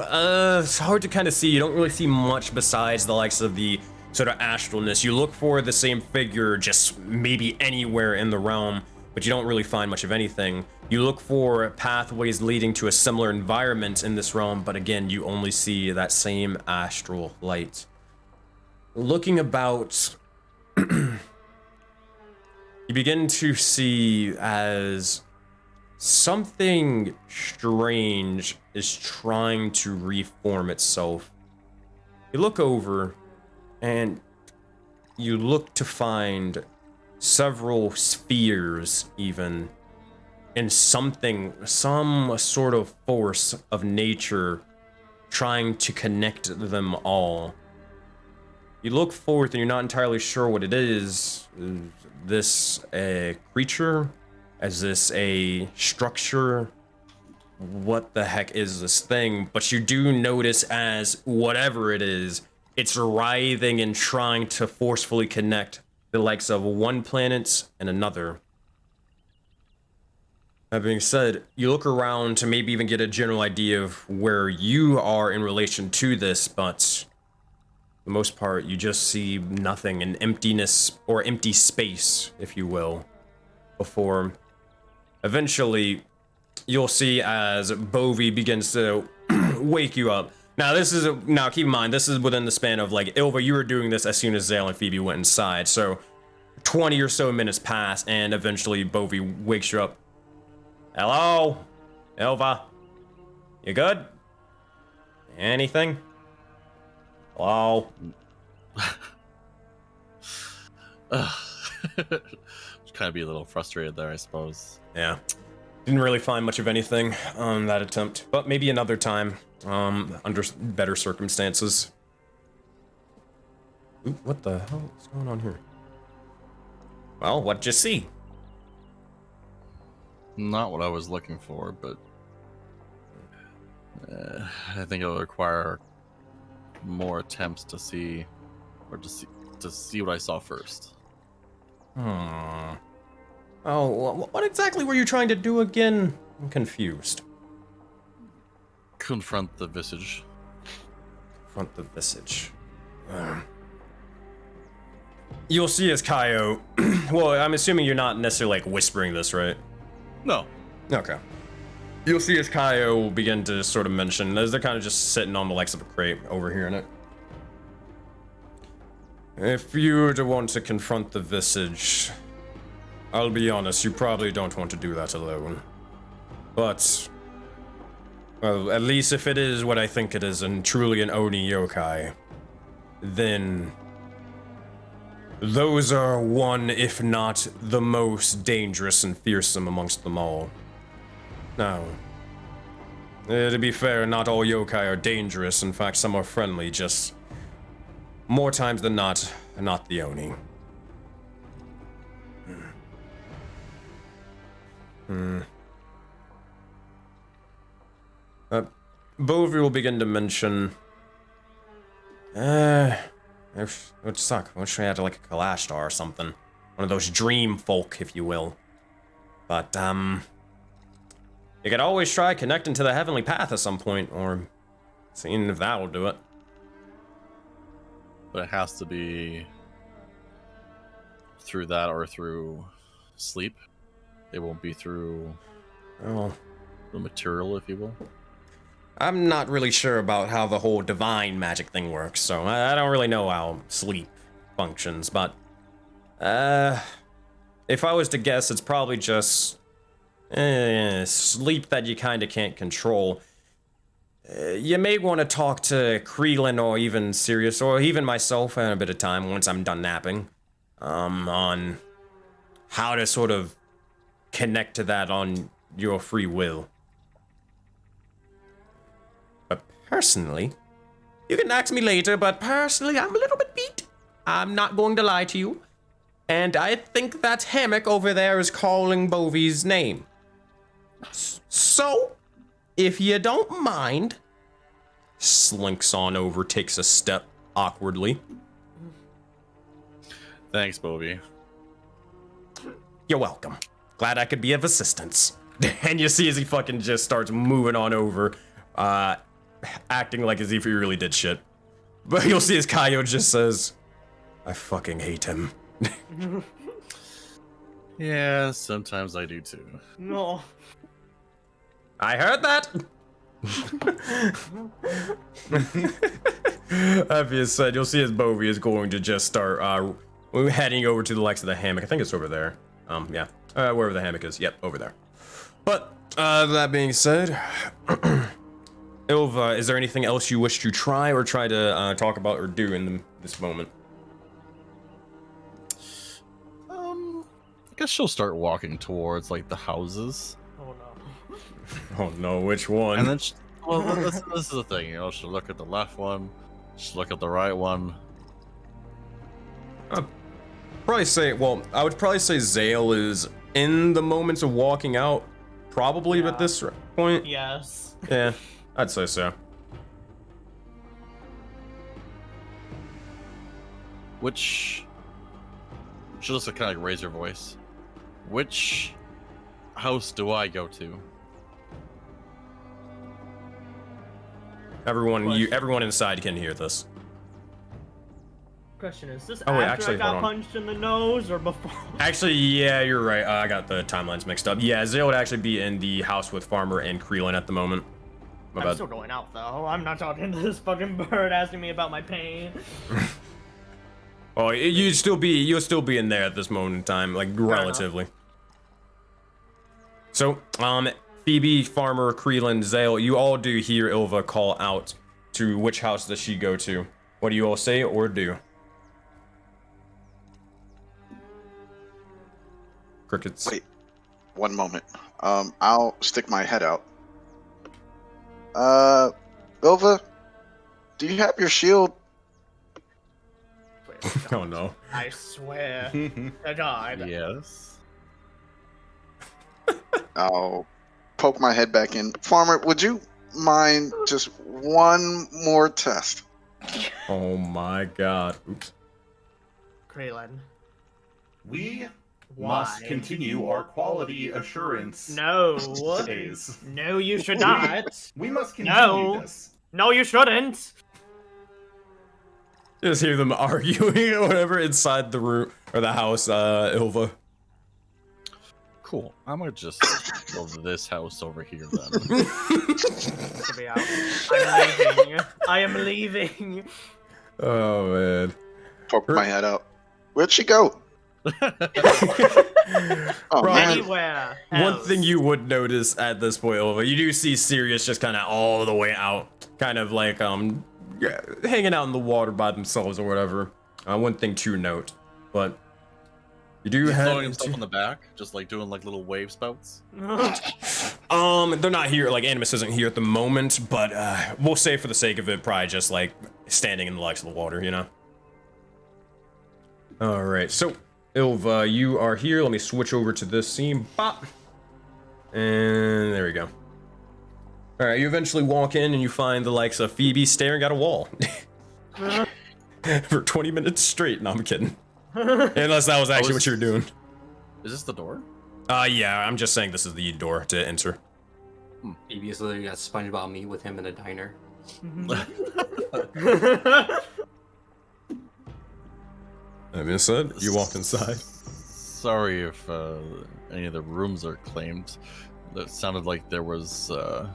It's hard to kind of see. You don't really see much besides the likes of the sort of astralness. You look for the same figure, just maybe anywhere in the realm, but you don't really find much of anything. You look for pathways leading to a similar environment in this realm, but again, you only see that same astral light. Looking about, you begin to see as something strange is trying to reform itself. You look over, and you look to find several spheres, even, in something, some sort of force of nature trying to connect them all. You look forth and you're not entirely sure what it is. Is this a creature? Is this a structure? What the heck is this thing? But you do notice, as whatever it is, it's writhing and trying to forcefully connect the likes of one planet and another. That being said, you look around to maybe even get a general idea of where you are in relation to this, but for the most part, you just see nothing, an emptiness, or empty space, if you will, before eventually you'll see as Bovie begins to wake you up. Now keep in mind, this is within the span of, like, Ilva, you were doing this as soon as Zale and Phoebe went inside, so 20 or so minutes pass, and eventually Bovie wakes you up. Hello? Ilva? You good? Anything? Hello? Kind of be a little frustrated there, I suppose. Yeah. Didn't really find much of anything on that attempt, but maybe another time, under better circumstances. Ooh, what the hell is going on here? Well, what'd you see? Not what I was looking for, but I think it'll require more attempts to see, or to see what I saw first. Oh, what exactly were you trying to do again? I'm confused. Confront the visage. Confront the visage. You'll see as Kaio. Well, I'm assuming you're not necessarily like whispering this, right? No. Okay. You'll see as Kaio will begin to sort of mention, as they're kind of just sitting on the likes of a crate, overhearing it. If you were to want to confront the visage, I'll be honest, you probably don't want to do that alone. But, well, at least if it is what I think it is, and truly an Oni yokai, then those are one, if not the most dangerous and fearsome amongst them all. Now, to be fair, not all yokai are dangerous. In fact, some are friendly, just more times than not the Oni. Bovie will begin to mention, it would suck. I wish we had like a Kalashtar or something. One of those dream folk, if you will. But, you could always try connecting to the heavenly path at some point, or seeing if that will do it. But it has to be through that or through sleep. It won't be through the material, if you will. I'm not really sure about how the whole divine magic thing works, so I don't really know how sleep functions, but if I was to guess, it's probably just sleep that you kind of can't control. You may want to talk to Kreelin or even Sirius, or even myself in a bit of time once I'm done napping, on how to sort of connect to that on your free will. But personally, you can ask me later, but personally, I'm a little bit beat. I'm not going to lie to you. And I think that hammock over there is calling Bovi's name. So, if you don't mind, slinks on over, takes a step awkwardly. Thanks, Bovie. You're welcome. Glad I could be of assistance. And you see as he fucking just starts moving on over, acting like as if he really did shit. But you'll see as Kaio just says, I fucking hate him. Yeah, sometimes I do too. No. I heard that. That being said, you'll see as Bovie is going to just start heading over to the likes of the hammock. I think it's over there. Yeah, wherever the hammock is. Yep, over there. But that being said, Ilva, is there anything else you wish to try or try to talk about or do in this moment? I guess she'll start walking towards like the houses. Oh no. Oh no, which one? And then, this is the thing, you know, she'll look at the left one, she'll look at the right one. Probably say, well, I would probably say Zale is in the moments of walking out, probably at this point. Yes. Yeah, I'd say so. Which, she'll just kind of like raise her voice. Which house do I go to? Everyone inside can hear this. Question is this Oh, wait, after actually, I got hold on. punched in the nose or before? Actually, yeah, you're right. I got the timelines mixed up. Yeah, Zale would actually be in the house with Farmer and Creelin at the moment. My I'm bad. still going out though. I'm not talking to this fucking bird asking me about my pain. Oh, you'll still be in there at this moment in time, like relatively. So, Phoebe, Farmer, Creelin, Zale, you all do hear Ilva call out to which house does she go to. What do you all say or do? Crickets. Wait, one moment. I'll stick my head out. Ilva, do you have your shield? Oh no. I swear to God. Yes. I'll poke my head back in. Farmer, would you mind just one more test? Oh my God. Oops. Kraylin. We Why? must continue our quality assurance No. days. No, you should not. We must continue No. this. No, you shouldn't. Just hear them arguing or whatever inside the room or the house, Ilva. Cool. I'm gonna just go to this house over here then. Get me out. I'm leaving. I am leaving. Oh man. Poke my head out. Where'd she go? Oh, man. Anywhere. One else. thing you would notice at this point, Ilva, you do see Sirius just kind of all the way out, kind of like hanging out in the water by themselves or whatever. One thing to note, but you do He's have throwing himself on the back, just like doing like little wave spouts. they're not here, like Animus isn't here at the moment, but we'll say for the sake of it, probably just like standing in the likes of the water, you know. All right, so Ilva, you are here. Let me switch over to this scene. Bop. And there we go. All right, you eventually walk in and you find the likes of Phoebe staring at a wall for 20 minutes straight. No, I'm kidding. Unless that was actually what you were doing. Is this the door? Yeah, I'm just saying this is the door to enter. Phoebe is literally got SpongeBob me with him in a diner. That being said, you walk inside. Sorry if any of the rooms are claimed. That sounded like there was a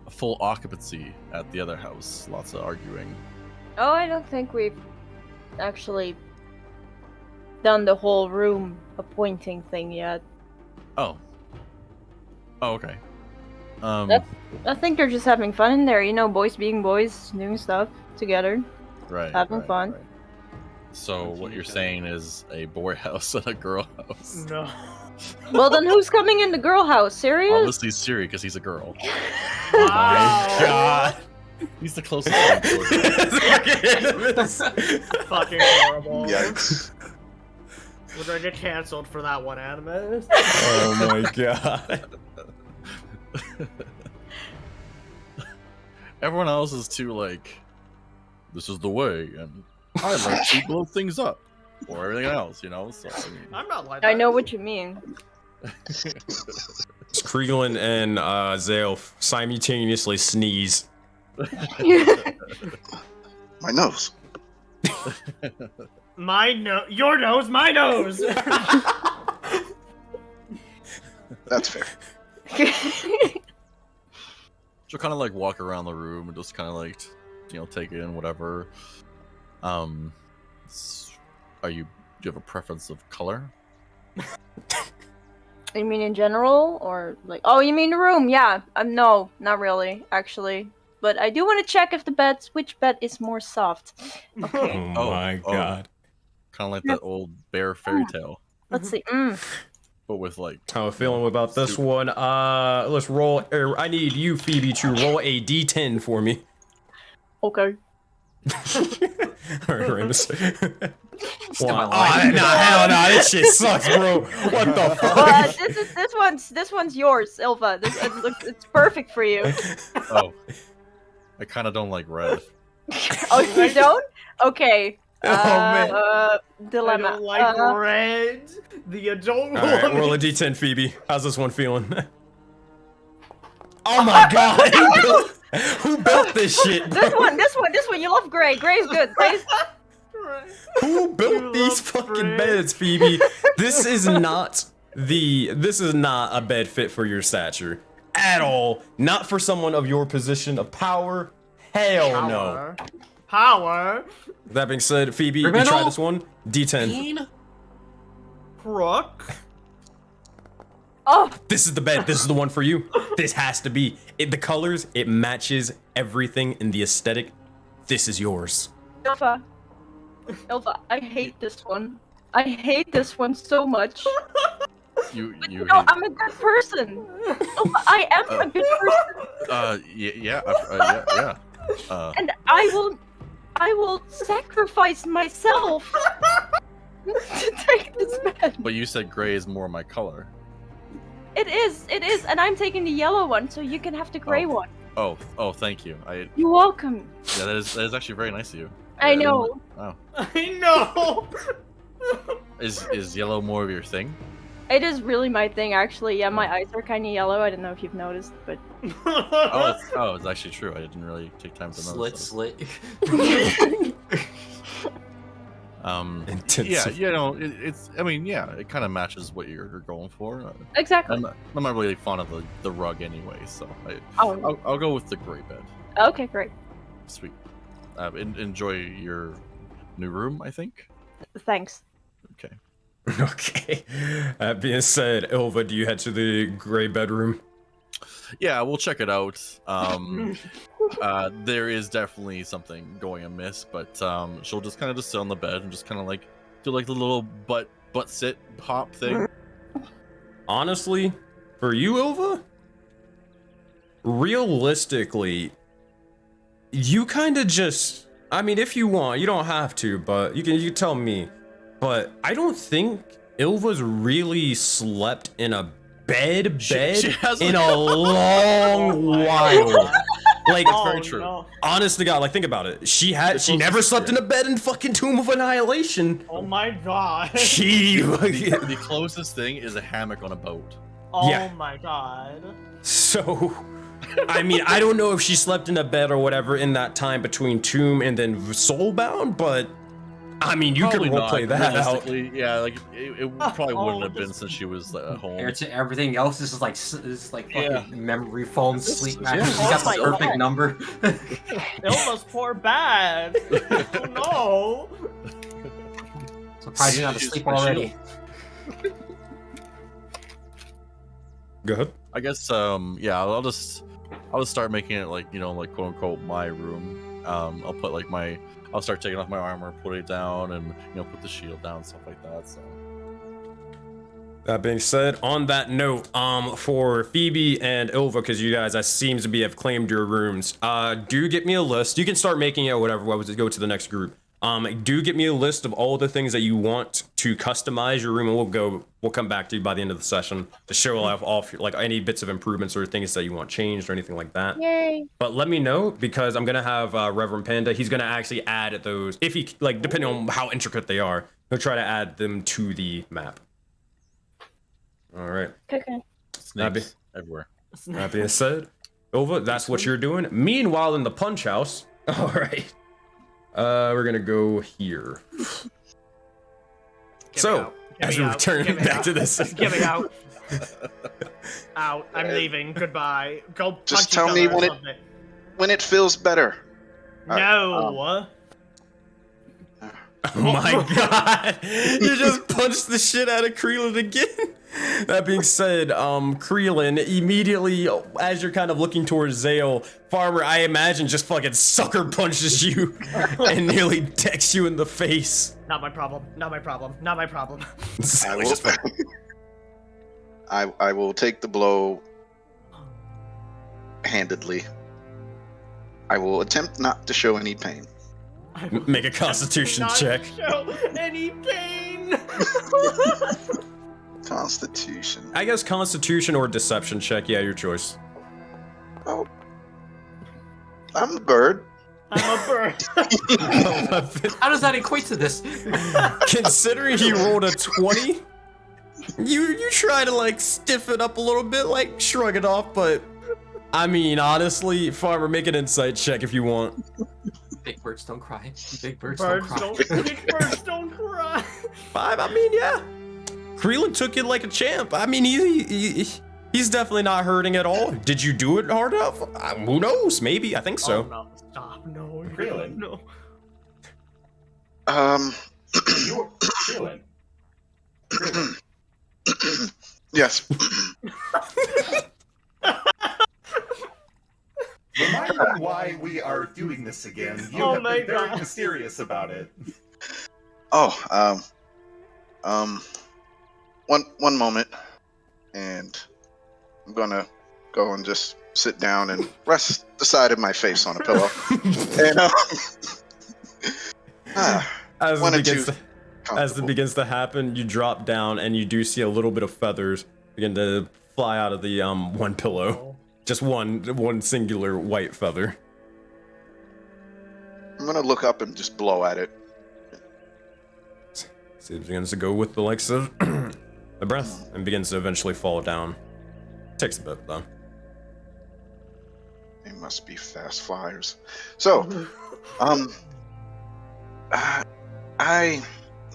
full occupancy at the other house. Lots of arguing. Oh, I don't think we've actually done the whole room appointing thing yet. Oh. Oh, okay. I think they're just having fun in there, you know, boys being boys, doing stuff together, Right. having fun. Right. So what you're saying is a boy house and a girl house. No. Well, then who's coming in the girl house? Serious? Obviously Siri, because he's a girl. Wow. God. He's the closest thing to it. Fucking horrible. Yikes. We're gonna get canceled for that one, Animus. Oh my god. Everyone else is too like, this is the way, and I like to blow things up, or everything else, you know. So I mean, I'm not like that. I know what you mean. Krieglin and Zale simultaneously sneeze. My nose. My nose, your nose, my nose. That's fair. she'll kind of like walk around the room and just kind of like, you know, take in whatever. Do you have a preference of color? You mean in general, or like? Oh, you mean the room? Yeah. No, not really, actually. But I do want to check if which bed is more soft. Okay. Oh my god. Kind of like that old bear fairy tale, Let's see. but with like. How am I feeling about this one? Let's roll. I need you, Phoebe, to roll a d10 for me. Okay. Alright, Ramus. my Hell no, this shit sucks, bro. What the fuck? This one's yours, Ilva. It's perfect for you. Oh, I kind of don't like red. Oh, you don't? Okay. man. Dilemma. I don't like red. The adult Alright, woman. roll a d10, Phoebe. How's this one feeling? Oh my god! Who built this shit, bro? This one. You love gray. Gray's good. Gray's... Who built You these love fucking gray. beds, Phoebe? This is not a bed fit for your stature at all. Not for someone of your position of power. Hell no. Power. That being said, Phoebe, you Criminal? try this one. D10. Crook. Oh, This is the bed. This is the one for you. This has to be. The colors, it matches everything in the aesthetic. This is yours. Ilva. I hate this one. I hate this one so much. You No, I'm a good person. Ilva, I am a good person. yeah. And I will sacrifice myself to take this bed. But you said gray is more my color. It is, and I'm taking the yellow one, so you can have the gray one. Oh, thank you. You're welcome. Yeah, that is actually very nice of you. I know. Wow. I know. Is yellow more of your thing? It is really my thing, actually. Yeah, my eyes are kind of yellow. I don't know if you've noticed, but It's actually true. I didn't really take time to notice. Slit. Intense. Yeah, you know, it's. I mean, yeah, it kind of matches what you're going for. exactly. I'm not really fond of the rug anyway, so Oh, I'll go with the gray bed. okay, great. Sweet. Enjoy your new room, I think. Thanks. Okay. Okay. That being said, Ilva, do you head to the gray bedroom? Yeah, we'll check it out. There is definitely something going amiss, but she'll just kind of sit on the bed and just kind of like do like the little butt sit hop thing. Honestly, for you, Ilva, realistically, you kind of just, I mean, if you want, you don't have to, but you can tell me. But I don't think Ilva's really slept in a bed She hasn't- in a long while. Like, It's very true. No. honest to God, like, think about it. She closest- never slept in a bed in fucking Tomb of Annihilation. Oh my god. She, The closest thing is a hammock on a boat. Oh Yeah. my god. so, I mean, I don't know if she slept in a bed or whatever in that time between Tomb and then Soulbound, but I mean, you Probably could not, roleplay that out. realistically. Yeah, like it probably wouldn't Oh, have been this- since she was at home. Compared to everything else, this is like fucking Yeah. memory foam sleep yeah. mattress. You Oh got my the perfect God. number. Ilva's poor bad. Oh no. Surprised you're not She's asleep my already. Go ahead. I guess yeah, I'll just start making it like, you know, like quote unquote my room. I'll put like I'll start taking off my armor, put it down, and you know, put the shield down, stuff like that. So That being said, on that note, for Phoebe and Ilva, because you guys, seems to be have claimed your rooms, do get me a list. You can start making it, whatever. What was it? Go to the next group. Do get me a list of all the things that you want to customize your room, and we'll come back to you by the end of the session to show off like any bits of improvements or things that you want changed or anything like that. Yay! But let me know, because I'm gonna have Reverend Panda. He's gonna actually add those, if he like, depending on how intricate they are, he'll try to add them to the map. All right. Okay. Snakes everywhere. That being said, Ilva, that's what you're doing. Meanwhile, in the punch house, all right. We're gonna go here. So, as we return back to this, Get me out. Out. I'm leaving. Goodbye. Go punch Just each tell me other or when it feels better. something. No. oh my god, you just punched the shit out of Creelan again. That being said, Creelan, immediately as you're kind of looking towards Zale, Farmer, I imagine, just fucking sucker punches you and nearly decks you in the face. Not my problem. Not my problem. Not my problem. I will, I will take the blow handedly. I will attempt not to show any pain. Make a Constitution Not check. Show any pain. Constitution. I guess Constitution or Deception check. Yeah, your choice. Oh, I'm a bird. I'm a bird. How does that equate to this? Considering he rolled a 20, you try to like stiff it up a little bit, like shrug it off, but I mean, honestly, Farmer, make an insight check if you want. Big birds don't cry. Big birds, Birds don't cry. big birds don't cry. 5, I mean, yeah. Creelan took it like a champ. I mean, he's definitely not hurting at all. Did you do it hard enough? Who knows? Maybe. I think so. Oh, no. Stop. No. Creelan. No. You're Creelan. Yes. Remind me why we are doing this again. You Oh have my been very God. mysterious about it. Oh, one moment, and I'm gonna go and just sit down and rest the side of my face on a pillow. And as it begins to happen, you drop down and you do see a little bit of feathers begin to fly out of the one pillow. Just one singular white feather. I'm gonna look up and just blow at it. So it begins to go with the likes of the breath and begins to eventually fall down. Takes a bit though. They must be fast flyers. So, I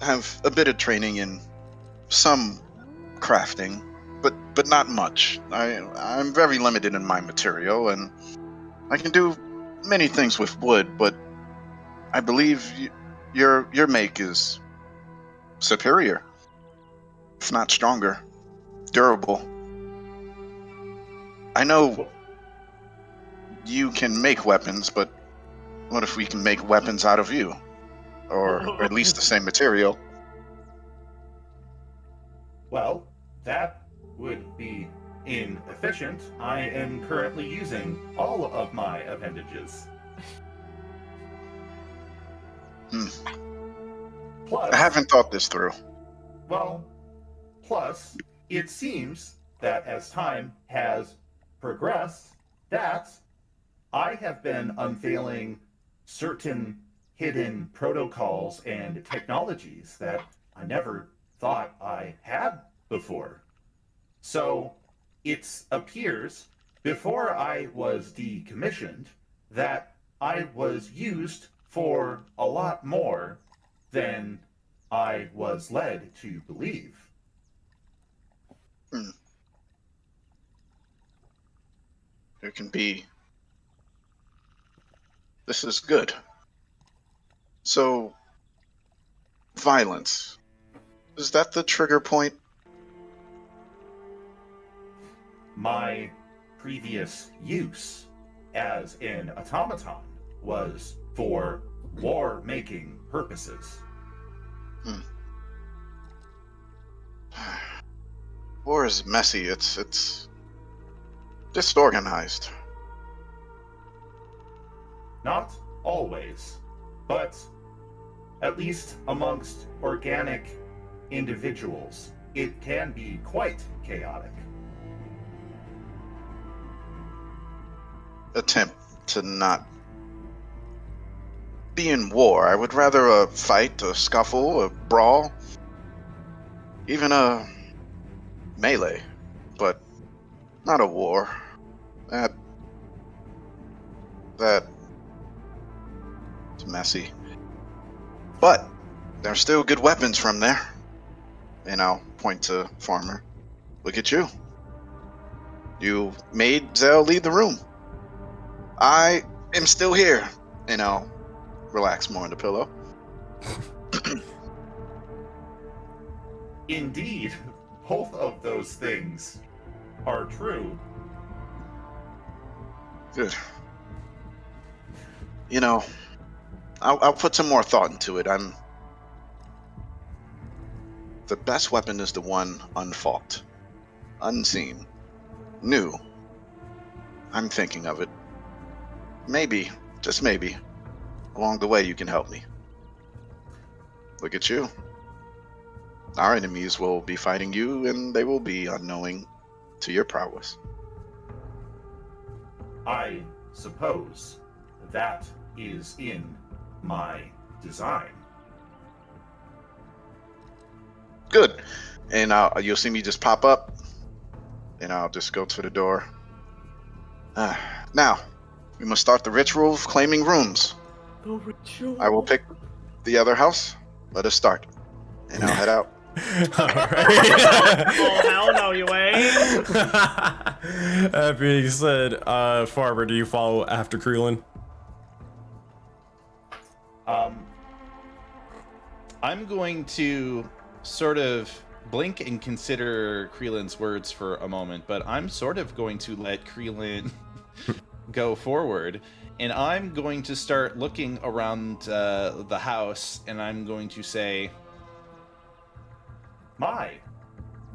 have a bit of training in some crafting, but not much. I'm very limited in my material, and I can do many things with wood, but I believe your make is superior, if not stronger, durable. I know you can make weapons, but what if we can make weapons out of you? Or at least the same material? Well, that would be inefficient. I am currently using all of my appendages. Plus, I haven't thought this through. well, plus, it seems that as time has progressed, that I have been unveiling certain hidden protocols and technologies that I never thought I had before. So it appears, before I was decommissioned, that I was used for a lot more than I was led to believe. There can be... This is good. So, violence. Is that the trigger point? My previous use as an automaton was for war-making purposes. war is messy. It's disorganized. Not always, but at least amongst organic individuals, it can be quite chaotic. Attempt to not be in war. I would rather a fight, a scuffle, a brawl, even a melee, but not a war. That it's messy. But there's still good weapons from there. And I'll point to Farmer. Look at you. You made Zell leave the room. I am still here. And I'll relax more on the pillow. Indeed, both of those things are true. Good. You know, I'll put some more thought into it. The best weapon is the one unfought, unseen, new. I'm thinking of it. Maybe, just maybe, along the way you can help me. Look at you. Our enemies will be fighting you, and they will be unknowing to your prowess. I suppose that is in my design. Good. And you'll see me just pop up, and I'll just go to the door. Now, we must start the ritual of claiming rooms. The ritual. I will pick the other house. Let us start. And I'll head out. Oh, hell no, you ain't. That being said, Farmer, do you follow after Krelin? I'm going to sort of blink and consider Kreelin's words for a moment, but I'm sort of going to let Kreelin go forward, and I'm going to start looking around the house, and I'm going to say,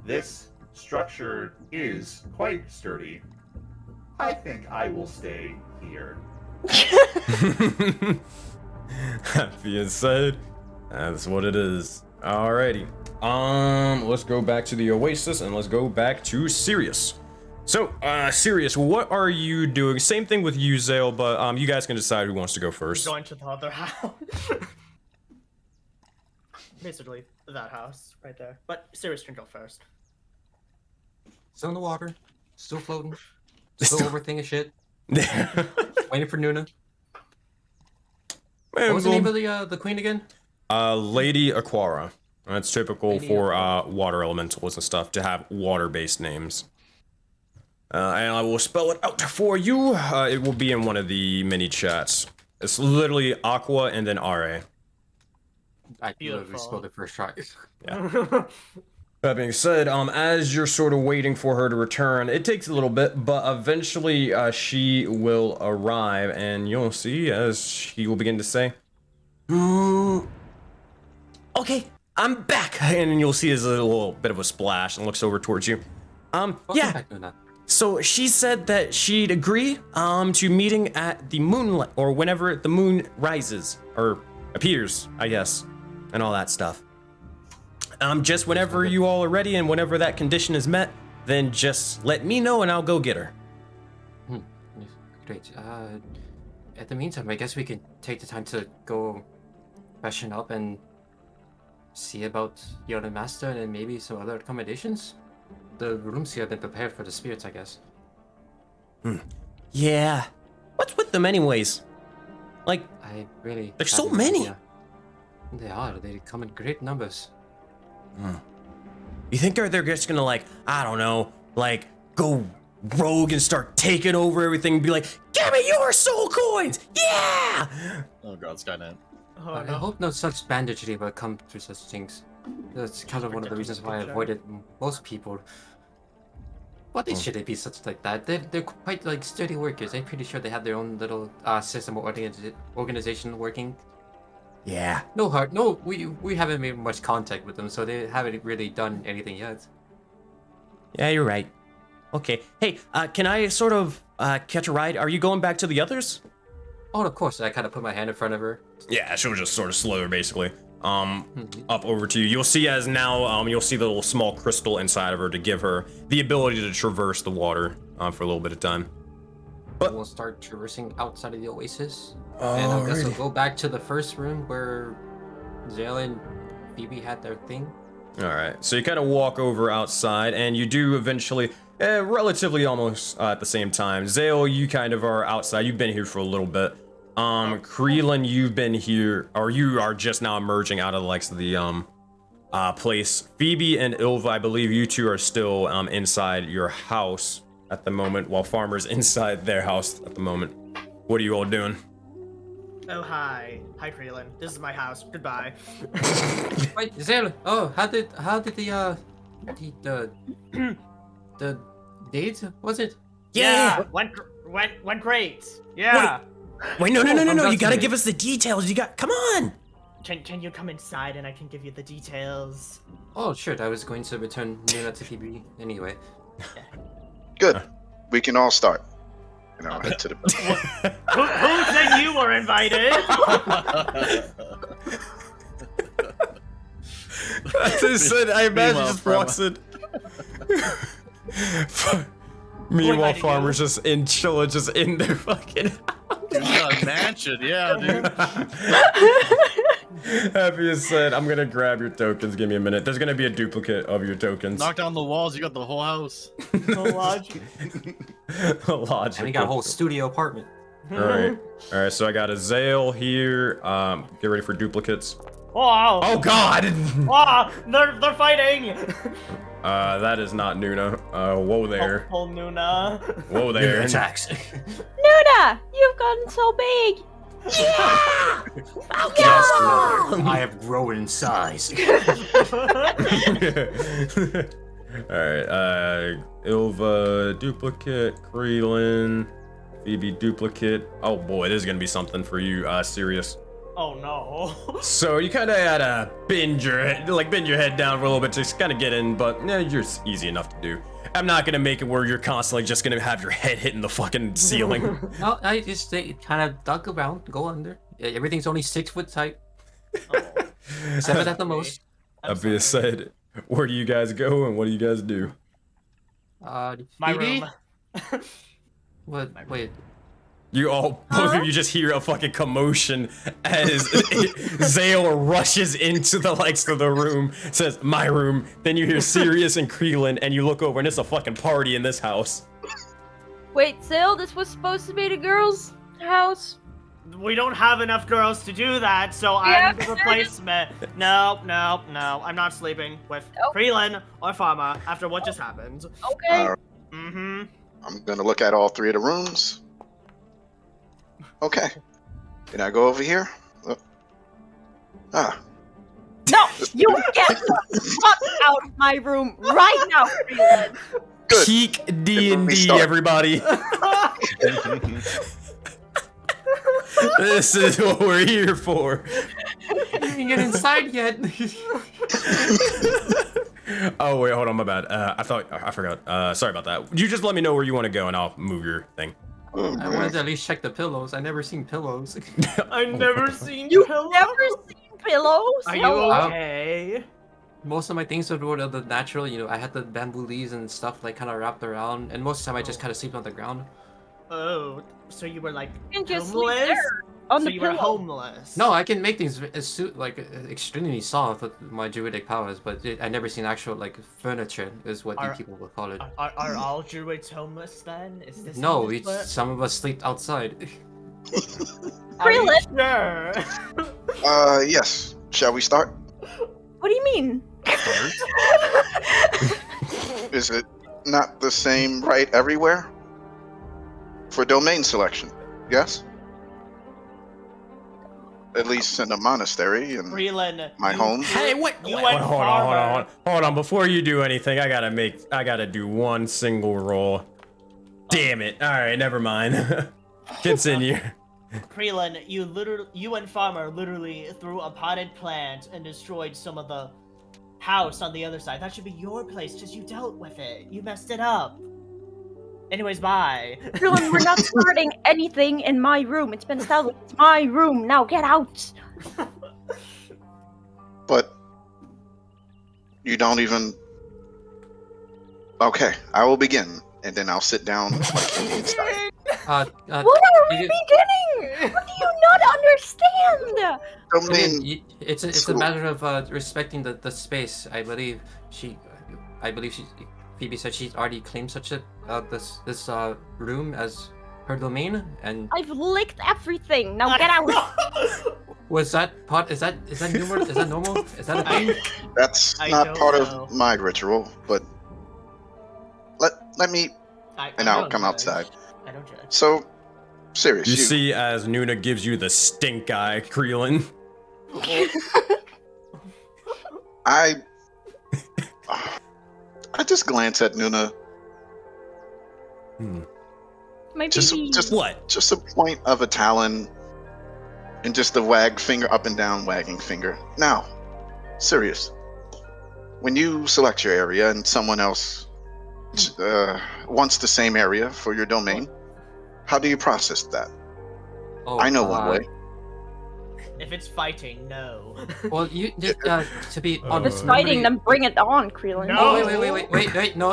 this structure is quite sturdy. I think I will stay here. That being said, that's what it is. Alrighty. Let's go back to the Oasis and let's go back to Sirius. So, Sirius, what are you doing? Same thing with you, Zale, but you guys can decide who wants to go first. Going to the other house. Basically, that house right there. But Sirius can go first. Still in the water. Still floating. Still overthinking shit. Waiting for Nuna. What was the name of the queen again? Lady Aquara. That's typical Lady for Aquara. water elementals and stuff to have water-based names. And I will spell it out for you. It will be in one of the mini chats. It's literally Aqua and then RA. I literally Beautiful. spelled it first try. Yeah. That being said, as you're sort of waiting for her to return, it takes a little bit, but eventually she will arrive, and you'll see as she will begin to say, okay, I'm back, and you'll see as a little bit of a splash and looks over towards you. Welcome Yeah. back, Nuna. So she said that she'd agree to meeting at the moonlight, or whenever the moon rises or appears, I guess, and all that stuff. Just whenever you all are ready and whenever that condition is met, then just let me know and I'll go get her. Great. At the meantime, I guess we can take the time to go freshen up and see about the master and maybe some other accommodations. The rooms here have been prepared for the spirits, I guess. Yeah. What's with them anyways? Like, I really. There's have so no many. idea. They are. They come in great numbers. you think they're just gonna like, I don't know, like go rogue and start taking over everything and be like, give me your soul coins! Yeah! Oh god, Skynet. Oh, I no. hope no such banditry will come through such things. That's kind of one of the reasons why I avoided most people. What they shouldn't be such like that. They're quite like sturdy workers. I'm pretty sure they have their own little system or organization working. Yeah. No heart. No, we haven't made much contact with them, so they haven't really done anything yet. Yeah, you're right. Okay. Hey, can I sort of catch a ride? Are you going back to the others? Oh, of course. I kind of put my hand in front of her. Yeah, she'll just sort of slow her basically. Up over to you. You'll see as now, you'll see the little small crystal inside of her to give her the ability to traverse the water for a little bit of time. But we'll start traversing outside of the oasis. And I guess we'll go back to the first room where Zale and Phoebe had their thing. All right, so you kind of walk over outside, and you do eventually, relatively almost at the same time. Zale, you kind of are outside. You've been here for a little bit. Creelan, you've been here, or you are just now emerging out of the likes of the place. Phoebe and Ilva, I believe you two are still inside your house at the moment, while Farmer's inside their house at the moment. What are you all doing? Oh, hi. Hi, Creelan. This is my house. Goodbye. Wait, Zale. Oh, how did the date, was it? Yeah, went great. Yeah. Wait, no, you gotta me. give us the details. Come on! Can you come inside and I can give you the details? Oh, sure. I was going to return Nuna to Phoebe anyway. Good. We can all start. And I'll head to the Who said you were invited? I just said, I imagine Meanwhile, just walks in. Meanwhile, Who Farmer's just in chilla, just in their fucking Dude, you got a mansion, yeah, dude. Happy as said, I'm gonna grab your tokens. Give me a minute. There's gonna be a duplicate of your tokens. Knock down the walls, you got the whole house. Logical. And we got a whole studio apartment. All right. So I got a Zale here. Get ready for duplicates. Wow. Oh God! Wow, they're fighting. That is not Nuna. Whoa there. Oh, Nuna. Whoa there. Attacks. Nuna, you've gotten so big. Yeah! Yes, mother. I have grown in size. Alright, Ilva duplicate, Creelan, Phoebe duplicate. Oh boy, this is gonna be something for you, Sirius. Oh no. So you kind of had to bend your head down for a little bit to kind of get in, but you're easy enough to do. I'm not gonna make it where you're constantly just gonna have your head hitting the fucking ceiling. No, I just kind of duck around, go under. Everything's only 6 foot tight. 7 at the most. That being said, where do you guys go and what do you guys do? My Phoebe? room. What? Wait. You all, both of you just hear a fucking commotion as Zale rushes into the likes of the room, says, my room. Then you hear Sirius and Creelan, and you look over and it's a fucking party in this house. Wait, Zale, this was supposed to be the girls' house? We don't have enough girls to do that, so Yeah, I'm the replacement. No, I'm not sleeping with Nope. Creelan or Pharma after what just happened. Okay. Mm-hmm. I'm gonna look at all 3 of the rooms. Okay. Can I go over here? No, you get the fuck out of my room right now, Creelan. Good. Peak D&D, start. everybody. This is what we're here for. I didn't get inside yet. Oh wait, hold on, my bad. I forgot. Sorry about that. You just let me know where you want to go, and I'll move your thing. Oh, I wanted to at least check the pillows. I never seen pillows. I've never seen You've pillows. never seen pillows? Are you Hello? okay? Most of my things were the natural, I had the bamboo leaves and stuff like kind of wrapped around, and most of the time I just kind of sleep on the ground. Oh, so you were like You can just sleep homeless? there on So the you were pillow. homeless. No, I can make things extremely soft with my druidic powers, but I never seen actual furniture is what you Are- people would call it. Are all druids homeless then? Is this No, what- some of us sleep outside. Are you Creelan. sure? yes. Shall we start? What do you mean? Is it not the same right everywhere? For domain selection, yes? At least in the monastery and Creelan, my home. Hey, what? You Wait, went hold farther. on. Before you do anything, I gotta do one single roll. Damn it. All right, never mind. Continue. Creelan, you and Farmer literally threw a potted plant and destroyed some of the house on the other side. That should be your place because you dealt with it. You messed it up. Anyways, bye. Krillin, we're not starting anything in my room. It's been established. It's my room. Now get out. But you don't even. Okay, I will begin, and then I'll sit down like you need style. What are we beginning? What do you not understand? It's a matter of respecting the space. I believe Phoebe said she's already claimed such a this room as her domain, and I've licked everything. Now get out. was that part? Is that normal? Is that normal? Is that a thing? That's I not don't part know. of my ritual, but let me, and I'll come outside. I don't judge. So, serious. You see as Nuna gives you the stink eye, Krillin. I just glance at Nuna. My Just baby. What? Just a point of a talon, and just the wag finger up and down, wagging finger. Now, serious. When you select your area and someone else wants the same area for your domain, how do you process that? Oh, I know one way. If it's fighting, no. Well, to be If honest, it's fighting, normally- then bring it on, Krillin. No. Oh, wait, no.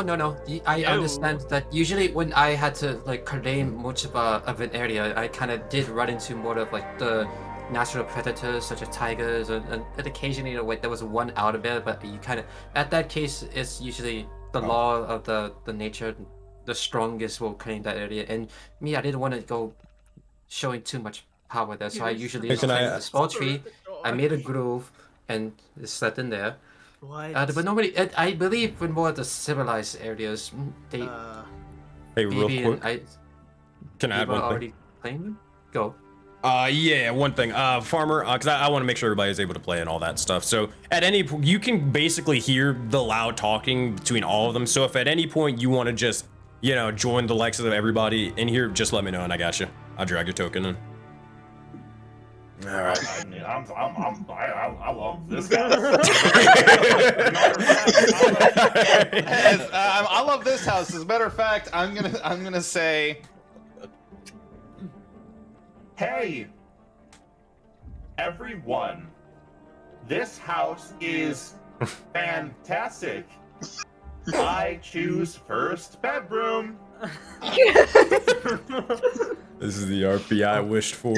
I No. understand that usually when I had to like claim much of an area, I kind of did run into more of like the natural predators such as tigers, and occasionally there was one out of there, but you kind of, at that case, it's usually the law of the nature, the strongest will claim that area, and me, I didn't want to go showing too much power there, so I usually Hey, just can I- claimed the small tree. I made a groove and slept in there. What? But normally, I believe in more of the civilized areas, they Hey, real maybe quick, can I add people one thing? already claim them. Go. Yeah, one thing. Farmer, because I want to make sure everybody is able to play and all that stuff. So at any point, you can basically hear the loud talking between all of them. So if at any point you want to just, join the likes of everybody in here, just let me know and I got you. I'll drag your token in. All right. I love this guy. I love this house. As a matter of fact, I'm gonna say, Hey, everyone, this house is fantastic. I choose first bedroom. This is the RP I wished for.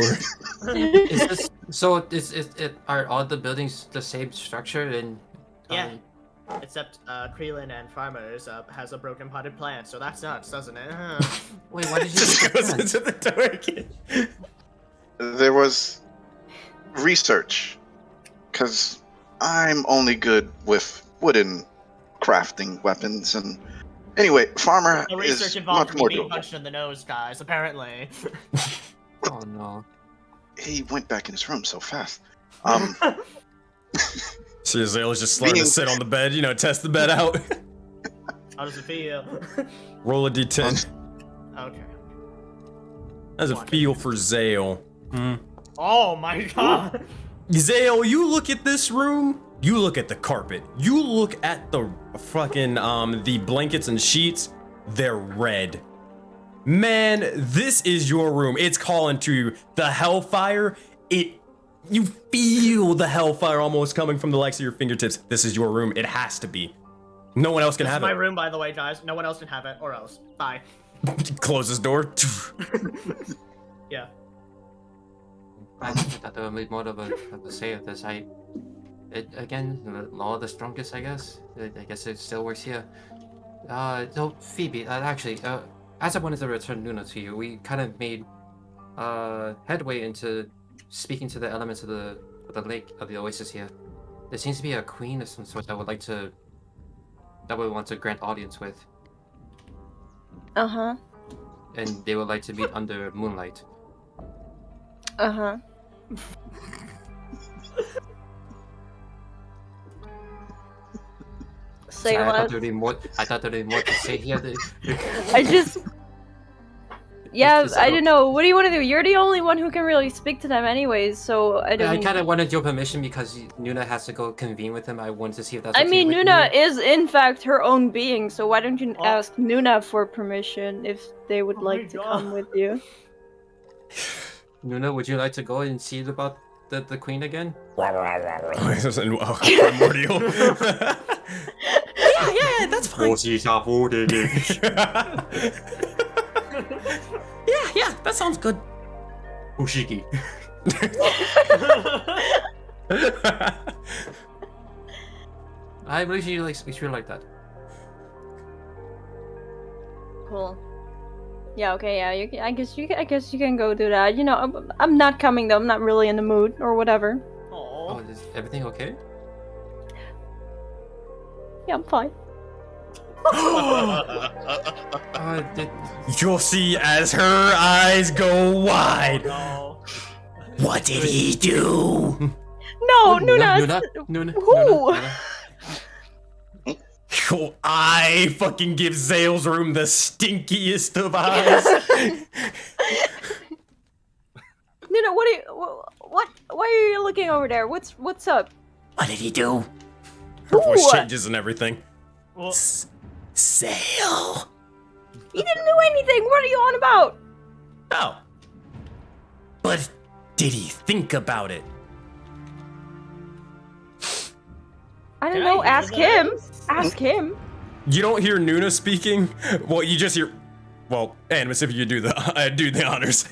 Are all the buildings the same structure and? Yeah. Except Krillin and Farmers has a broken potted plant, so that's nuts, doesn't it? Wait, why did you Just goes into the door again. There was research, because I'm only good with wooden crafting weapons, and anyway, Farmer The research is involved much me more being doable. punched in the nose, guys, apparently. Oh no. He went back in his room so fast. So Zale's just starting to sit on the bed, test the bed out. How does it feel? Roll a d10. Okay. How's it feel for Zale? Oh my god! Zale, you look at this room, you look at the carpet, you look at the fucking, the blankets and sheets, they're red. Man, this is your room. It's calling to you. The hellfire, you feel the hellfire almost coming from the likes of your fingertips. This is your room. It has to be. No one else can This is have my it. room, by the way, guys. No one else can have it, or else. Bye. Close this door. Yeah. I thought there would be more of a say of this. Again, the law of the strongest, I guess. I guess it still works here. So Phoebe, actually, as I wanted to return Nuna to you, we kind of made headway into speaking to the elements of the lake, of the oasis here. There seems to be a queen of some sort that we want to grant audience with, Uh-huh. and they would like to meet under moonlight. Uh-huh. Say Sorry, I less. thought there'd be more to say here. I just... Yeah, It's I so- don't know. What do you want to do? You're the only one who can really speak to them, anyways. So I don't. I kind of wanted your permission because Nuna has to go convene with him. I wanted to see if that's. I okay mean, with Nuna you. is in fact her own being. So why don't you Oh. ask Nuna for permission if they would Oh my like to God. come with you? Nuna, would you like to go and see about the queen again? Primordial. yeah, that's fine. Yeah, that sounds good. Ushiki. I believe she like that. Cool. Yeah. Okay. Yeah. I guess you can go do that. You know, I'm not coming though. I'm not really in the mood or whatever. Oh, Oh, is everything okay? Yeah, I'm fine. Did, You'll see as her eyes go wide. no. What did he do? No, Nuna. Nuna. Who? Oh, I fucking give Zale's room the stinkiest of eyes. Nuna, what are you? What? Why are you looking over there? What's up? What did he do? Her voice Who? changes and everything. Well, Zale. He didn't do anything. What are you on about? Oh. But did he think about it? I don't Can know. I hear Ask him. this? Ask him. You don't hear Nuna speaking. Well, you just hear. Well, Animus, if you do the honors.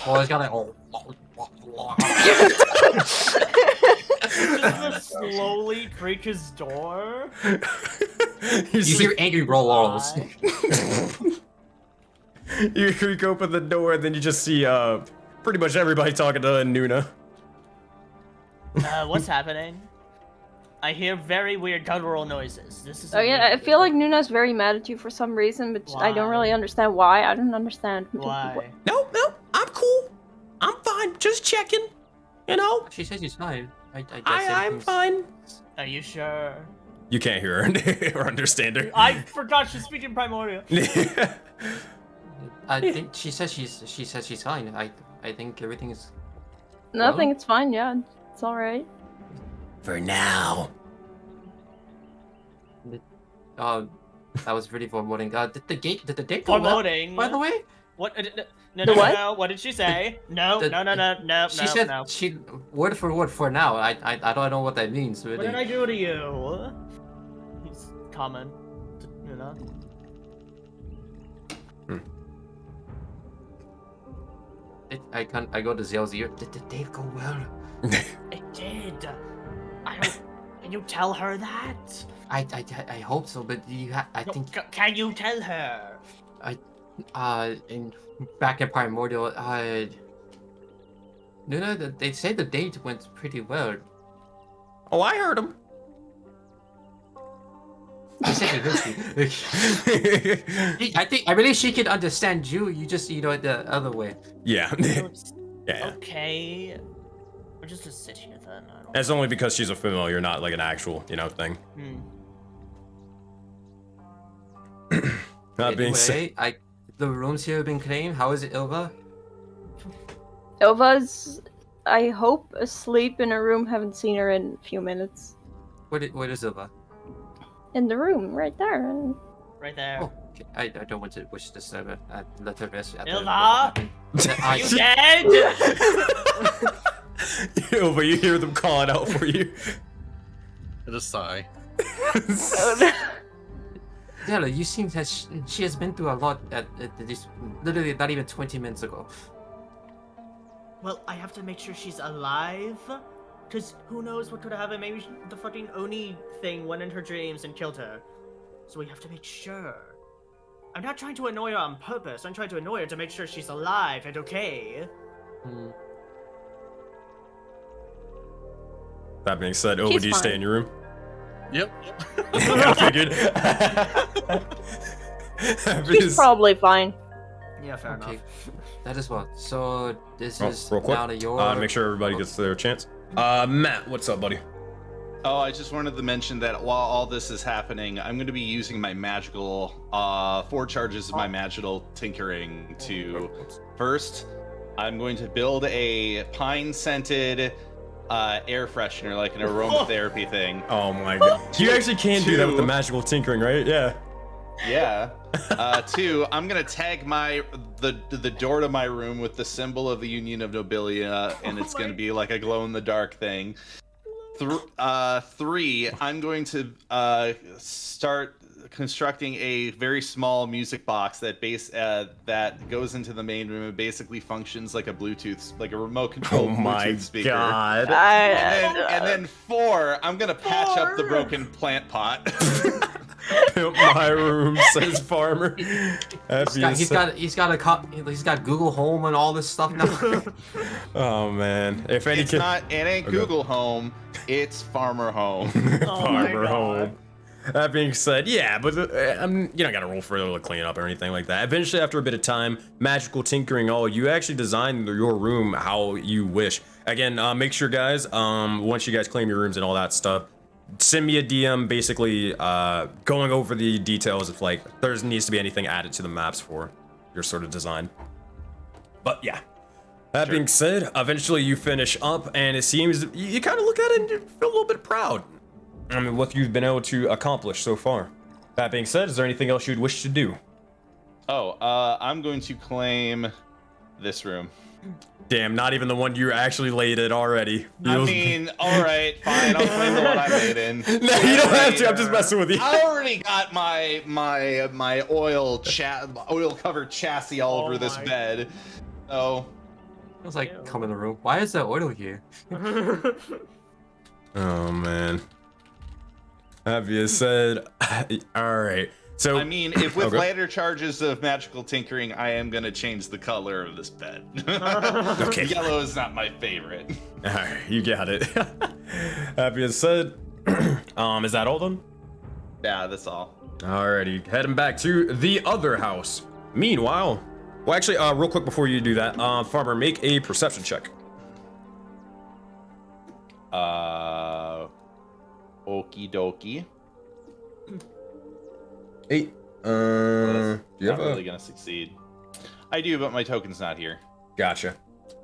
Oh, it's got like just slowly break his door. you hear angry rolls. Why? You creak open the door, and then you just see pretty much everybody talking to Nuna. What's happening? I hear very weird guttural noises. This is. Oh yeah, I feel like Nuna's very mad at you for some reason, but I don't really understand why. I don't understand. Why? No, I'm cool. I'm fine. Just checking. You know, She says she's fine. I guess I'm everything's- fine. Are you sure? You can't hear her or understand her. I forgot she's speaking primordial. I think she says she's fine. I think everything is. Nothing. It's fine. Yeah, it's all right. For now. That was really foreboding. Did the date go well, Foreboding. by the way? What? No, The no, what? no. What did she say? No, The- no. She said no. she word for word for now. I don't know what that means. What Really. did I do to you? He's common, you know. I go to Zale's ear. Did the date go well? It did. I don't. Can you tell her that? I hope so, but I No, think can you tell her? in back in Primordial, Nuna, they say the date went pretty well. Oh, I heard him. They said he heard you. I believe she can understand you. You just it the other way. Yeah. It's Yeah. okay. We're just to sit here then. I don't. That's only because she's a familiar, not like an actual, thing. That being said, Anyway, the rooms here have been cleaned. How is it, Ilva? Ilva's, I hope, asleep in her room. Haven't seen her in a few minutes. Where is Ilva? In the room, right there. Right there. Oh, okay. I don't want to wish this let her rest. Ilva? Are You dead? but you hear them calling out for you. I just sigh. Della, you seem that she has been through a lot at this literally not even 20 minutes ago. Well, I have to make sure she's alive. Because who knows what could have happened. Maybe the fucking Oni thing went in her dreams and killed her. So we have to make sure. I'm not trying to annoy her on purpose. I'm trying to annoy her to make sure she's alive and okay. Hmm. That being said, Ova, She's do you stay fine. in your room? Yep. Yeah, I figured. She's probably fine. Yeah, fair Okay, enough. that is what. So this Oh, is real quick. now that your. Make sure everybody gets their chance. Matt, what's up, buddy? Oh, I just wanted to mention that while all this is happening, I'm going to be using my magical, 4 charges of my magical tinkering to... First, I'm going to build a pine-scented air freshener, like an aromatherapy thing. Oh my god. You actually can do that with the magical tinkering, right? Yeah. Yeah. 2, I'm gonna tag the door to my room with the symbol of the Union of Nobilia, and it's gonna be like a glow-in-the-dark thing. 3, I'm going to start constructing a very small music box that that goes into the main room and basically functions like a Bluetooth, like a remote controlled Bluetooth speaker. God. And then 4, I'm gonna patch up the broken plant pot. My room, says Farmer. He's got Google Home and all this stuff now. Oh man, if any It ain't Google Home, it's Farmer Home. Farmer Home. That being said, yeah, but you don't gotta roll for it to clean up or anything like that. Eventually, after a bit of time, magical tinkering, you actually design your room how you wish. Again, make sure, guys, once you guys claim your rooms and all that stuff, send me a DM, basically going over the details if like there needs to be anything added to the maps for your sort of design. But yeah. That being said, eventually you finish up, and it seems you kind of look at it and you feel a little bit proud. I mean, what you've been able to accomplish so far. That being said, is there anything else you'd wish to do? Oh, I'm going to claim this room. Damn, not even the one you actually laid in already. I mean, all right, fine. I'll claim the one I made in. No, you don't have to. I'm just messing with you. I already got my oil covered chassis all over this bed. So I was like, come in the room. Why is there oil here? Oh man. That being said, all right. So I mean, if with later charges of magical tinkering, I am gonna change the color of this bed. Okay. Yellow is not my favorite. All right, you got it. That being said, is that all done? Yeah, that's all. Alrighty, heading back to the other house. Meanwhile, well, actually, real quick before you do that, Farmer, make a perception check. Okie dokie. 8. Do you have not really gonna succeed. I do, but my token's not here. Gotcha.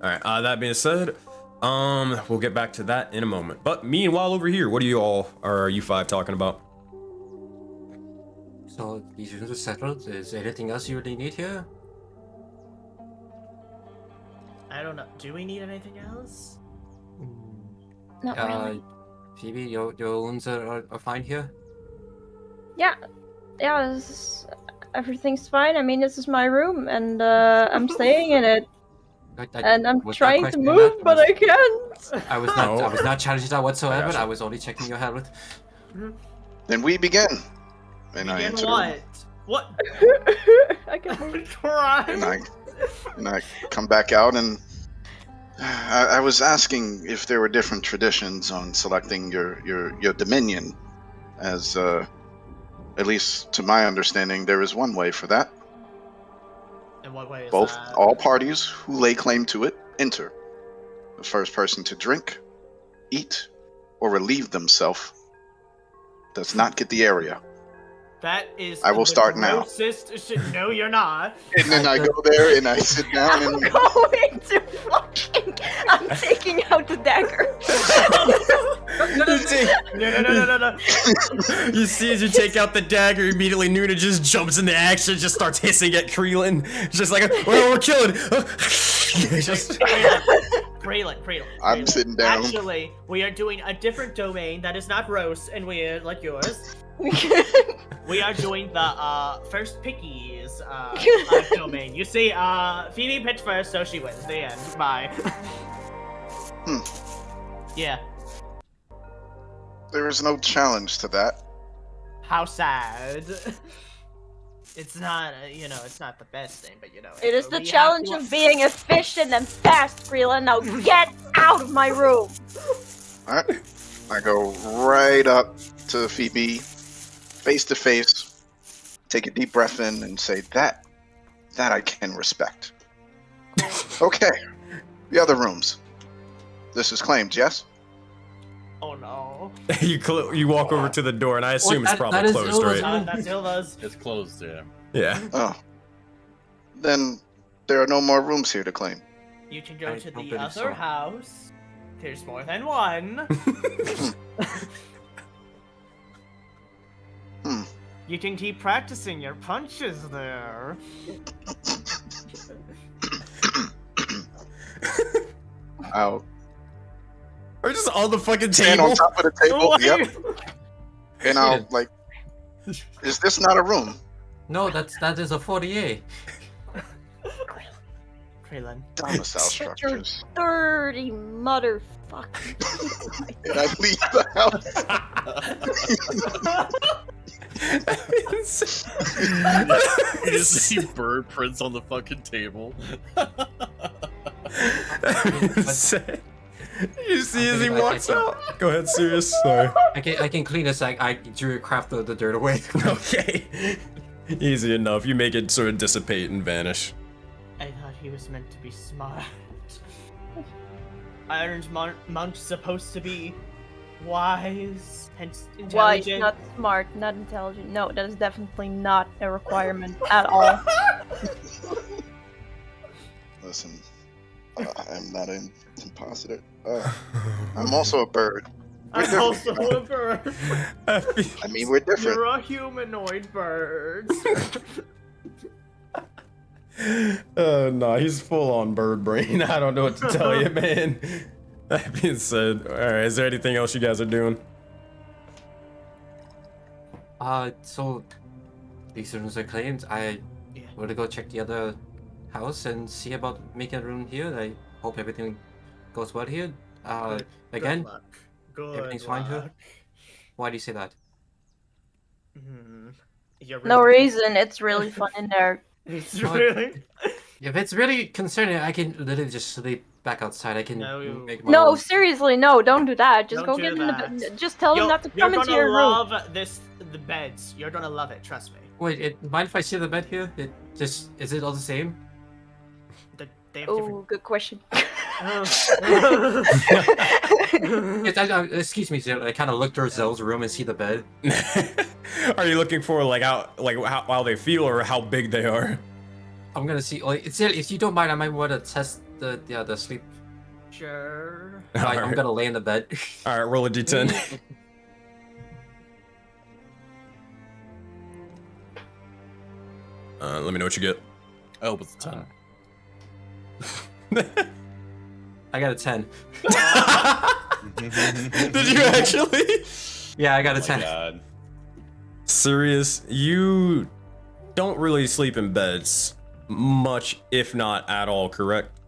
All right. That being said, we'll get back to that in a moment. But meanwhile, over here, what are you 5 talking about? So these rooms are settled. Is anything else you really need here? I don't know. Do we need anything else? Not really. Phoebe, your wounds are fine here? Yeah, everything's fine. I mean, this is my room, and I'm staying in it. And I'm trying to move, but I can't. I was not challenging that whatsoever. I was only checking your health. Then we begin. And I enter What? I can move. and I come back out, and I was asking if there were different traditions on selecting your dominion, as at least to my understanding, there is one way for that. In what way is Both that? all parties who lay claim to it enter. The first person to drink, eat, or relieve themselves does not get the area. That is. I will start now. No, you're not. And then I go there and I sit down and I'm taking out the dagger. No. You see, as you take out the dagger, immediately Nuna just jumps into action, just starts hissing at Kreelin. Just like, we're killing. Kreelin. I'm sitting down. Actually, we are doing a different domain that is not roast and weird like yours. We are doing the first pickies domain. You see, Phoebe picked first, so she wins. The end. Bye. Yeah. There is no challenge to that. How sad. It's not, it's not the best thing, but It is the challenge of being efficient and fast, Kreelin. Now get out of my room. Alright. I go right up to Phoebe, face to face, take a deep breath in, and say, that I can respect. Okay. The other rooms. This is claimed, yes? Oh no. You walk over to the door, and I assume it's that probably is closed, Ilva's right? room. That's Ilva's. It's closed, yeah. Yeah. Oh. Then there are no more rooms here to claim. You can go I to don't the believe other so. house. There's more than one. Hmm. You can keep practicing your punches there. I'll Or just on the fucking stand table. on top of the table. Why? Yep. And I'll like. Is this not a room? No, that is a 48. Krillin. Domicile Shut your structures. dirty motherfucker. And I leave the house. You just see bird prints on the fucking table. You see as he I walks can- out. Go ahead, serious. Sorry. I can clean this. I drew craft the dirt away. Okay. Easy enough. You make it sort of dissipate and vanish. I thought he was meant to be smart. Iron's monk's supposed to be wise and Why? intelligent. Not smart, not intelligent. No, that is definitely not a requirement at all. Listen, I'm not an imposter. I'm also a bird. We're I'm different. also a bird. I mean, we're different. You're a humanoid bird. No, he's full on bird brain. I don't know what to tell you, man. That being said, alright, is there anything else you guys are doing? So these rooms are claimed. I Yeah. want to go check the other house and see about making a room here. I hope everything goes well here. Again, Good luck. Good everything's fine here? luck. why do you say that? You're No really- reason, it's really fun in there. It's really. If it's really concerning, I can literally just sleep back outside. I can No, make my No, own. seriously, no, don't do that. Just Don't go do get in the that. bed. Just tell them not to You're come into gonna your room. love the beds. You're gonna love it. Trust me. Wait, mind if I see the bed here? Is it all the same? They have different. Oh, good question. Excuse me, sir. I kind of look towards Zell's room and see the bed. Are you looking for how they feel or how big they are? I'm gonna see. If you don't mind, I might want to test the sleep. Sure. I'm Alright. gonna lay in the bed. All right, roll a d10. Let me know what you get. I hope it's a 10. I got a 10. Did you actually? Yeah, I got a Oh my 10. god. Serious? You don't really sleep in beds much, if not at all, correct?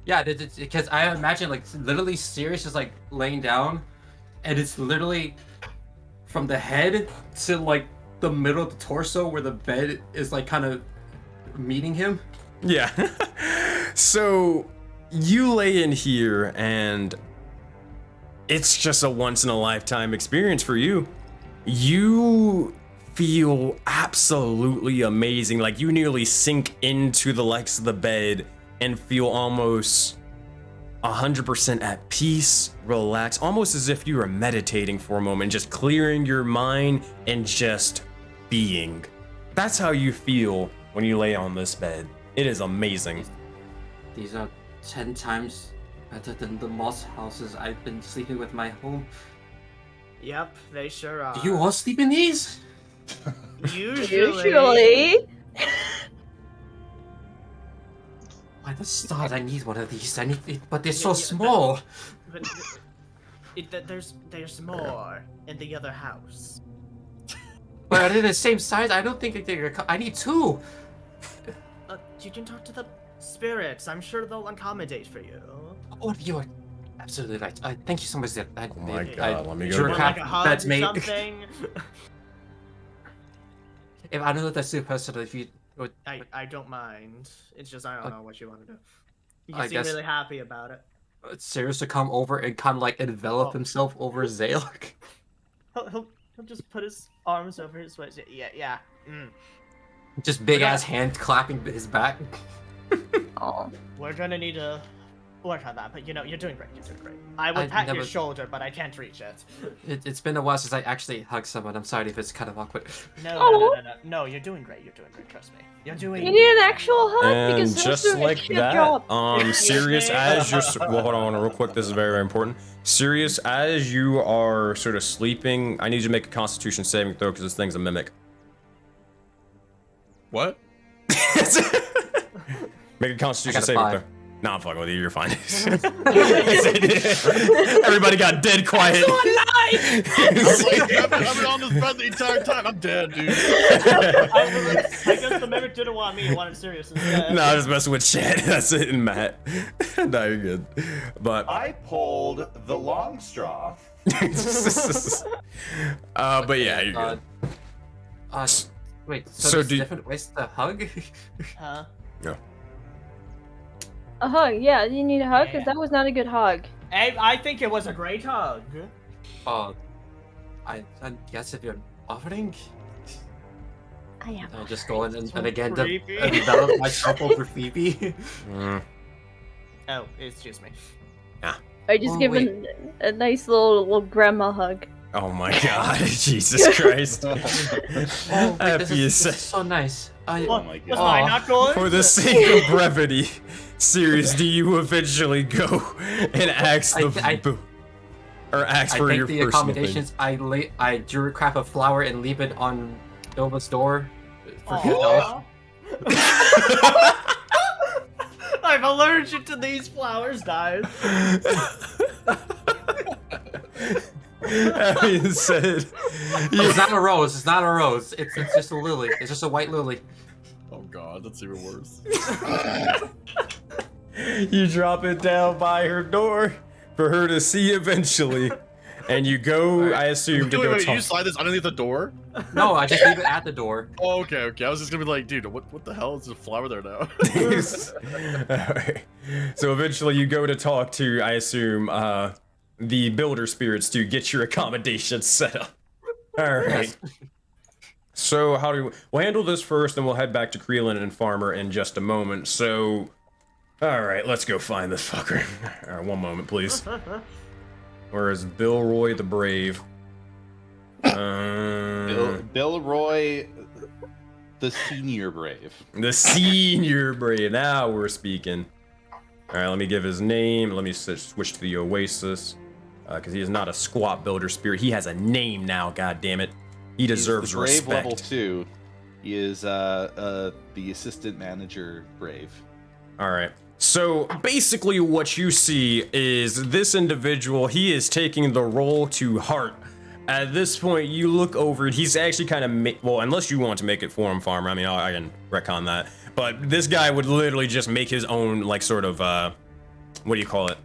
Yeah, because I imagine like literally Sirius is like laying down, and it's literally from the head to like the middle of the torso where the bed is like kind of meeting him. Yeah. So you lay in here and it's just a once in a lifetime experience for you. You feel absolutely amazing. Like you nearly sink into the legs of the bed and feel almost 100% at peace, relaxed, almost as if you were meditating for a moment, just clearing your mind and just being. That's how you feel when you lay on this bed. It is amazing. These are 10 times better than the moss houses I've been sleeping with my home. Yep, they sure are. Do you all sleep in these? Usually. By the stars, I need one of these. I need it, but they're so Yeah, small. But there's more in the other house. But are they the same size? I don't think they're. I need two. You can talk to the spirits. I'm sure they'll accommodate for you. Oh, you are absolutely right. Thank you so much. Zip. Oh my god, let me You go. Sure, want back. like a hug That's or me. something? If I know that that's super personal, if you. I don't mind. It's just I don't know what you want to do. You I seem guess- really happy about it. Serious to come over and kind of like envelop Oh. himself over Zale. He'll just put his arms over his waist. Yeah. Just big ass hand clapping his back. Oh. We're gonna need to work on that. But you know, you're doing great. You're doing great. I would I've pat your never- shoulder, but I can't reach it. It's been a while since I actually hugged someone. I'm sorry if it's kind of awkward. No, you're doing great. You're doing great. Trust me. You're doing. You need an actual hug And because those just do a like shit that, job. Sirius, as you're well, hold on real quick. This is very, very important. Sirius, as you are sort of sleeping, I need you to make a Constitution saving throw because this thing's a mimic. What? Make a Constitution I got a saving 5. throw. No, I'm fucking with you. You're fine. Everybody got dead quiet. I was like, I've been on this bed the entire time. I'm dead, dude. I guess the mimic didn't want me. It wanted Sirius instead. No, I was messing with Chad. That's it, and Matt. No, you're good. But I pulled the long straw. but yeah, you're good. Wait, So so there's do you- different ways to hug? Huh? Yeah. A hug, yeah. You need a hug because Yeah. that was not a good hug. I think it was a great hug. I guess if you're offering, I am. I'll just go in and So again creepy. develop myself over Phoebe. Mm. Oh, excuse me. I just Oh, give wait. him a nice little grandma hug. Oh my God, Jesus Christ! Oh, wait, Happy this as is sa- so nice. I, Oh my Was god. mine not good? For the sake of brevity, Sirius, do you eventually go and ask or ask I for take your the personal accommodations. I drew a crap of flour and leave it on Nova's door for good Aw. health. I'm allergic to these flowers, guys. That being said, It's not a rose. It's not a rose. It's just a lily. It's just a white lily. Oh god, that's even worse. you drop it down by her door for her to see eventually, and you go. I assume to go Wait, talk. you slide this underneath the door? No, I just leave it at the door. Oh, okay. I was just gonna be like, dude, what the hell is the flower there now? Alright. So eventually you go to talk to, I assume, the builder spirits to get your accommodations set up. Alright. So how do we'll handle this first, then we'll head back to Creelin and Farmer in just a moment. So, alright, let's go find this fucker. Alright, one moment, please. Where is Bill Roy the Brave? Bill Roy, the senior brave. The senior brave. Now we're speaking. All right, let me give his name. Let me switch to the Oasis, because he is not a squat builder spirit. He has a name now. God damn it, he deserves He's the brave respect. level 2. He is the assistant manager brave. All right. So basically, what you see is this individual. He is taking the role to heart. At this point, you look over it. He's actually kind of well, unless you want to make it for him, Farmer. I mean, I can retcon that. But this guy would literally just make his own, like, sort of, what do you call it?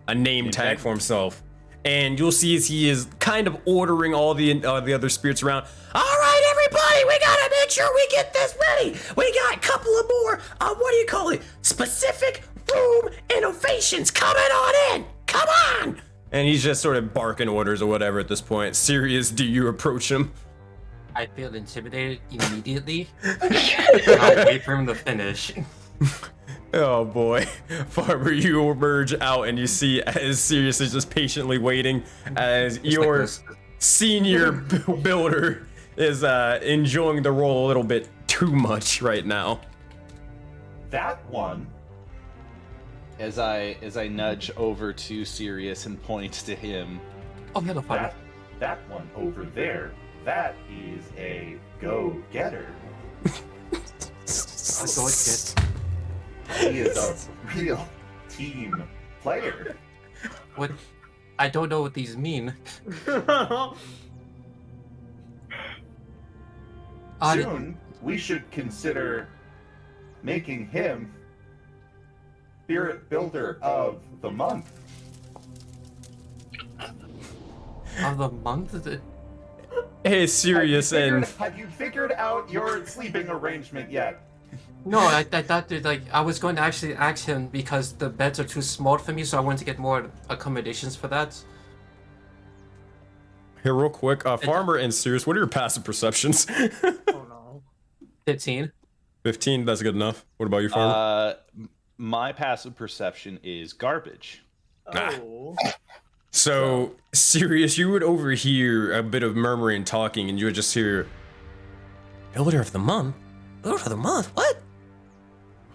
A name tag for himself. And you'll see as he is kind of ordering all the other spirits around. All right, everybody, we gotta make sure we get this ready. We got a couple of more, what do you call it? Specific room innovations coming on in. Come on. And he's just sort of barking orders or whatever at this point. Sirius, do you approach him? I feel intimidated immediately. I'll wait for him to finish. Oh boy. Farmer, you emerge out and you see as Sirius is just patiently waiting as your like this. senior builder is enjoying the role a little bit too much right now. That one. As I nudge over to Sirius and point to him. Oh, no, no, fine. That one over there. That is a go-getter. I'll go with He is a real team player. What? I don't know what these mean. Soon, we should consider making him Spirit Builder of the Month. Of the month? Hey, Sirius and Have you figured out your sleeping arrangement yet? No, I thought that, like, I was going to actually ask him because the beds are too small for me, so I wanted to get more accommodations for that. here real quick, Farmer and Sirius, what are your passive perceptions? Oh no. 15. 15, that's good enough. What about you, Farmer? my passive perception is garbage. Oh. So, Sirius, you would overhear a bit of murmuring and talking, and you would just hear, Builder of the Month? Builder of the Month? What?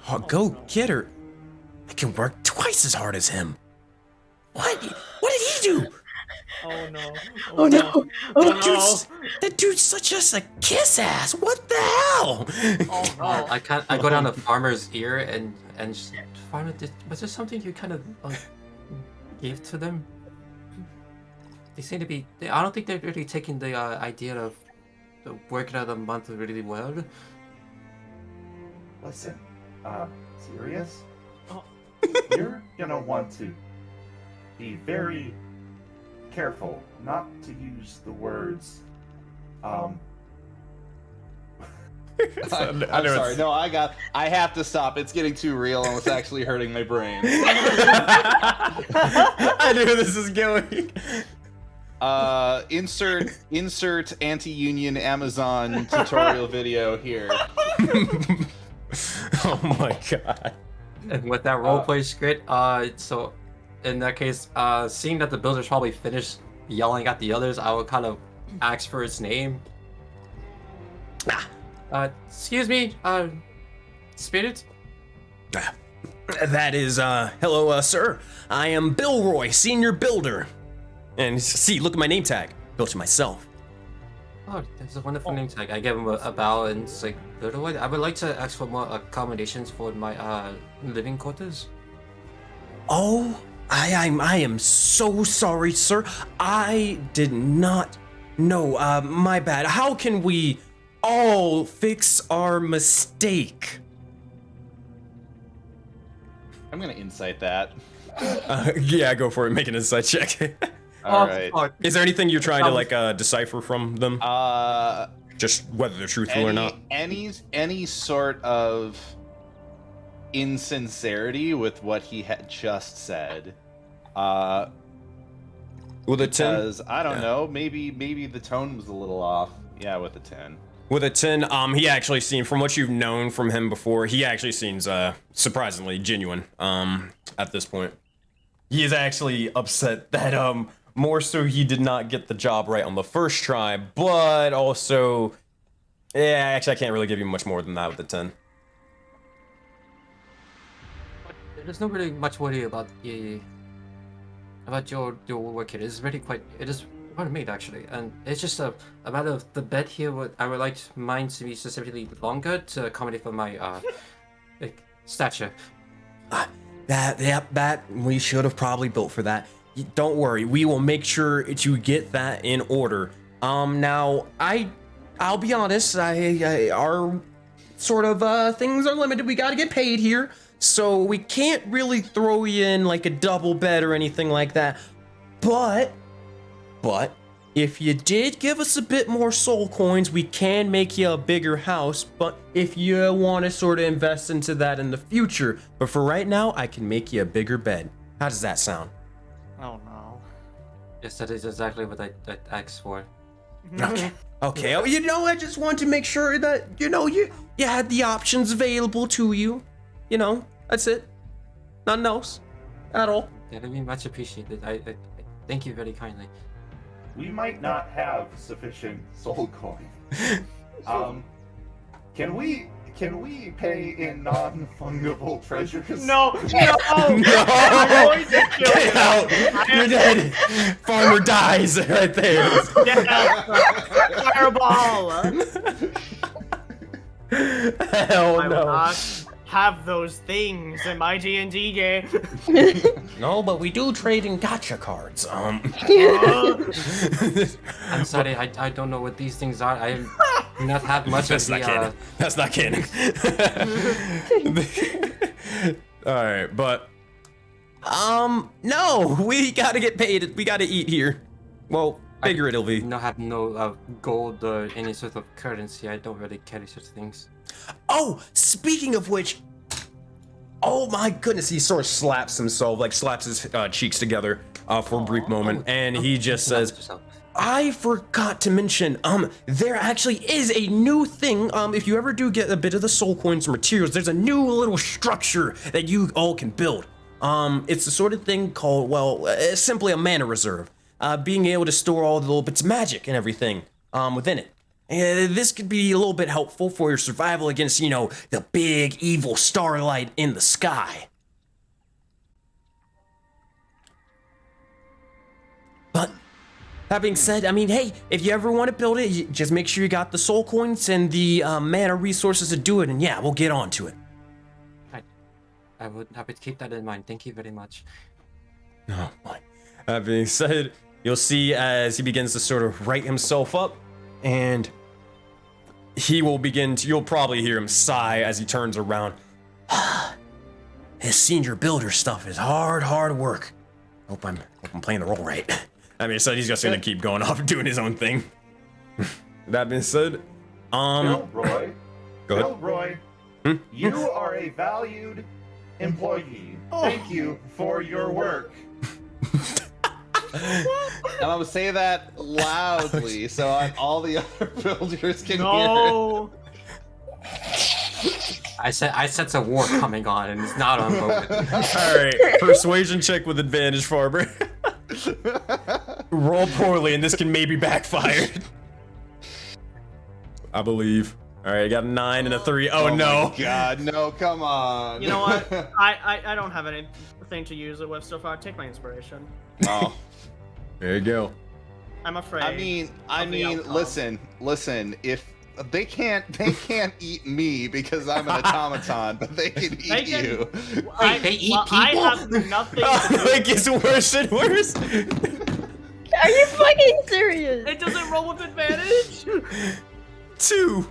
Oh, go get her. I can work twice as hard as him. What? What did he do? Oh no. Oh no! That dude's such a kiss ass. What the hell? Oh no. I go down to Farmer's ear and just, Farmer, was there something you kind of gave to them? They seem to be. I don't think they're really taking the idea of the working of the month really well. Listen, serious? Oh. You're gonna want to be very careful not to use the words. I'm I know sorry. it's- No, I have to stop. It's getting too real and it's actually hurting my brain. I knew this is going. Insert anti-union Amazon tutorial video here. Oh my god. And with that roleplay script, so in that case, seeing that the builder's probably finished yelling at the others, I would kind of ask for its name. Excuse me, Spirit? That is, hello, sir. I am Billroy, Senior Builder. And see, look at my name tag. Built it myself. Oh, that's a wonderful name tag. I give him a bow and it's like, Builder, I would like to ask for more accommodations for my living quarters. Oh, I am so sorry, sir. I did not know. My bad. How can we all fix our mistake? I'm gonna insight that. Yeah, go for it. Make an insight check. All right. Is there anything you're trying to like decipher from them? Just whether they're truthful or not. Any sort of insincerity with what he had just said. With a 10? Because I don't know, maybe the tone was a little off. Yeah, with a 10. With a 10, he actually seemed, from what you've known from him before, he actually seems surprisingly genuine at this point. He is actually upset that more so he did not get the job right on the first try, but also, yeah, actually I can't really give you much more than that with the 10. There's not really much worry about your work here. It's really it is well made actually, and it's just a matter of the bed here. I would like mine to be specifically longer to accommodate for my stature. That we should have probably built for that. Don't worry, we will make sure to get that in order. Now I'll be honest, our sort of things are limited. We got to get paid here, so we can't really throw you in like a double bed or anything like that. But if you did give us a bit more soul coins, we can make you a bigger house. But if you want to sort of invest into that in the future, but for right now, I can make you a bigger bed. How does that sound? Oh no. Yes, that is exactly what I asked for. Okay. Oh, I just want to make sure that you had the options available to you. That's it. Nothing else at all. That would be much appreciated. I thank you very kindly. We might not have sufficient soul coin. Can we pay in non-fungible treasures? No! No! I'm going to kill Get you. out! You're dead. Farmer dies right there. Get out. Fireball! Hell I will no. not have those things in my D&D game. No, but we do trade in gotcha cards. I'm sorry, I don't know what these things are. I do not have much That's of not the canon. That's not canon. All right, but no, we gotta get paid. We gotta eat here. Well, figuratively. I have no gold or any sort of currency. I don't really carry such things. Oh, speaking of which, oh my goodness, he sort of slaps himself, like slaps his cheeks together for a brief moment, and he just says, I forgot to mention, there actually is a new thing. If you ever do get a bit of the soul coins or materials, there's a new little structure that you all can build. It's the sort of thing called, well, simply a mana reserve. Being able to store all the little bits of magic and everything, within it. And this could be a little bit helpful for your survival against, you know, the big evil starlight in the sky. But that being said, I mean, hey, if you ever want to build it, just make sure you got the soul coins and the mana resources to do it, and yeah, we'll get on to it. I would happy to keep that in mind. Thank you very much. Oh my. That being said, you'll see as he begins to sort of right himself up, and he will begin to, you'll probably hear him sigh as he turns around. His senior builder stuff is hard work. Hope I'm playing the role right. I mean, so he's just gonna keep going off and doing his own thing. That being said, Roy. Go ahead. Roy, you are a valued employee. Thank you for your work. And I'm gonna say that loudly so all the other builders can No. I sense a war coming on, and it's not on moment. All right, persuasion check with advantage, Farber. Roll poorly, and this can maybe backfire. I believe. All right, I got a 9 and a 3. Oh no! My God, no! Come on. You know what? I don't have anything to use it with so far. Take my inspiration. Oh, There you go. I'm afraid. I mean, of the outcome. listen. If they can't eat me because I'm an automaton, but they can eat They can- you. They eat I people? have nothing to Oh, do. it gets worse and worse. Are you fucking serious? It doesn't roll with advantage. 2.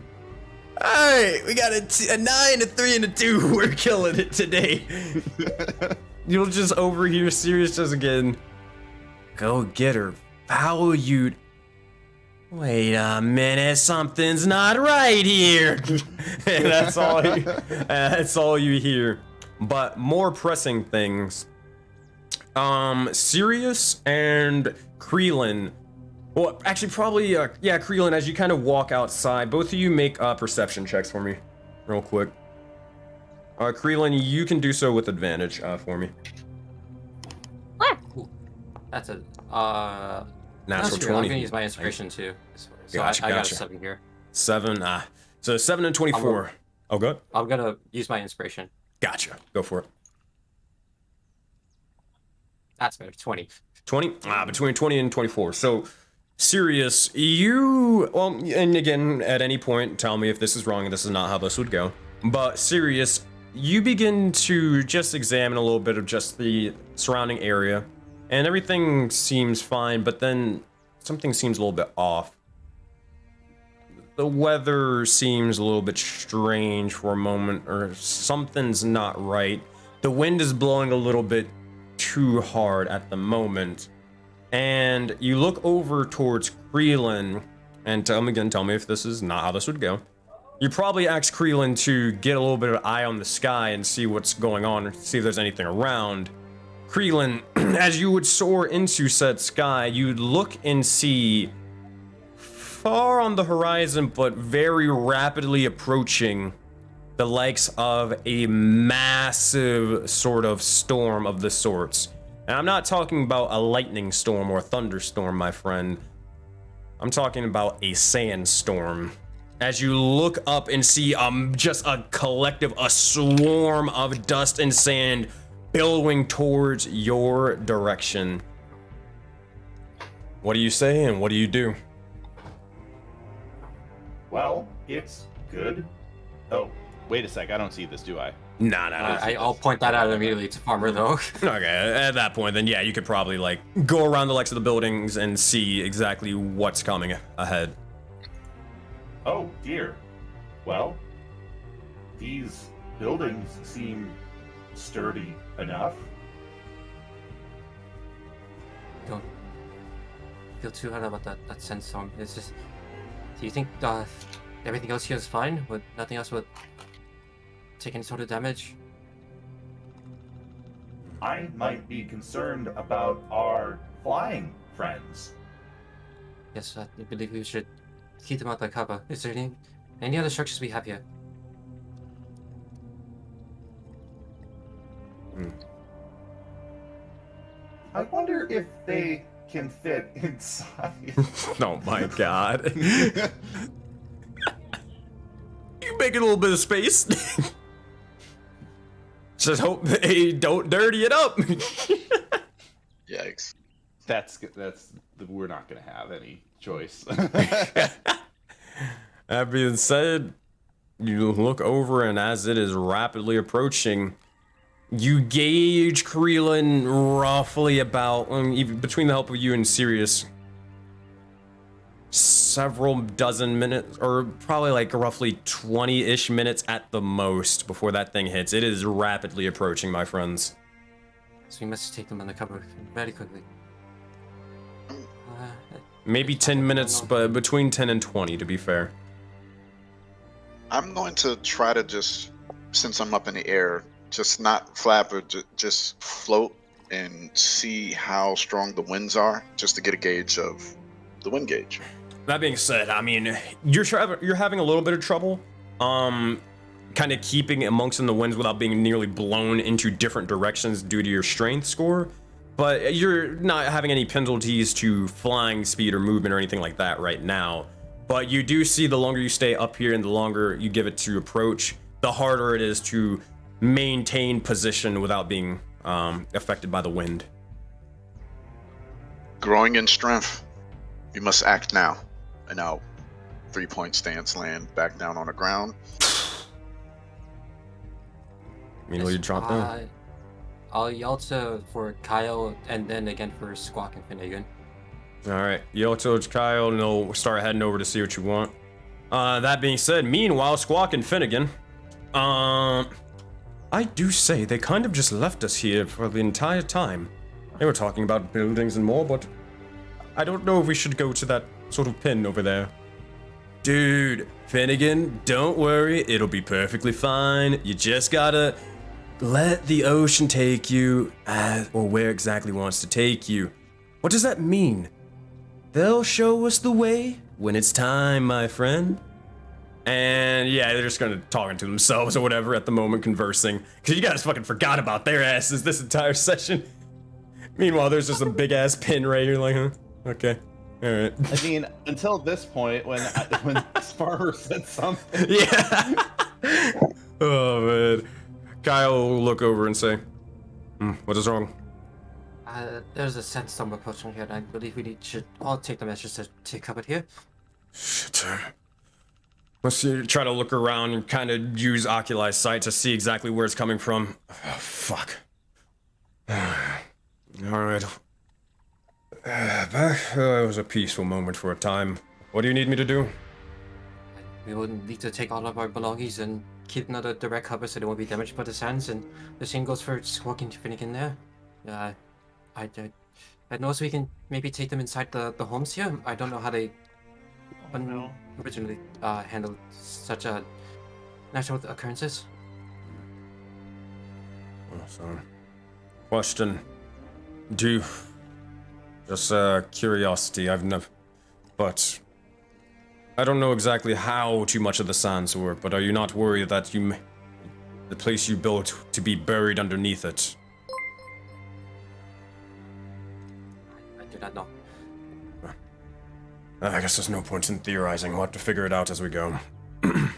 All right, we got a 9, a 3, and a 2. We're killing it today. You'll just overhear Sirius just again. Go get her, valued. Wait a minute, something's not right here. And that's all you hear. But more pressing things. Sirius and Kreelin. Well, actually, probably, yeah, Kreelin, as you kind of walk outside, both of you make perception checks for me, real quick. Kreelin, you can do so with advantage for me. That's a Natural that's true. I'm 20. gonna use my inspiration too. So Gotcha, I got a gotcha. 7 here. 7, so 7 and 24. Oh, good. I'm gonna use my inspiration. Gotcha. Go for it. That's better. 20. 20? Between 20 and 24. So, Sirius, you, well, and again, at any point, tell me if this is wrong and this is not how this would go. But, Sirius, you begin to just examine a little bit of just the surrounding area, and everything seems fine, but then something seems a little bit off. The weather seems a little bit strange for a moment, or something's not right. The wind is blowing a little bit too hard at the moment. And you look over towards Kreelin, and tell me if this is not how this would go. You probably ask Kreelin to get a little bit of an eye on the sky and see what's going on, see if there's anything around. Kreelin, as you would soar into said sky, you'd look and see far on the horizon, but very rapidly approaching, the likes of a massive sort of storm of the sorts. And I'm not talking about a lightning storm or a thunderstorm, my friend. I'm talking about a sandstorm. As you look up and see just a collective, a swarm of dust and sand billowing towards your direction. What do you say and what do you do? Well, it's good. Oh, Wait a sec, I don't see this, do I? Nah. I'll point that out immediately to Farmer though. Okay, at that point, then yeah, you could probably like go around the likes of the buildings and see exactly what's coming ahead. oh dear. Well, these buildings seem sturdy enough. Don't feel too hard about that sandstorm. It's just. Do you think everything else here is fine? Would nothing else would take any sort of damage? I might be concerned about our flying friends. Yes, I believe we should keep them out the cover. Is there any other structures we have here? I wonder if they can fit inside. Oh my god. You make a little bit of space. Just hope they don't dirty it up. Yikes. That's we're not gonna have any choice. That being said, you look over, and as it is rapidly approaching, you gauge Krillin roughly about, even between the help of you and Sirius, several dozen minutes, or probably like roughly 20-ish minutes at the most before that thing hits. It is rapidly approaching, my friends. So we must take them undercover very quickly. Maybe 10 minutes, but between 10 and 20, to be fair. I'm going to try to just, since I'm up in the air, just not flap or just float and see how strong the winds are, just to get a gauge of the wind gauge. That being said, I mean, you're having a little bit of trouble, kind of keeping amongst in the winds without being nearly blown into different directions due to your strength score. But you're not having any penalties to flying speed or movement or anything like that right now. But you do see the longer you stay up here and the longer you give it to approach, the harder it is to maintain position without being affected by the wind. Growing in strength, you must act now. And now, 3-point stance, land back down on the ground. Immediately drop down. I'll yell to for Kyle and then again for Squawk and Finnegan. Alright, yell to Kyle and they'll start heading over to see what you want. That being said, meanwhile, Squawk and Finnegan, I do say they kind of just left us here for the entire time. They were talking about buildings and more, but I don't know if we should go to that sort of pin over there. Dude, Finnegan, don't worry, it'll be perfectly fine. You just gotta let the ocean take you, or where exactly wants to take you. What does that mean? They'll show us the way when it's time, my friend. And yeah, they're just kind of talking to themselves or whatever at the moment, conversing. Because you guys fucking forgot about their asses this entire session. Meanwhile, there's just a big ass pin right here, like, huh? Okay. Alright. I mean, until this point, when Farmer said something. Yeah. Oh, man. Kyle will look over and say, what is wrong? There's a sandstorm approaching here, and I believe we should all take the measures to take cover here. Shit. Let's try to look around and kind of use oculi sight to see exactly where it's coming from. Oh, fuck. Alright. It was a peaceful moment for a time. What do you need me to do? We will need to take all of our belongings and keep another direct cover so they won't be damaged by the sands, and the same goes for Squawk and Finnegan there. I know so we can maybe take them inside the homes here. I don't know how they originally handled such a natural occurrences. Awesome. Question. Just curiosity, but I don't know exactly how too much of the sands work, but are you not worried that the place you built to be buried underneath it? I do not know. I guess there's no point in theorizing. We'll have to figure it out as we go.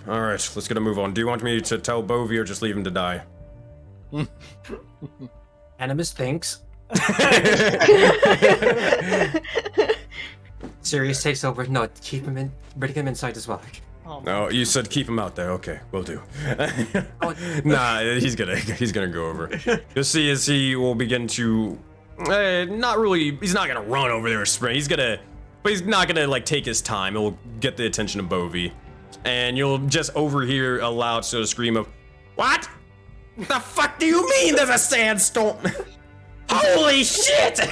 Alright, let's get a move on. Do you want me to tell Bovie or just leave him to die? Animus thinks. Sirius takes over. No, bring him inside as well. Oh, No, you said keep him out there. Okay, will do. Nah, he's gonna go over. You'll see as he will begin to, not really. He's not gonna run over there or sprint. But he's not gonna like take his time. He'll get the attention of Bovie, and you'll just overhear a loud sort of scream of, "What? The fuck do you mean? There's a sandstorm!" Holy shit! And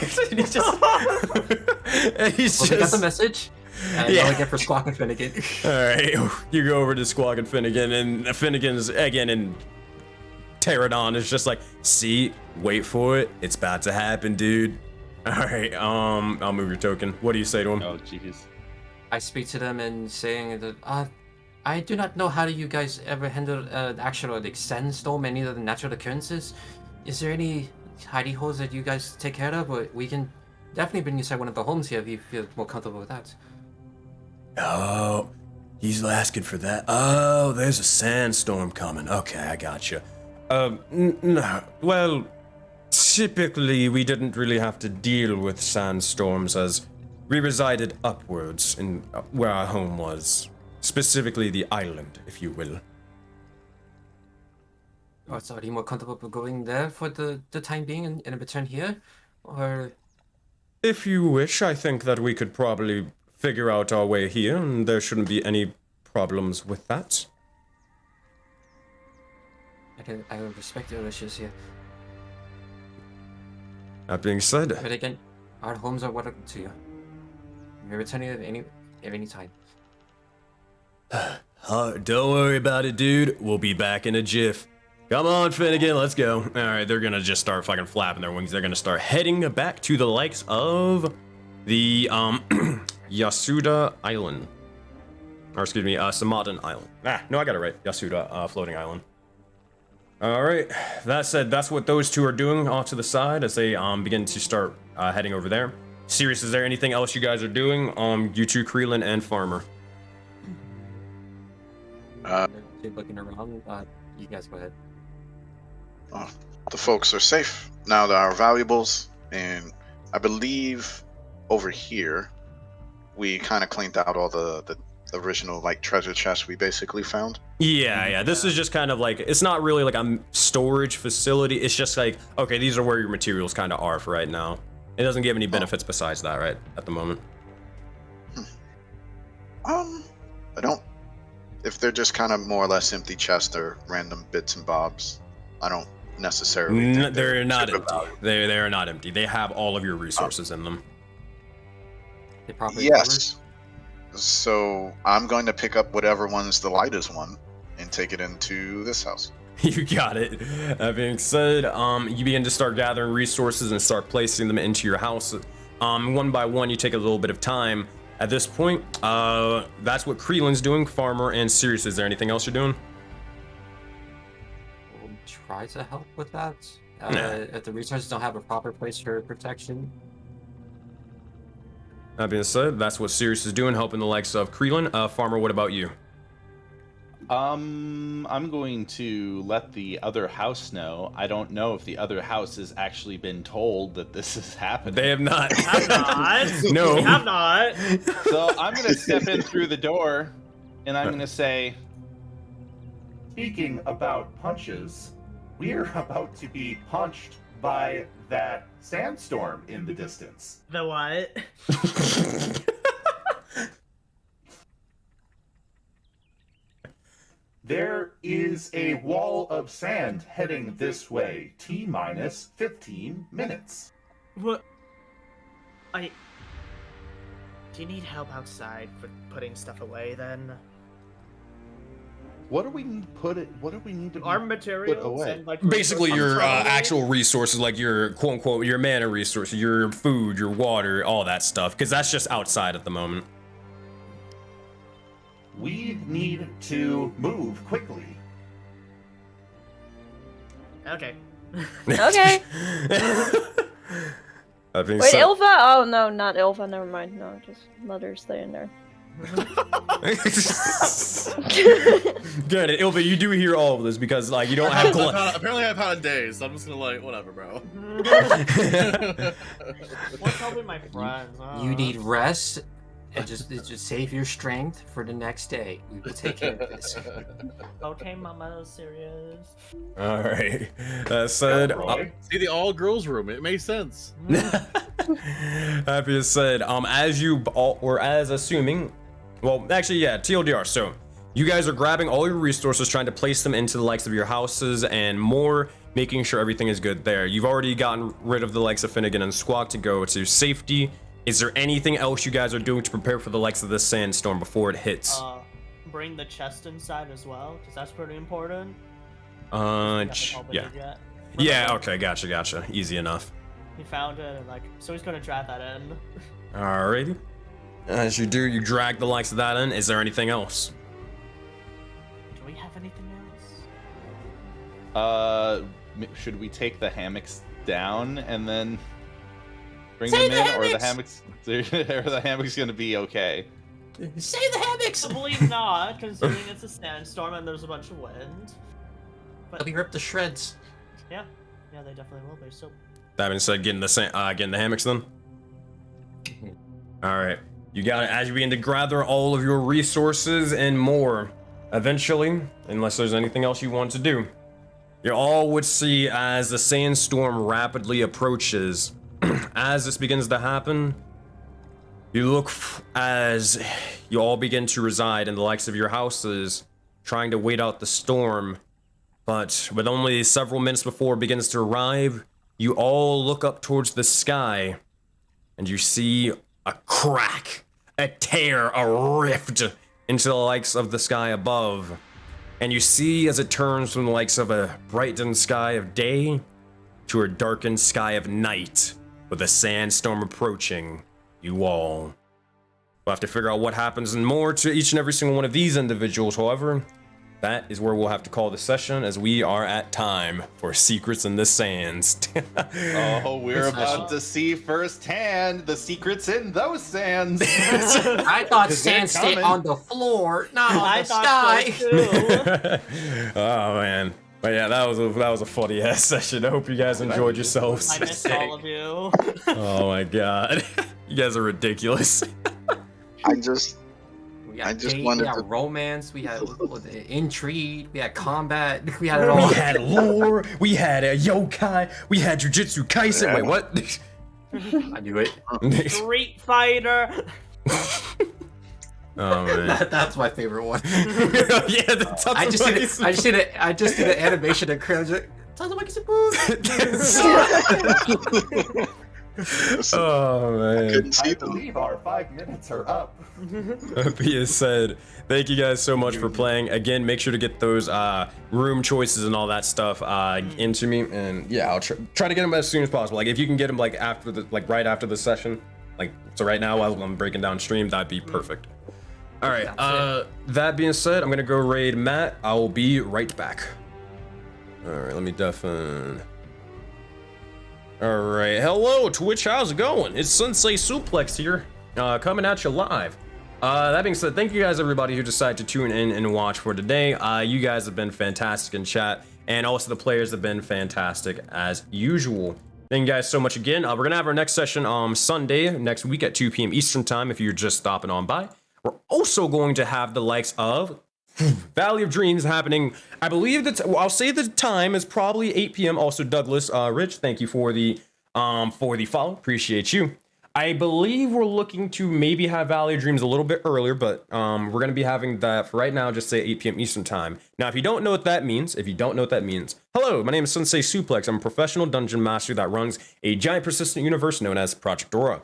he's just. We got the message. And Yeah. now again for Squawk and Finnegan. Alright, you go over to Squawk and Finnegan, and Finnegan's again in Pterodon is just like, see, wait for it. It's about to happen, dude. Alright, I'll move your token. What do you say to him? Oh, jeez. I speak to them and saying that I do not know how do you guys ever handle actual like sandstorm, any of the natural occurrences. Is there any hidey holes that you guys take care of? Or we can definitely bring you inside one of the homes here if you feel more comfortable with that. Oh, he's asking for that. Oh, there's a sandstorm coming. Okay, I gotcha. No, well, typically we didn't really have to deal with sandstorms as we resided upwards in where our home was. Specifically the island, if you will. Or so are you more comfortable going there for the time being and return here? Or... If you wish, I think that we could probably figure out our way here, and there shouldn't be any problems with that. I respect your wishes here. That being said, But again, our homes are welcome to you. You're returning at any time. don't worry about it, dude. We'll be back in a jiff. Come on, Finnegan, let's go. All right, they're gonna just start fucking flapping their wings. They're gonna start heading back to the likes of the Yasuda Island, or excuse me, Samadan Island. No, I got it right. Yasuda floating island. All right. That said, that's what those two are doing off to the side as they begin to start heading over there. Sirius, is there anything else you guys are doing? You two, Creelan and Farmer. Looking around, you guys go ahead. The folks are safe now. There are valuables, and I believe over here we kind of cleaned out all the original like treasure chests we basically found. Yeah. This is just kind of like, it's not really like a storage facility. It's just like, okay, these are where your materials kind of are for right now. It doesn't give any benefits besides that, right, at the moment. I don't. If they're just kind of more or less empty chests or random bits and bobs, I don't necessarily. Think they're not super empty. valuable. They are not empty. They have all of your resources in them. They probably Yes. So I'm going to pick up whatever one's the lightest one and take it into this house. You got it. That being said, you begin to start gathering resources and start placing them into your house. One by one, you take a little bit of time. At this point, that's what Creelan's doing. Farmer and Sirius, is there anything else you're doing? We'll try to help with that. Nah. If the resources don't have a proper place for protection. That being said, that's what Sirius is doing, helping the likes of Creelan. Farmer, what about you? I'm going to let the other house know. I don't know if the other house has actually been told that this is happening. They have not. Have not. No. We have not. So I'm going to step in through the door, and I'm going to say, Speaking about punches, we're about to be punched by that sandstorm in the distance. The what? There is a wall of sand heading this way. T-minus 15 minutes. What? Do you need help outside for putting stuff away then? what do we need to Our put materials away? and like Basically, your resources. actual resources, like your quote unquote, your mana resources, your food, your water, all that stuff, because that's just outside at the moment. We need to move quickly. Okay. Okay. That being Wait, said- Ilva? Oh no, not Ilva. Never mind. No, just Mother's staying there. Good, Ilva, you do hear all of this because like you don't have. Apparently I've had a day, so I'm just gonna like whatever, bro. What's up with my friends? You need rest and just save your strength for the next day. We will take care of this. Okay, mama, serious. All right. That said, Roy. See the all girls room. It makes sense. that being said, as you all, or as assuming, well, actually, yeah, TLDR. So you guys are grabbing all your resources, trying to place them into the likes of your houses and more, making sure everything is good there. You've already gotten rid of the likes of Finnegan and Squawk to go to safety. Is there anything else you guys are doing to prepare for the likes of this sandstorm before it hits? Bring the chest inside as well, because that's pretty important. Yeah. Yet. Yeah, okay, gotcha. Easy enough. He found it, and like, so he's gonna drag that in. Alrighty. As you do, you drag the likes of that in. Is there anything else? Do we have anything else? Should we take the hammocks down and then bring them in, or the hammocks? Are the hammocks gonna be okay? Save the hammocks! Probably not, considering it's a sandstorm and there's a bunch of wind. But They'll be ripped to shreds. yeah, they definitely will be. So That being said, getting the hammocks then. All right, you got it. As you begin to gather all of your resources and more, eventually, unless there's anything else you want to do, you all would see as the sandstorm rapidly approaches. As this begins to happen, you look as you all begin to reside in the likes of your houses, trying to wait out the storm. But with only several minutes before it begins to arrive, you all look up towards the sky, and you see a crack, a tear, a rift into the likes of the sky above. And you see as it turns from the likes of a brightened sky of day to a darkened sky of night, with a sandstorm approaching you all. We'll have to figure out what happens and more to each and every single one of these individuals, however. That is where we'll have to call the session, as we are at time for Secrets in the Sands. Oh, we're about to see firsthand the secrets in those sands. I thought 'Cause they're sand stayed coming. on the floor, not on I the thought sky. so too. Oh man, but yeah, that was a funny ass session. I hope you guys enjoyed yourselves. I missed all of you. Oh my god, you guys are ridiculous. We had I just date, wanted we had to- romance, we had intrigue, we had combat, we had it all. We had lore, we had a yokai, we had Jujutsu Kaisen. Wait, what? I knew it. Street Fighter. Oh man. That's my favorite one. Yeah, that's I just did an animation of cringe. Oh man. Couldn't see I them. believe our 5 minutes are up. That being said, thank you guys so much for playing. Again, make sure to get those room choices and all that stuff into me, and yeah, I'll try to get them as soon as possible. Like if you can get them like after the right after the session, like so right now while I'm breaking down stream, that'd be perfect. All right. That being said, I'm gonna go raid Matt. I will be right back. All right, let me deafen. All right, hello Twitch, how's it going? It's SenseiSuplex here, coming at you live. That being said, thank you guys everybody who decided to tune in and watch for today. You guys have been fantastic in chat, and also the players have been fantastic as usual. Thank you guys so much again. We're gonna have our next session on Sunday next week at 2 p.m. Eastern time if you're just stopping on by. We're also going to have the likes of Valley of Dreams happening. I believe that I'll say the time is probably 8 p.m. Also, Douglas, Rich, thank you for the follow. Appreciate you. I believe we're looking to maybe have Valley of Dreams a little bit earlier, but we're gonna be having that for right now. Just say 8 p.m. Eastern time. Now, if you don't know what that means, hello, my name is SenseiSuplex. I'm a professional dungeon master that runs a giant persistent universe known as Project Aurora.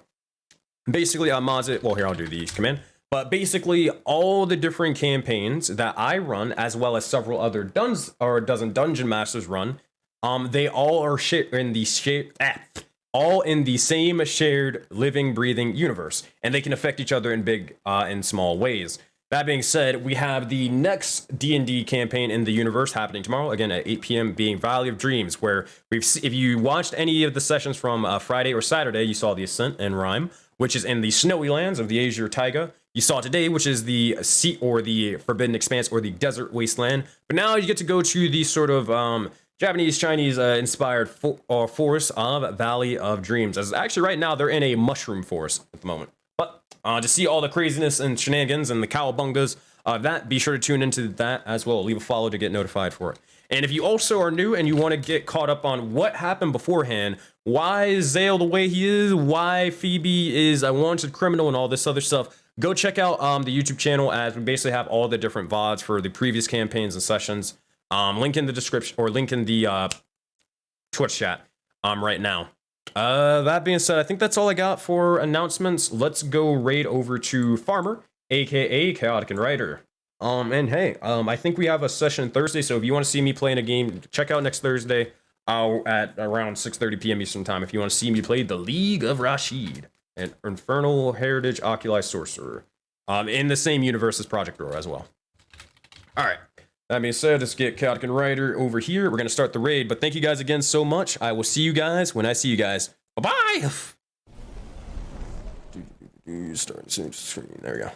Basically, mods it. Well, here I'll do the command. But basically, all the different campaigns that I run, as well as several other dozen dungeon masters run, they all are all in the same shared living, breathing universe, and they can affect each other in big and small ways. That being said, we have the next D&D campaign in the universe happening tomorrow, again at 8 p.m. being Valley of Dreams, where if you watched any of the sessions from Friday or Saturday, you saw the Ascent and Rhyme, which is in the snowy lands of the Azure Taiga. You saw today, which is the sea or the Forbidden Expanse or the Desert Wasteland. But now you get to go to the sort of Japanese, Chinese inspired forest of Valley of Dreams. As actually right now they're in a mushroom forest at the moment. But to see all the craziness and shenanigans and the cowabungas of that, be sure to tune into that as well. Leave a follow to get notified for it. And if you also are new and you want to get caught up on what happened beforehand, why is Zale the way he is, why Phoebe is a wanted criminal and all this other stuff, go check out the YouTube channel, as we basically have all the different VODs for the previous campaigns and sessions. Link in the description, or link in the Twitch chat right now. That being said, I think that's all I got for announcements. Let's go raid over to Farmer, aka Chaotic and Writer. And hey, I think we have a session Thursday, so if you want to see me playing a game, check out next Thursday at around 6:30 p.m. Eastern time if you want to see me play the League of Rashid. an Infernal Heritage Oculi Sorcerer. In the same universe as Project Aurora as well. All right. That being said, let's get Chaotic and Rider over here. We're going to start the raid, but thank you guys again so much. I will see you guys when I see you guys. Bye-bye! Start the screen. There we go.